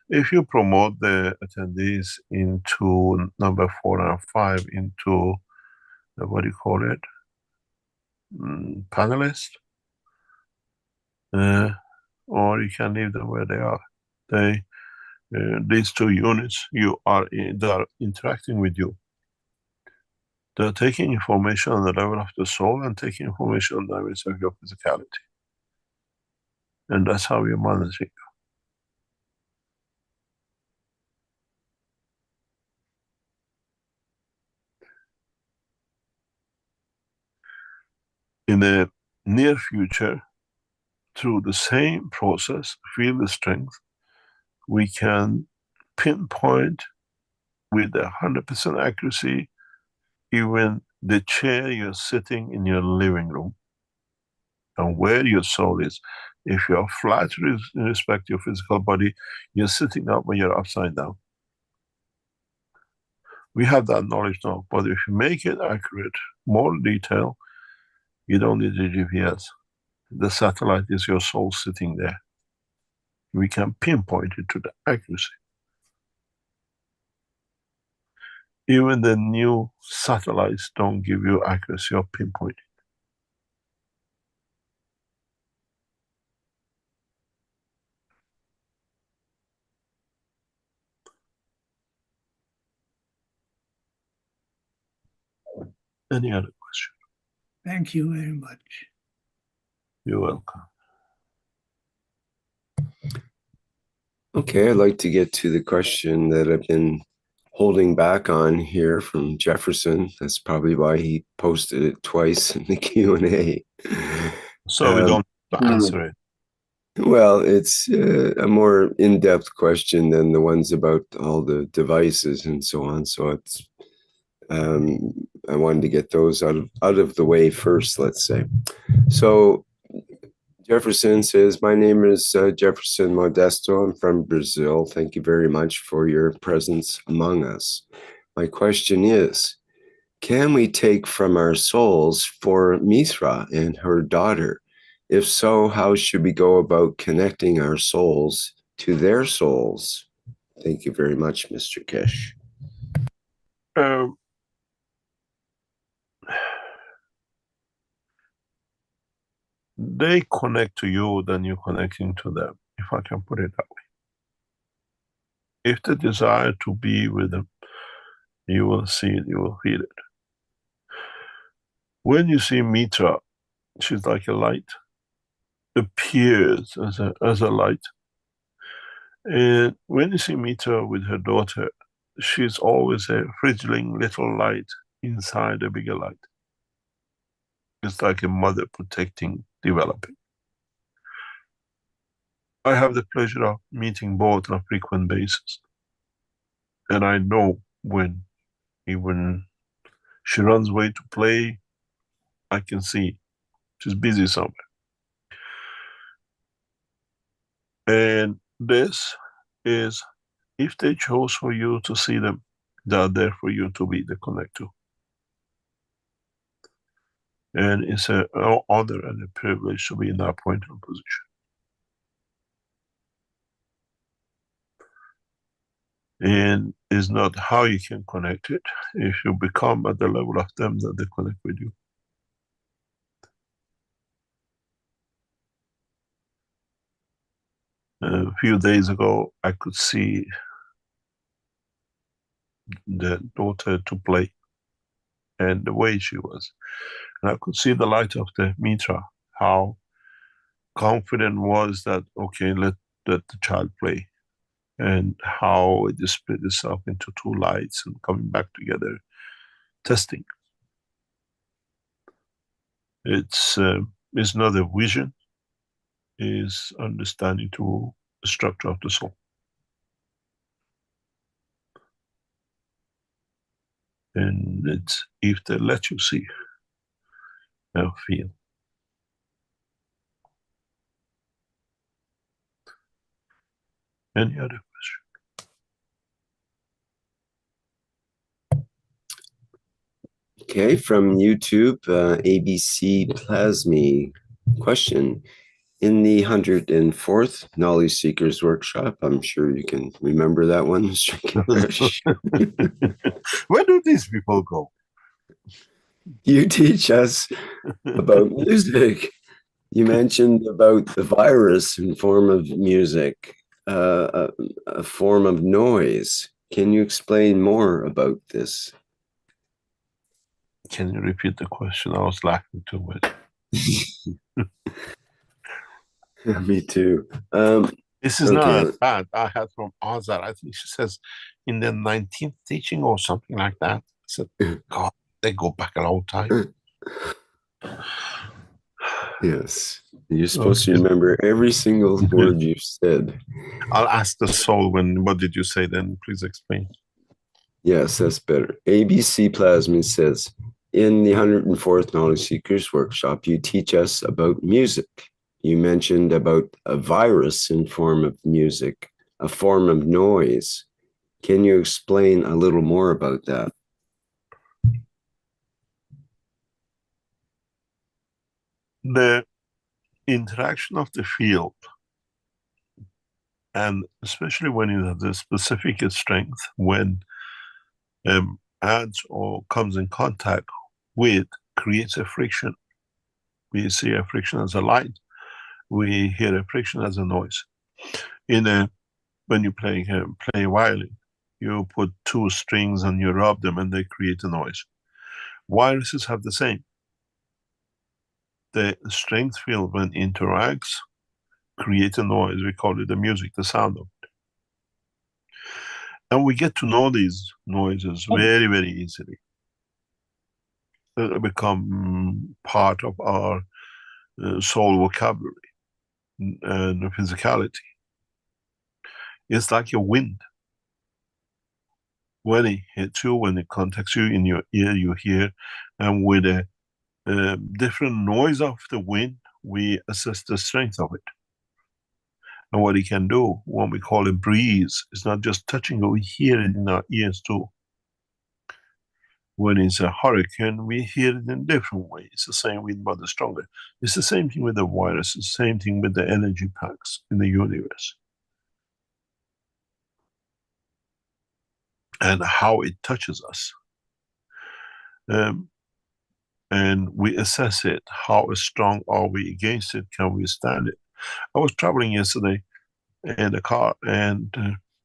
B: if you promote the attendees into number 4 and 5 into what do you call it? Panelist, or you can leave them where they are. These two units, they are interacting with you. They're taking information on the level of the soul and taking information on the level of your physicality. And that's how you're managing. In the near future, through the same process, feel the strength, we can pinpoint with 100% accuracy even the chair you're sitting in your living room and where your soul is. If you're flat in respect to your physical body, you're sitting up when you're upside down. We have that knowledge now, but if you make it accurate, more detail, you don't need a GPS. The satellite is your soul sitting there. We can pinpoint it to the accuracy. Even the new satellites don't give you accuracy of pinpointing. Any other question?
F: Thank you very much.
B: You're welcome.
C: Okay, I'd like to get to the question that I've been holding back on here from Jefferson. That's probably why he posted it twice in the Q&A.
B: So we don't answer it.
C: Well, it's a more in-depth question than the ones about all the devices and so on. So it's I wanted to get those out of the way first, let's say. So Jefferson says, my name is Jefferson Modesto. I'm from Brazil. Thank you very much for your presence among us. My question is, can we take from our souls for Mithra and her daughter? If so, how should we go about connecting our souls to their souls? Thank you very much, Mr. Keshe.
B: They connect to you, then you're connecting to them, if I can put it that way. If they desire to be with them, you will see it, you will feel it. When you see Mitra, she's like a light, appears as a light. And when you see Mitra with her daughter, she's always a fledgling little light inside a bigger light. It's like a mother protecting, developing. I have the pleasure of meeting both on a frequent basis. And I know when even she runs away to play, I can see she's busy somewhere. And this is, if they chose for you to see them, they are there for you to be the connect to. And it's an honor and a privilege to be in that point of position. And it's not how you can connect it, if you become at the level of them that they connect with you. A few days ago, I could see the daughter to play and the way she was. And I could see the light of the Mitra, how confident was that, okay, let the child play. And how it just split itself into two lights and coming back together, testing. It's not a vision, it's understanding to the structure of the soul. And it's if they let you see and feel. Any other question?
C: Okay, from YouTube, ABC Plasmy question. In the 104th Knowledge Seekers Workshop, I'm sure you can remember that one, Mr. Keshe.
B: Where do these people go?
C: You teach us about music. You mentioned about the virus in form of music, a form of noise. Can you explain more about this?
B: Can you repeat the question? I was laughing too much.
C: Me too.
B: This is not as bad. I had from Azar. I think she says in the 19th teaching or something like that. I said, God, they go back a long time.
C: Yes. You're supposed to remember every single word you've said.
B: I'll ask the soul what did you say then? Please explain.
C: Yes, that's better. ABC Plasma says, in the 104th Knowledge Seekers Workshop, you teach us about music. You mentioned about a virus in form of music, a form of noise. Can you explain a little more about that?
B: The interaction of the field, and especially when it has a specific strength, when adds or comes in contact with, creates a friction. We see a friction as a light. We hear a friction as a noise. When you play violin, you put two strings and you rub them and they create a noise. Viruses have the same. The strength field, when it interacts, create a noise. We call it the music, the sound of it. And we get to know these noises very, very easily. They become part of our soul vocabulary and physicality. It's like a wind. When it hits you, when it contacts you in your ear, you hear, and with a different noise of the wind, we assess the strength of it. And what it can do, when we call it breeze, it's not just touching, but we hear it in our ears too. When it's a hurricane, we hear it in different ways. It's the same with Mother Stronger. It's the same thing with the virus. It's the same thing with the energy packs in the universe. And how it touches us. And we assess it. How strong are we against it? Can we stand it? I was traveling yesterday in the car, and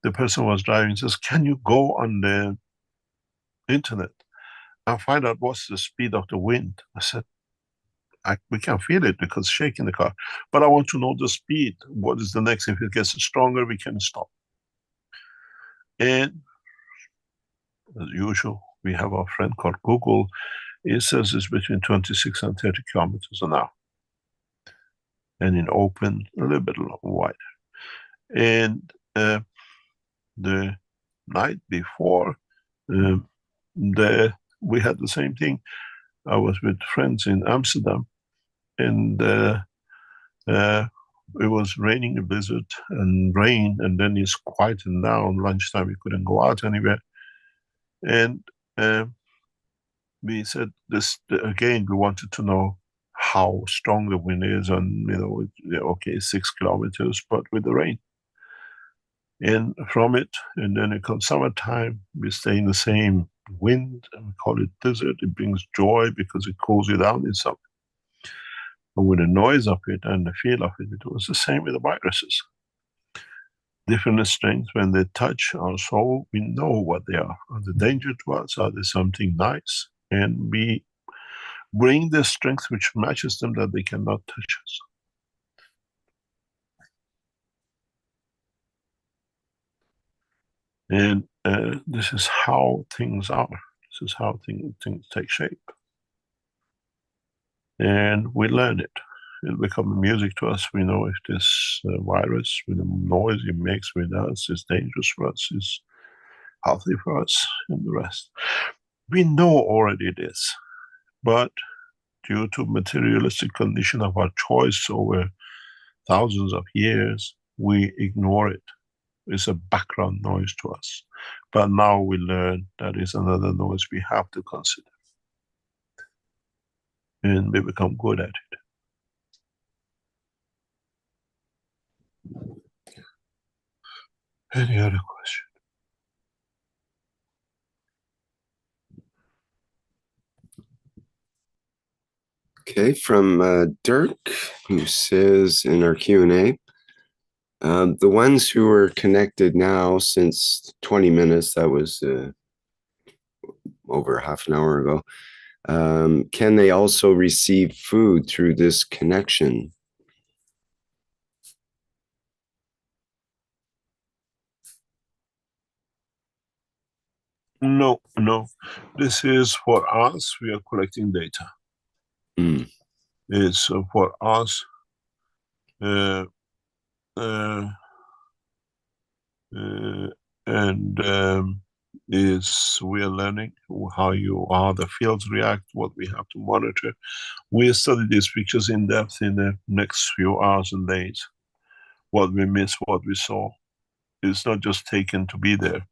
B: the person was driving says, can you go on the internet and find out what's the speed of the wind? I said, we can't feel it because it's shaking the car. But I want to know the speed. What is the next? If it gets stronger, we can stop. And as usual, we have our friend called Google. It says it's between 26 and 30 kilometers an hour. And in open, a little bit wider. And the night before, we had the same thing. I was with friends in Amsterdam, and it was raining a blizzard and rain, and then it's quieting down. Lunchtime, we couldn't go out anywhere. And we said this again. We wanted to know how strong the wind is, and okay, 6 kilometers, but with the rain. And from it, and then it comes summertime, we stay in the same wind, and we call it desert. It brings joy because it cools you down in summer. But with the noise of it and the feel of it, it was the same with the viruses. Different strengths. When they touch our soul, we know what they are. Are they danger to us? Are they something nice? And we bring the strength which matches them, that they cannot touch us. And this is how things are. This is how things take shape. And we learn it. It'll become music to us. We know if this virus, with the noise it makes with us, is dangerous for us, is healthy for us, and the rest. We know already this, but due to materialistic condition of our choice over thousands of years, we ignore it. It's a background noise to us. But now we learn that is another noise we have to consider. And we become good at it. Any other question?
C: Okay, from Dirk, who says in our Q&A, the ones who are connected now since 20 minutes, that was over half an hour ago, can they also receive food through this connection?
B: No. This is for us. We are collecting data. It's for us. We are learning how the fields react, what we have to monitor. We'll study these pictures in depth in the next few hours and days. What we missed, what we saw. It's not just taken to be there.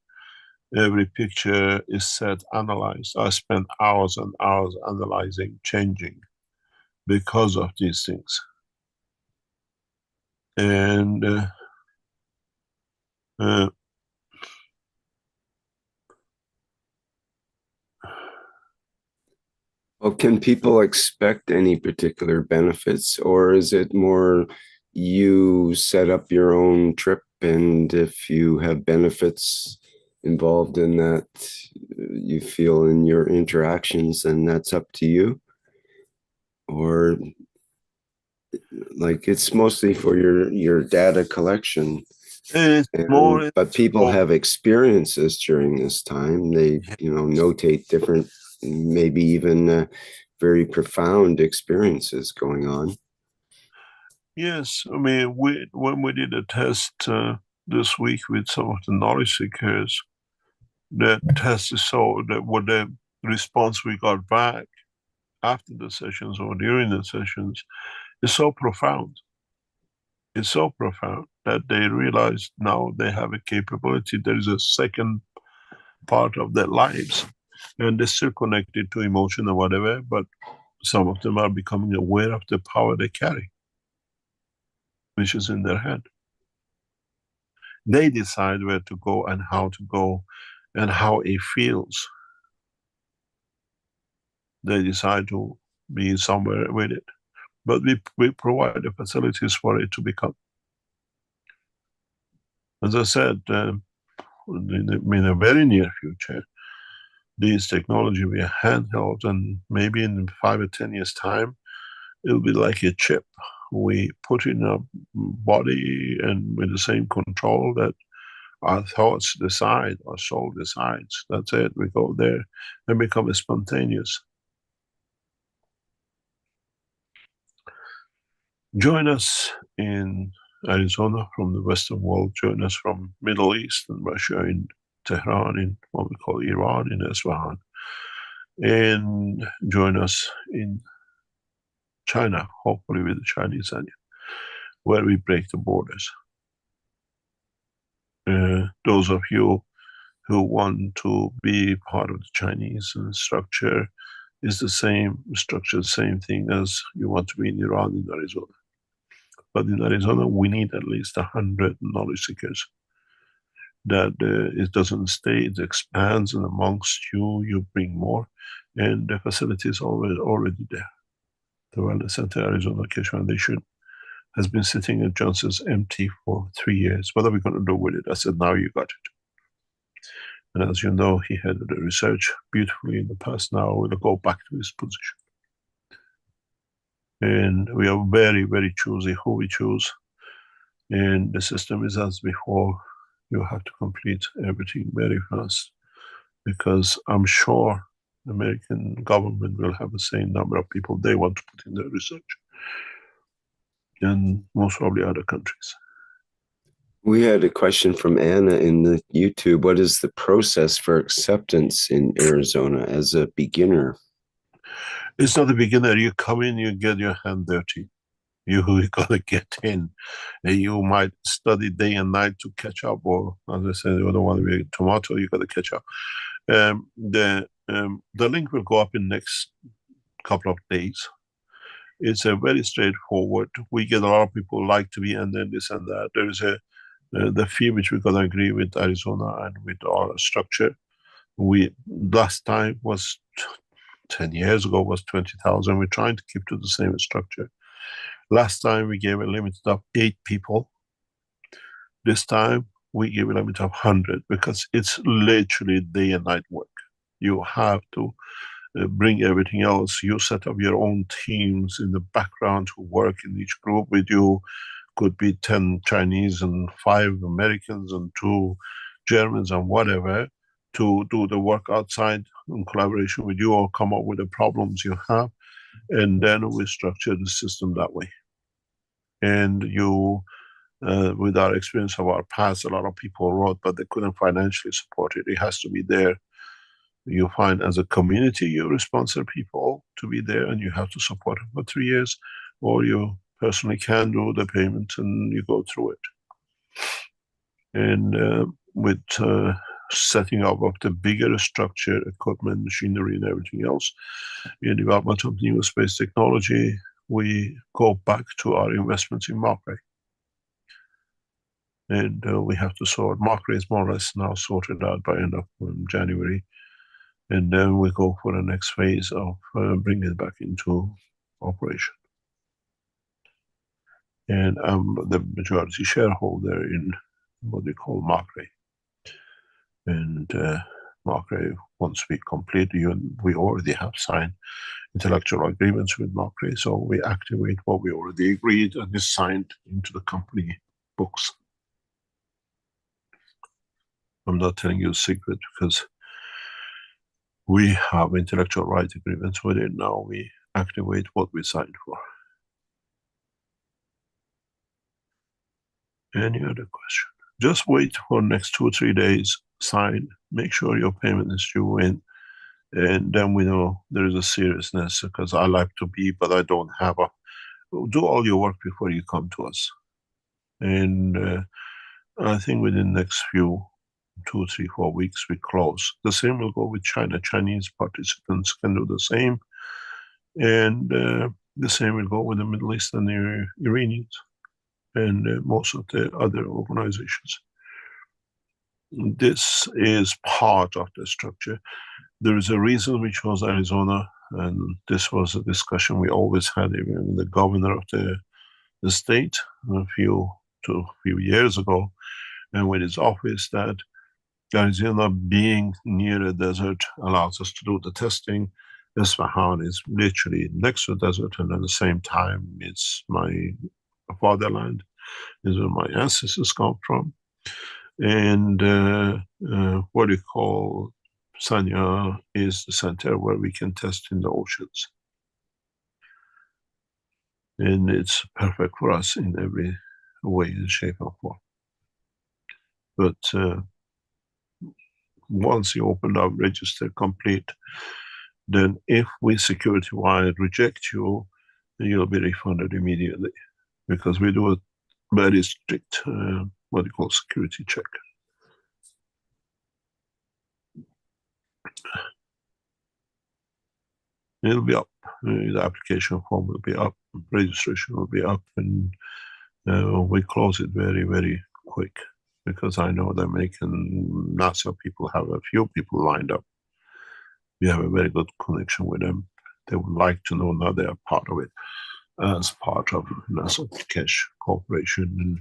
B: Every picture is set, analyzed. I spent hours and hours analyzing, changing because of these things. And
C: well, can people expect any particular benefits, or is it more you set up your own trip, and if you have benefits involved in that you feel in your interactions, then that's up to you? Or like it's mostly for your data collection? But people have experiences during this time. They notate different, maybe even very profound experiences going on.
B: Yes, I mean, when we did a test this week with some of the knowledge seekers, the test is so that what the response we got back after the sessions or during the sessions is so profound. It's so profound that they realize now they have a capability. There is a second part of their lives, and they're still connected to emotion or whatever, but some of them are becoming aware of the power they carry, which is in their head. They decide where to go and how to go and how it feels. They decide to be somewhere with it. But we provide the facilities for it to become. As I said, in a very near future, these technology will be handheld, and maybe in 5 or 10 years' time, it'll be like a chip. We put in a body and with the same control that our thoughts decide, our soul decides. That's it. We go there and become spontaneous. Join us in Arizona from the Western world. Join us from Middle East and Russia, in Tehran, in what we call Iran, in Isfahan. And join us in China, hopefully with the Chinese onion, where we break the borders. Those of you who want to be part of the Chinese structure, is the same structure, the same thing as you want to be in Iran, in Arizona. But in Arizona, we need at least 100 knowledge seekers. That it doesn't stay, it expands, and amongst you bring more. And the facility is already there. The Wellness Center, Arizona Keshe Foundation, has been sitting at Johnson's empty for 3 years. What are we going to do with it? I said, now you got it. And as you know, he had the research beautifully in the past. Now we'll go back to his position. And we are very, very choosy who we choose. And the system is as before. You have to complete everything very fast, because I'm sure the American government will have the same number of people they want to put in their research, and most probably other countries.
C: We had a question from Anna in the YouTube. What is the process for acceptance in Arizona as a beginner?
B: It's not a beginner. You come in, you get your hand dirty. You gotta get in, and you might study day and night to catch up, or as I said, you don't want to be a tomato, you gotta catch up. The link will go up in next couple of days. It's a very straightforward. We get a lot of people like to be, and then this and that. There is the fee which we gotta agree with Arizona and with our structure. We last time was 10 years ago was 20,000. We're trying to keep to the same structure. Last time we gave a limit of 8 people. This time we give a limit of 100, because it's literally day and night work. You have to bring everything else. You set up your own teams in the background who work in each group with you. Could be 10 Chinese and 5 Americans and 2 Germans and whatever, to do the work outside in collaboration with you, or come up with the problems you have. And then we structure the system that way. And you, with our experience of our past, a lot of people wrote, but they couldn't financially support it. It has to be there. You find as a community, you sponsor people to be there, and you have to support them for 3 years, or you personally can do the payment and you go through it. And with setting up of the bigger structure, equipment, machinery, and everything else, in development of new space technology, we go back to our investments in Markray. And we have to sort. Markray is more or less now sorted out by end of January. And then we go for the next phase of bringing it back into operation. And I'm the majority shareholder in what we call Markray. And Markray, once we complete, we already have signed intellectual agreements with Markray, so we activate what we already agreed and is signed into the company books. I'm not telling you a secret, because we have intellectual rights agreements with it. Now we activate what we signed for. Any other question? Just wait for next 2 or 3 days, sign, make sure your payment is due in, and then we know there is a seriousness, because I like to be, but I don't have do all your work before you come to us. And I think within the next few 2, 3, 4 weeks, we close. The same will go with China. Chinese participants can do the same. And the same will go with the Middle East and the Iranians and most of the other organizations. This is part of the structure. There is a reason we chose Arizona, and this was a discussion we always had even with the governor of the state a few years ago, and with his office, that Arizona being near a desert allows us to do the testing. Isfahan is literally next to the desert, and at the same time, it's my fatherland, is where my ancestors come from. And what you call Sanya is the center where we can test in the oceans. And it's perfect for us in every way, shape, and form. But once you open up register complete, then if we security-wise reject you, you'll be refunded immediately, because we do a very strict, what you call security check. It'll be up. The application form will be up, registration will be up, and we close it very, very quick, because I know the American NASA people have a few people lined up. We have a very good connection with them. They would like to know now they are part of it, as part of NASA Keshe Corporation, and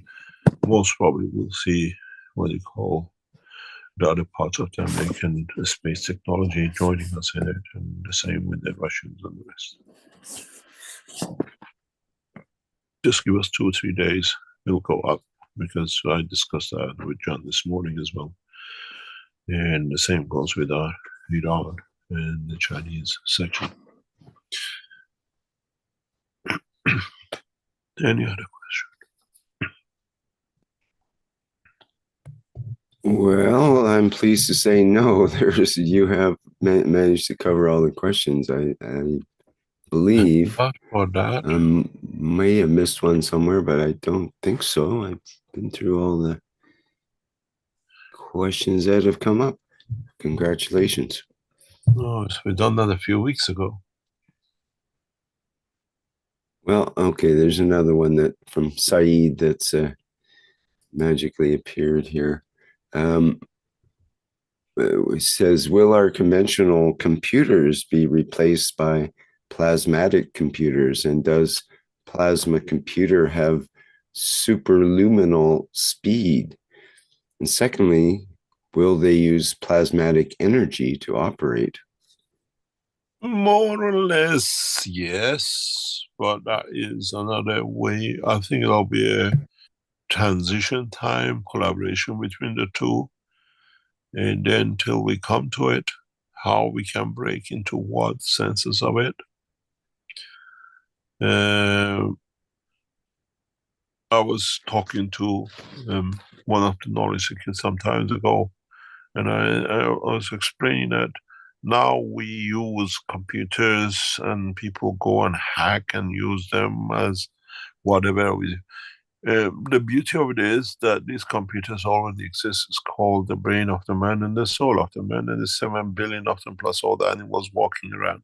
B: most probably we'll see what you call the other parts of the American space technology joining us in it, and the same with the Russians and the rest. Just give us 2 or 3 days, it'll go up, because I discussed that with John this morning as well. And the same goes with our Iran and the Chinese section. Any other question?
C: Well, I'm pleased to say no. You have managed to cover all the questions. I believe.
B: For that.
C: May have missed one somewhere, but I don't think so. I've been through all the questions that have come up. Congratulations.
B: Oh, we've done that a few weeks ago.
C: Well, okay, there's another one that from Saeed that's magically appeared here. It says, will our conventional computers be replaced by plasmatic computers? And does plasma computer have superluminal speed? And secondly, will they use plasmatic energy to operate?
B: More or less, yes, but that is another way. I think there'll be a transition time, collaboration between the two, and then till we come to it, how we can break into what senses of it. I was talking to one of the knowledge seekers some time ago, and I was explaining that now we use computers and people go and hack and use them as whatever. The beauty of it is that these computers already exist. It's called the brain of the man and the soul of the man, and there's 7 billion of them plus all the animals walking around.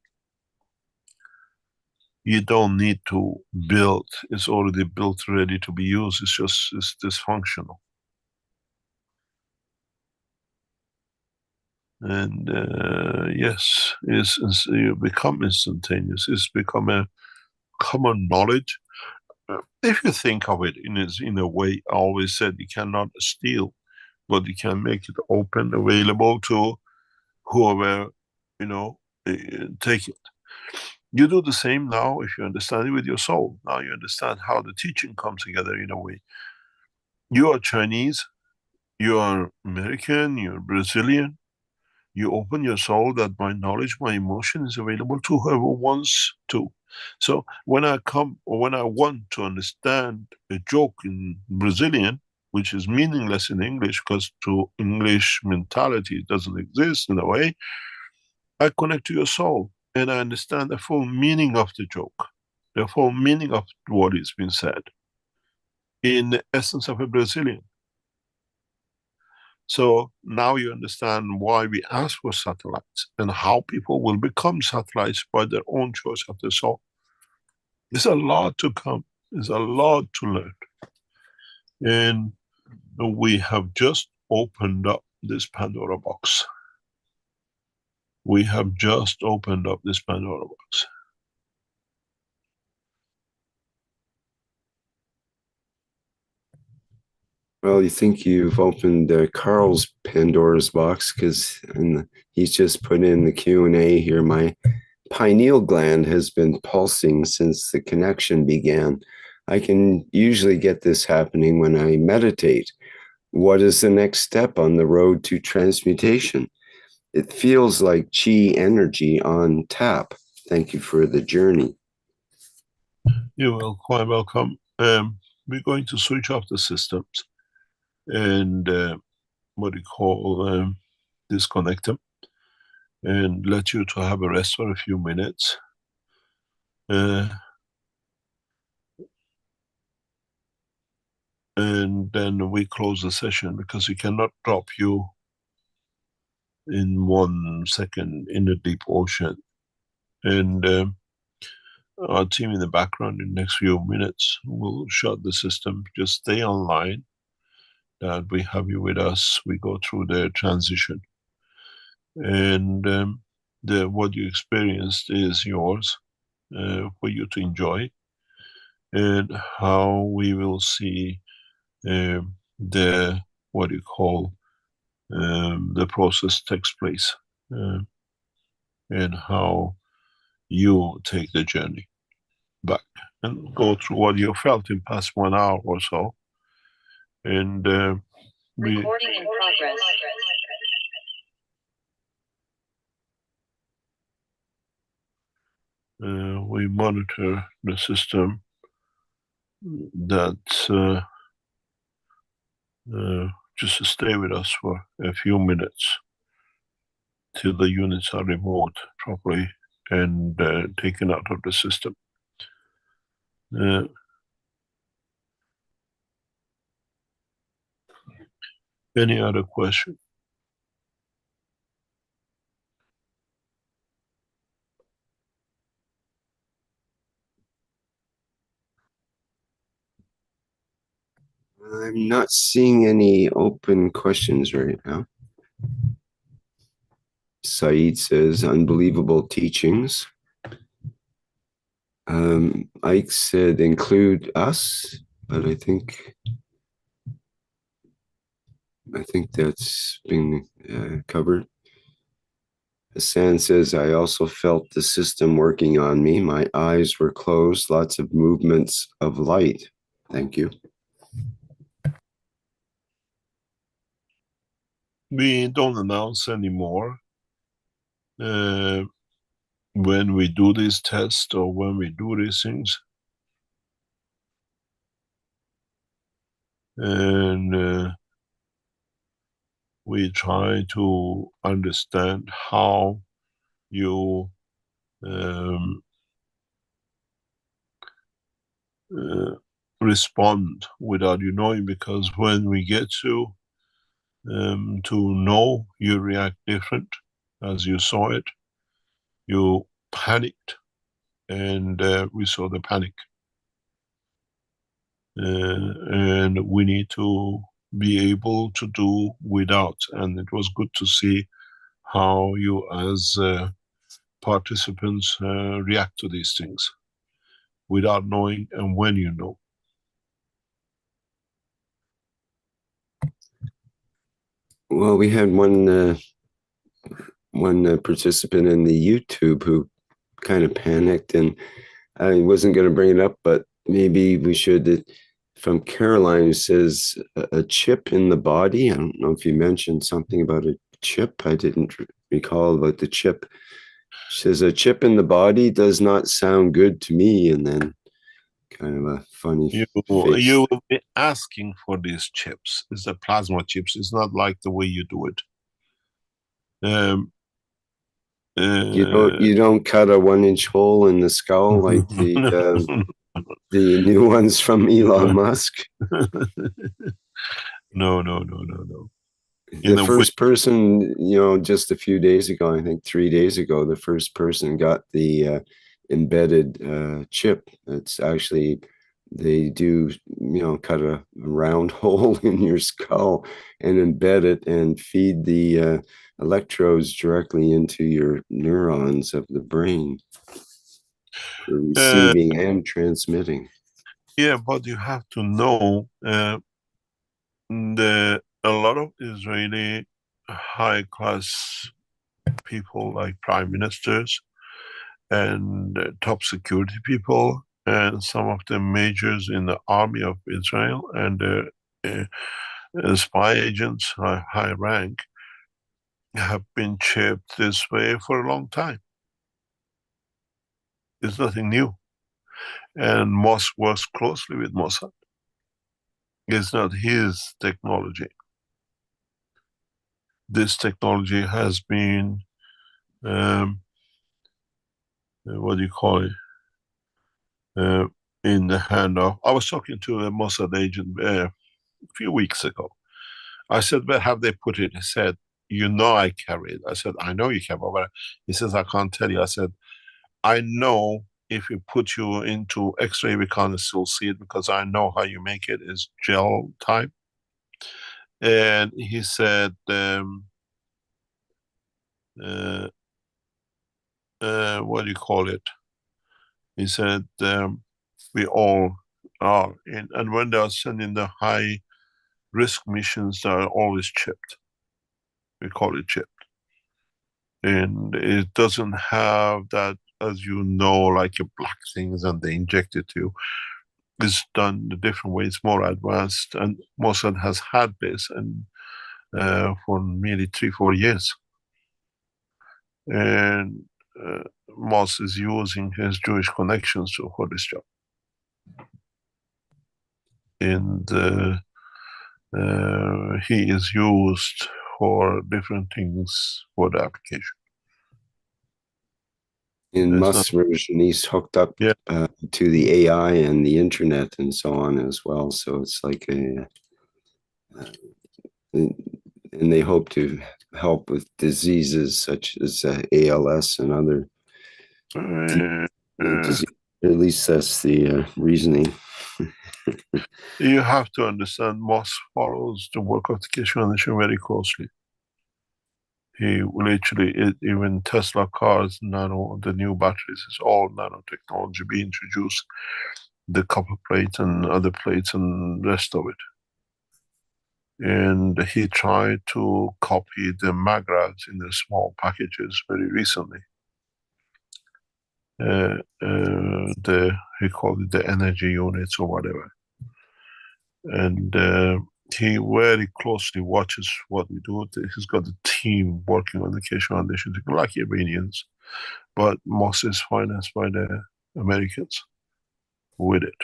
B: You don't need to build. It's already built, ready to be used. It's dysfunctional. And yes, you become instantaneous. It's become a common knowledge. If you think of it in a way, I always said you cannot steal, but you can make it open, available to whoever, take it. You do the same now if you understand it with your soul. Now you understand how the teaching comes together in a way. You are Chinese, you are American, you're Brazilian. You open your soul that my knowledge, my emotion is available to whoever wants to. So when I want to understand a joke in Brazilian, which is meaningless in English because to English mentality it doesn't exist in a way, I connect to your soul and I understand the full meaning of the joke. the full meaning of what is being said in the essence of a Brazilian. So now you understand why we ask for satellites and how people will become satellites by their own choice of their soul. There's a lot to come. There's a lot to learn. And we have just opened up this Pandora box. We have just opened up this Pandora box.
C: Well, you think you've opened Carl's Pandora's box, because he's just put in the Q&A here. My pineal gland has been pulsing since the connection began. I can usually get this happening when I meditate. What is the next step on the road to transmutation? It feels like chi energy on tap. Thank you for the journey.
B: You're quite welcome. We're going to switch off the systems and disconnect them and let you to have a rest for a few minutes. And then we close the session, because we cannot drop you in 1 second in the deep ocean. And our team in the background in the next few minutes will shut the system. Just stay online, that we have you with us. We go through the transition. And what you experienced is yours, for you to enjoy, and how we will see the process takes place, and how you take the journey back and go through what you felt in past 1 hour or so. And
G: recording in progress.
B: We monitor the system that just stay with us for a few minutes till the units are removed properly and taken out of the system. Any other question?
C: I'm not seeing any open questions right now. Saeed says, unbelievable teachings. Ike said, include us, but I think that's been covered. Hassan says, I also felt the system working on me. My eyes were closed, lots of movements of light. Thank you.
B: We don't announce anymore when we do this test or when we do these things. And we try to understand how you respond without you knowing, because when we get to know, you react different. As you saw it, you panicked, and we saw the panic. And we need to be able to do without, and it was good to see how you as participants react to these things without knowing, and when you know.
C: Well, we had one participant in the YouTube who kind of panicked, and I wasn't going to bring it up, but maybe we should. From Caroline, who says, a chip in the body. I don't know if you mentioned something about a chip. I didn't recall about the chip. She says, a chip in the body does not sound good to me, and then kind of a funny
B: You will be asking for these chips. It's the plasma chips. It's not like the way you do it.
C: You don't cut a 1-inch hole in the skull like the new ones from Elon Musk.
B: No.
C: The first person, just a few days ago, I think 3 days ago, the first person got the embedded chip. It's actually, they do, cut a round hole in your skull and embed it and feed the electrodes directly into your neurons of the brain for receiving and transmitting.
B: Yeah, but you have to know a lot of Israeli high-class people, like prime ministers and top security people, and some of the majors in the army of Israel, and spy agents, high rank, have been chipped this way for a long time. It's nothing new. And Musk works closely with Mossad. It's not his technology. This technology has been, what do you call it, in the hand of, I was talking to a Mossad agent a few weeks ago. I said, where have they put it? He said, I carry it. I said, I know you carry it. He says, I can't tell you. I said, I know if we put you into X-ray, we can't still see it because I know how you make it. It's gel type. And he said, what do you call it? He said, we all are in, and when they are sending the high risk missions, they are always chipped. We call it chipped. And it doesn't have that, as like your black things and they inject it to you. It's done a different way. It's more advanced, and Mossad has had this and for nearly 3-4 years. And Moss is using his Jewish connections for this job. And he is used for different things for the application.
C: In Musk's version, he's hooked up to the AI and the internet and so on as well. So it's like and they hope to help with diseases such as ALS and other diseases. At least that's the reasoning.
B: You have to understand, Musk follows the work of the Keshe Foundation very closely. He literally, even Tesla cars, the new batteries, is all nanotechnology being introduced, the copper plate and other plates and rest of it. And he tried to copy the magnets in the small packages very recently. He called it the energy units or whatever. And he very closely watches what we do. He's got a team working on the Keshe Foundation, like Iranians, but Moss is financed by the Americans with it.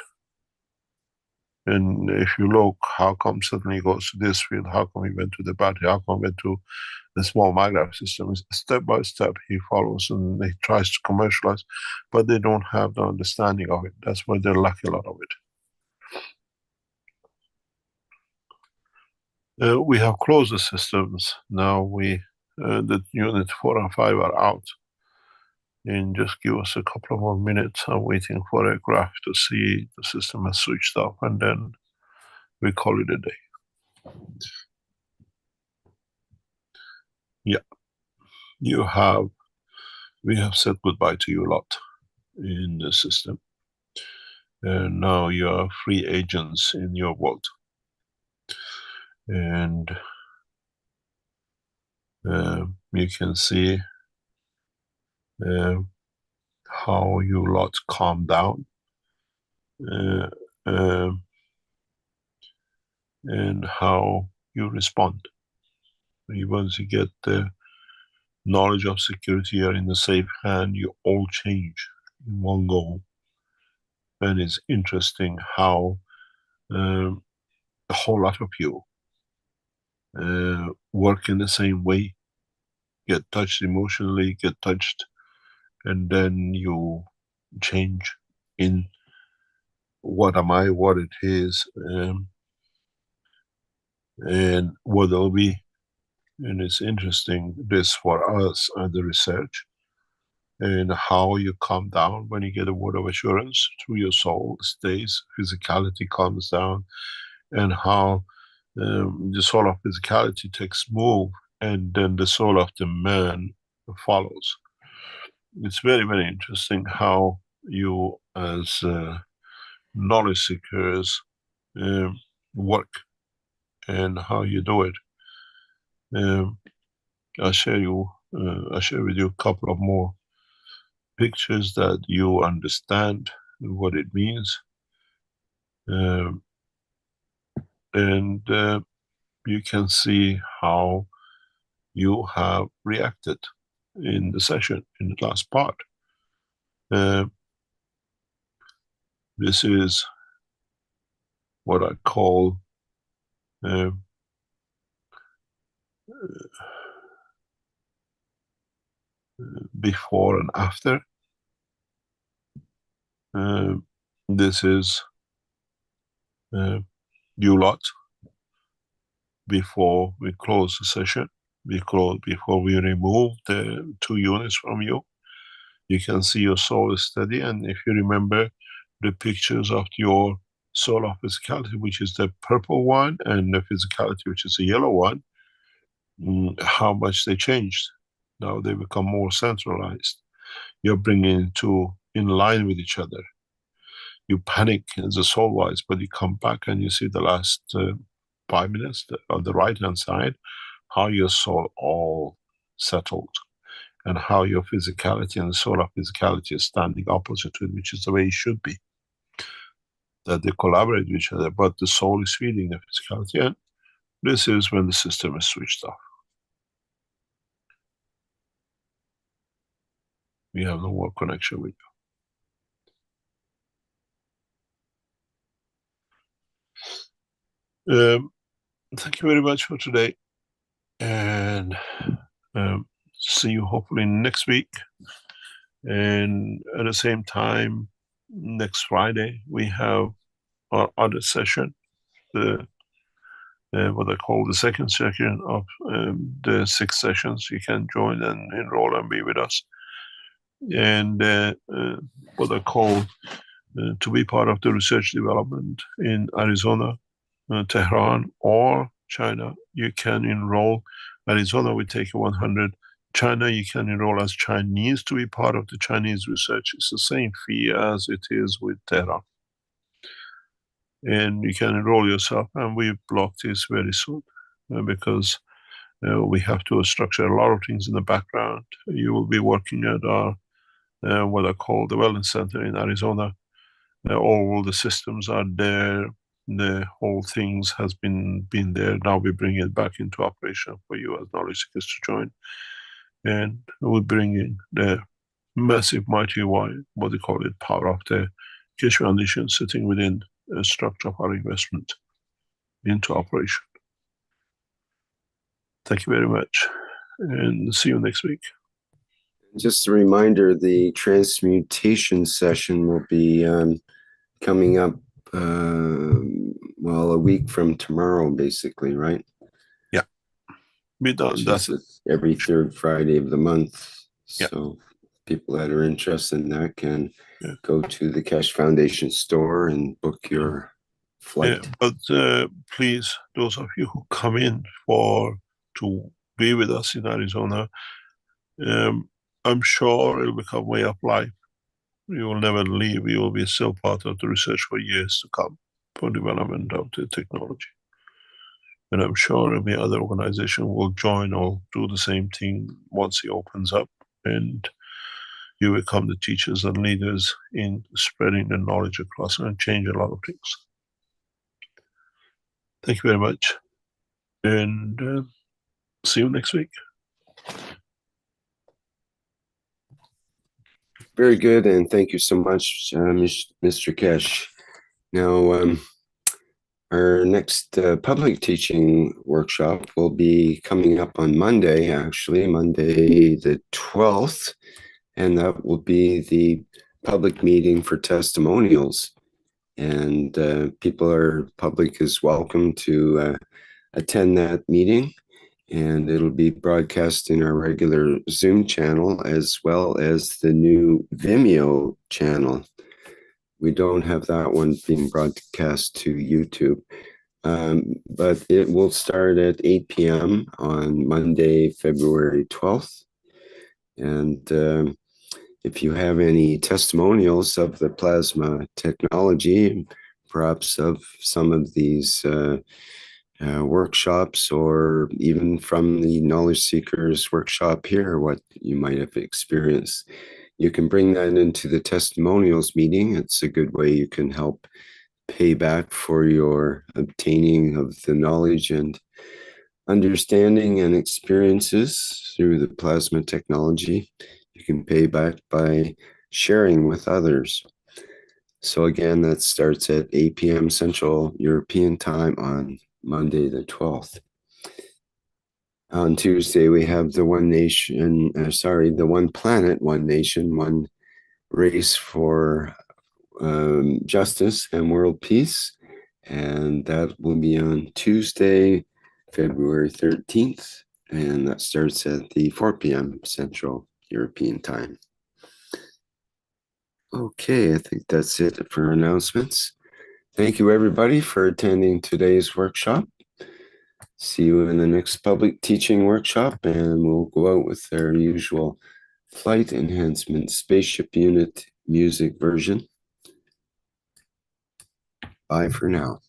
B: And if you look, how come suddenly he goes to this field? How come he went to the battery? How come he went to the small magnet system? Step by step, he follows and he tries to commercialize, but they don't have the understanding of it. That's why they lack a lot of it. We have closed the systems. Now the unit 4 and 5 are out. And just give us a couple of more minutes. I'm waiting for a graph to see the system has switched off, and then we call it a day. Yeah. We have said goodbye to you a lot in the system. And now you are free agents in your world. And you can see how you lot calm down and how you respond. Once you get the knowledge of security, you're in the safe hand, you all change in one go. And it's interesting how a whole lot of you work in the same way get touched emotionally, get touched, and then you change in what am I, what it is, and what it'll be. And it's interesting, this for us and the research, and how you calm down when you get a word of assurance through your soul stays, physicality calms down, and how the soul of physicality takes move, and then the soul of the man follows. It's very, very interesting how you as knowledge seekers work and how you do it. I'll share with you a couple of more pictures that you understand what it means, and you can see how you have reacted in the session, in the last part. This is what I call before and after. This is you lot before we close the session, before we remove the 2 units from you. You can see your soul is steady, and if you remember the pictures of your soul of physicality, which is the purple one, and the physicality, which is the yellow one, how much they changed. Now they become more centralized. You're bringing two in line with each other. You panic as a soul-wise, but you come back and you see the last 5 minutes on the right-hand side, how your soul all settled, and how your physicality and the soul of physicality is standing opposite to it, which is the way it should be. That they collaborate with each other, but the soul is feeding the physicality, and this is when the system is switched off. We have no more connection with you. Thank you very much for today, and see you hopefully next week. And at the same time, next Friday, we have our other session, what I call the second session of the 6 sessions. You can join and enroll and be with us. And what I call to be part of the research development in Arizona, Tehran, or China, you can enroll. Arizona, we take 100. China, you can enroll as Chinese to be part of the Chinese research. It's the same fee as it is with Tehran. And you can enroll yourself, and we block this very soon because we have to structure a lot of things in the background. You will be working at our what I call the Wellness Center in Arizona. All the systems are there. The whole things has been there. Now we bring it back into operation for you as knowledge seekers to join. And we bring in the massive, mighty, what they call it, power of the Keshe Foundation sitting within a structure of our investment into operation. Thank you very much, and see you next week.
C: Just a reminder, the transmutation session will be coming up, well, a week from tomorrow, basically, right?
B: Yeah. Be done. That's it.
C: Every 3rd Friday of the month.
B: Yeah.
C: So people that are interested in that can go to the Keshe Foundation store and book your flight.
B: But please, those of you who come in to be with us in Arizona, I'm sure it'll become way of life. You will never leave. You will be still part of the research for years to come for development of the technology. And I'm sure every other organization will join or do the same thing once it opens up, and you become the teachers and leaders in spreading the knowledge across and change a lot of things. Thank you very much, and see you next week.
C: Very good, and thank you so much, Mr. Keshe. Now, Our next public teaching workshop will be coming up on Monday, actually, Monday the 12th, and that will be the public meeting for testimonials. And public is welcome to attend that meeting, and it'll be broadcast in our regular Zoom channel as well as the new Vimeo channel. We don't have that one being broadcast to YouTube, but it will start at 8 p.m. on Monday, February 12th. And if you have any testimonials of the plasma technology, perhaps of some of these workshops, or even from the Knowledge Seekers workshop here, what you might have experienced, you can bring that into the testimonials meeting. It's a good way you can help pay back for your obtaining of the knowledge and understanding and experiences through the plasma technology. You can pay back by sharing with others. So again, that starts at 8 p.m. Central European Time on Monday the 12th. On Tuesday, we have the One Planet, One Nation, One Race for Justice and World Peace. And that will be on Tuesday, February 13th. And that starts at the 4 p.m. Central European Time. Okay, I think that's it for announcements. Thank you, everybody, for attending today's workshop. See you in the next public teaching workshop, and we'll go out with our usual flight enhancement spaceship unit music version. Bye for now.